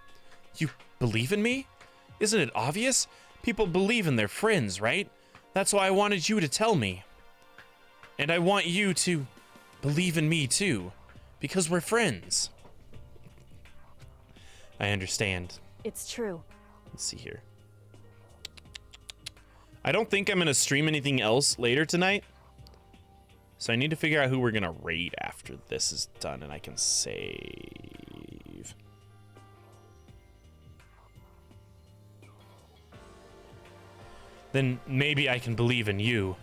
You believe in me? Isn't it obvious? People believe in their friends, right? That's why I wanted you to tell me. And I want you to believe in me too. Because we're friends. I understand. It's true. Let's see here. I don't think I'm going to stream anything else later tonight. So I need to figure out who we're going to raid after this is done and I can save. Then maybe I can believe in you.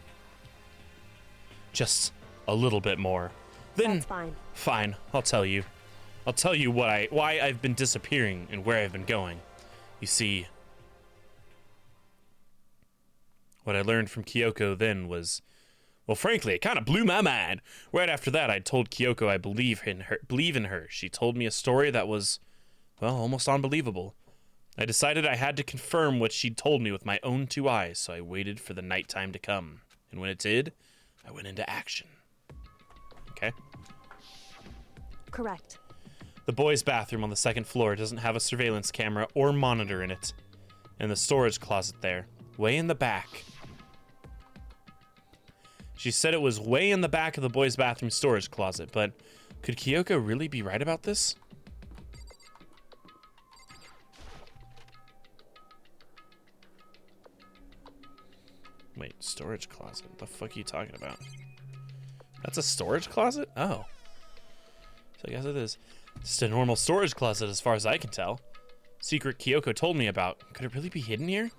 Just a little bit more. Then That's fine. Fine, I'll tell you. I'll tell you why I've been disappearing and where I've been going. You see, what I learned from Kyoko then was, well, frankly, it kind of blew my mind. Right after that, I told Kyoko I believe in her. She told me a story that was, well, almost unbelievable. I decided I had to confirm what she'd told me with my own two eyes, so I waited for the nighttime to come. And when it did, I went into action. Okay? Correct. The boys' bathroom on the second floor doesn't have a surveillance camera or monitor in it. And the storage closet there, way in the back. She said it was way in the back of the boys' bathroom storage closet, but could Kyoko really be right about this? Wait, storage closet? What the fuck are you talking about? That's a storage closet? Oh. So I guess it is. Just a normal storage closet as far as I can tell. Secret Kyoko told me about. Could it really be hidden here?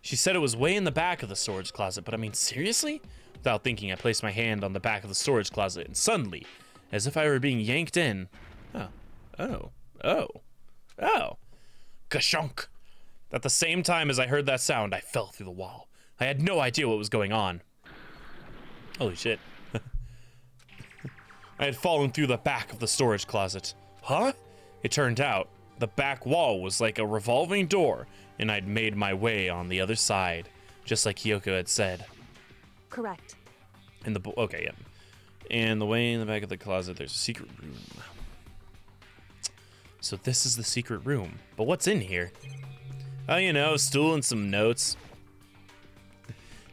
She said it was way in the back of the storage closet, but I mean, seriously? Without thinking, I placed my hand on the back of the storage closet, and suddenly, as if I were being yanked in... Oh. Kashunk! At the same time as I heard that sound, I fell through the wall. I had no idea what was going on. Holy shit. I had fallen through the back of the storage closet. Huh? It turned out, the back wall was like a revolving door, and I'd made my way on the other side, just like Kyoko had said. Correct. Okay, yeah. And the way in the back of the closet, there's a secret room. So this is the secret room. But what's in here? Oh, you know, a stool and some notes.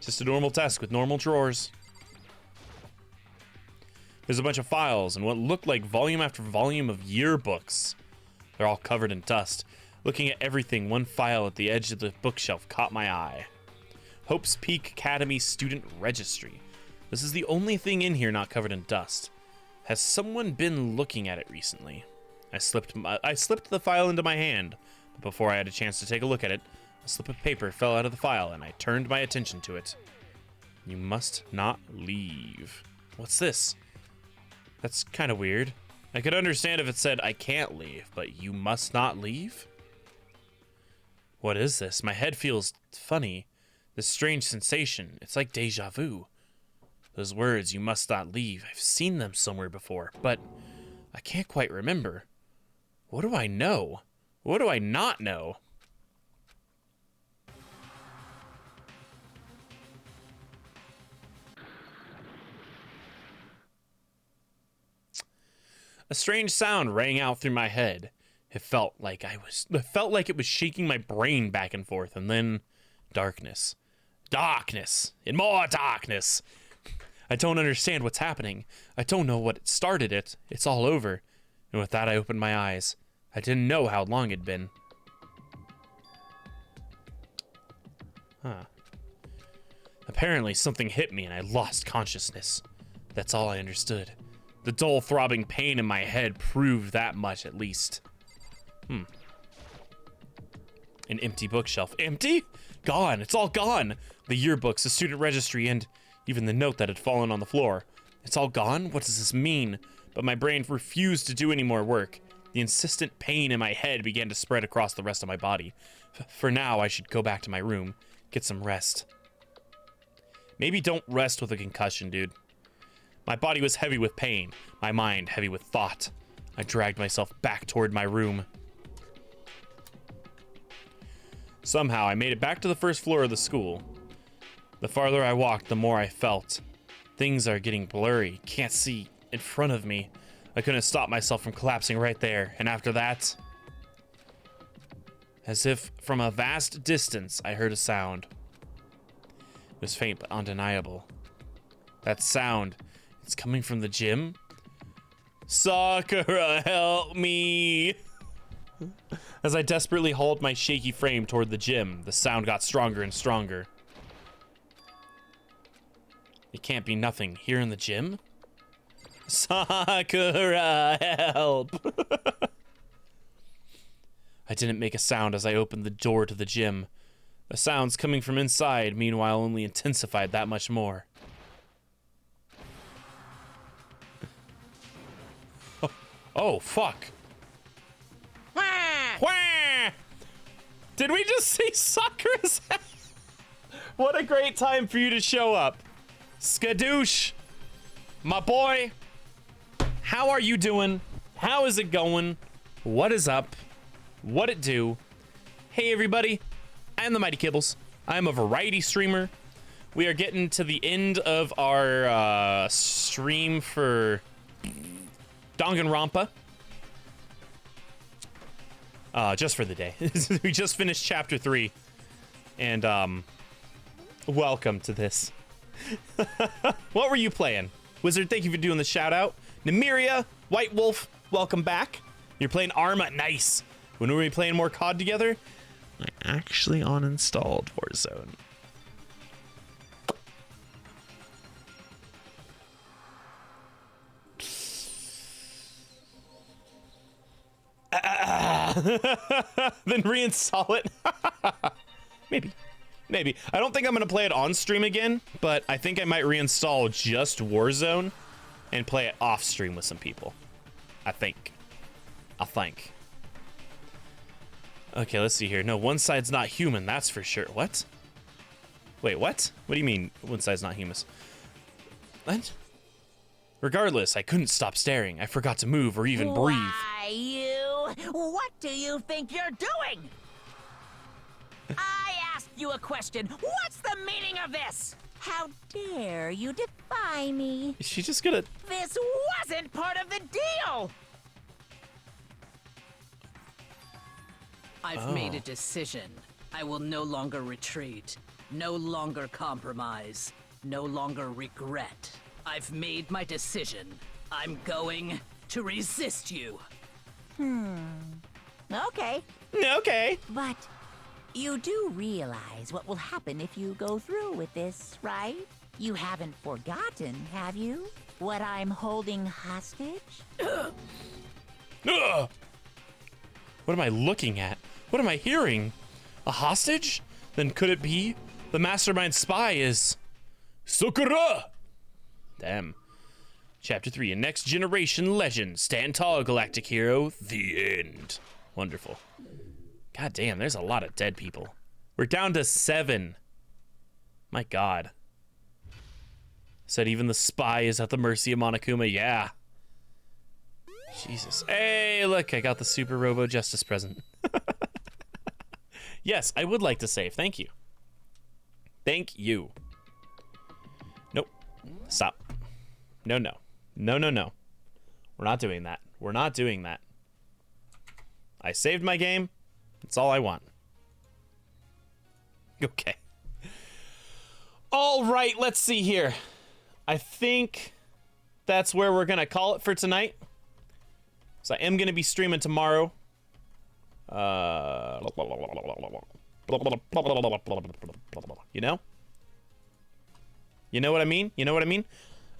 Just a normal desk with normal drawers. There's a bunch of files and what looked like volume after volume of yearbooks. They're all covered in dust. Looking at everything, one file at the edge of the bookshelf caught my eye. Hope's Peak Academy Student Registry. This is the only thing in here not covered in dust. Has someone been looking at it recently? I slipped the file into my hand, Before I had a chance to take a look at it, a slip of paper fell out of the file, and I turned my attention to it. You must not leave. What's this? That's kind of weird. I could understand if it said, I can't leave, but you must not leave? What is this? My head feels funny. This strange sensation. It's like deja vu. Those words, you must not leave. I've seen them somewhere before, but I can't quite remember. What do I know? What do I not know? A strange sound rang out through my head. It felt like it was shaking my brain back and forth, and then darkness. Darkness and more darkness. I don't understand what's happening. I don't know what started it. It's all over. And with that, I opened my eyes. I didn't know how long it'd been. Huh. Apparently, something hit me and I lost consciousness. That's all I understood. The dull, throbbing pain in my head proved that much, at least. An empty bookshelf. Empty? Gone. It's all gone. The yearbooks, the student registry, and even the note that had fallen on the floor. It's all gone? What does this mean? But my brain refused to do any more work. The insistent pain in my head began to spread across the rest of my body. For now, I should go back to my room, get some rest. Maybe don't rest with a concussion, dude. My body was heavy with pain, my mind heavy with thought. I dragged myself back toward my room. Somehow, I made it back to the first floor of the school. The farther I walked, the more I felt. Things are getting blurry, can't see in front of me. I couldn't stop myself from collapsing right there, and after that, as if from a vast distance, I heard a sound. It was faint but undeniable. That sound, it's coming from the gym? Sakura, help me! As I desperately hauled my shaky frame toward the gym, the sound got stronger and stronger. It can't be nothing here in the gym? Sakura, help! I didn't make a sound as I opened the door to the gym. The sounds coming from inside, meanwhile, only intensified that much more. Oh, fuck. Wah! Did we just see Sakura's head? What a great time for you to show up. Skadoosh, my boy. How are you doing? How is it going? What is up? What it do? Hey everybody, I am the Mighty Kibbles. I am a variety streamer. We are getting to the end of our stream for Danganronpa. Just for the day. We just finished chapter 3. And welcome to this. What were you playing? Wizard, thank you for doing the shout out. Nymeria, White Wolf, welcome back. You're playing Arma, nice. When were we playing more COD together? I actually uninstalled Warzone. Then reinstall it. Maybe. I don't think I'm gonna play it on stream again, but I think I might reinstall just Warzone and play it off stream with some people. I think. Okay, let's see here. No, one side's not human, that's for sure. What? Wait, what? What do you mean one side's not human? What? Regardless, I couldn't stop staring. I forgot to move or even breathe. Why, you? What do you think you're doing? I asked you a question. What's the meaning of this? How dare you defy me? Is she just gonna... This wasn't part of the deal! I've made a decision. I will no longer retreat, no longer compromise, no longer regret. I've made my decision. I'm going to resist you. Okay. Okay. But you do realize what will happen if you go through with this, right? You haven't forgotten, have you? What I'm holding hostage? What am I looking at? What am I hearing? A hostage? Then could it be the mastermind spy is Sakura? Damn. Chapter 3, a next generation legend. Stand tall, galactic hero. The end. Wonderful. God damn, there's a lot of dead people. We're down to 7. My God. Said even the spy is at the mercy of Monokuma. Yeah. Jesus. Hey, look, I got the Super Robo Justice present. Yes, I would like to save. Thank you. Thank you. Nope. Stop. No, no. No, no, no. We're not doing that. We're not doing that. I saved my game. That's all I want. Okay. All right, let's see here. I think that's where we're going to call it for tonight. So I am going to be streaming tomorrow. You know? You know what I mean? You know what I mean?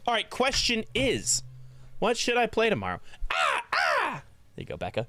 All right, question is, what should I play tomorrow? There you go, Becca.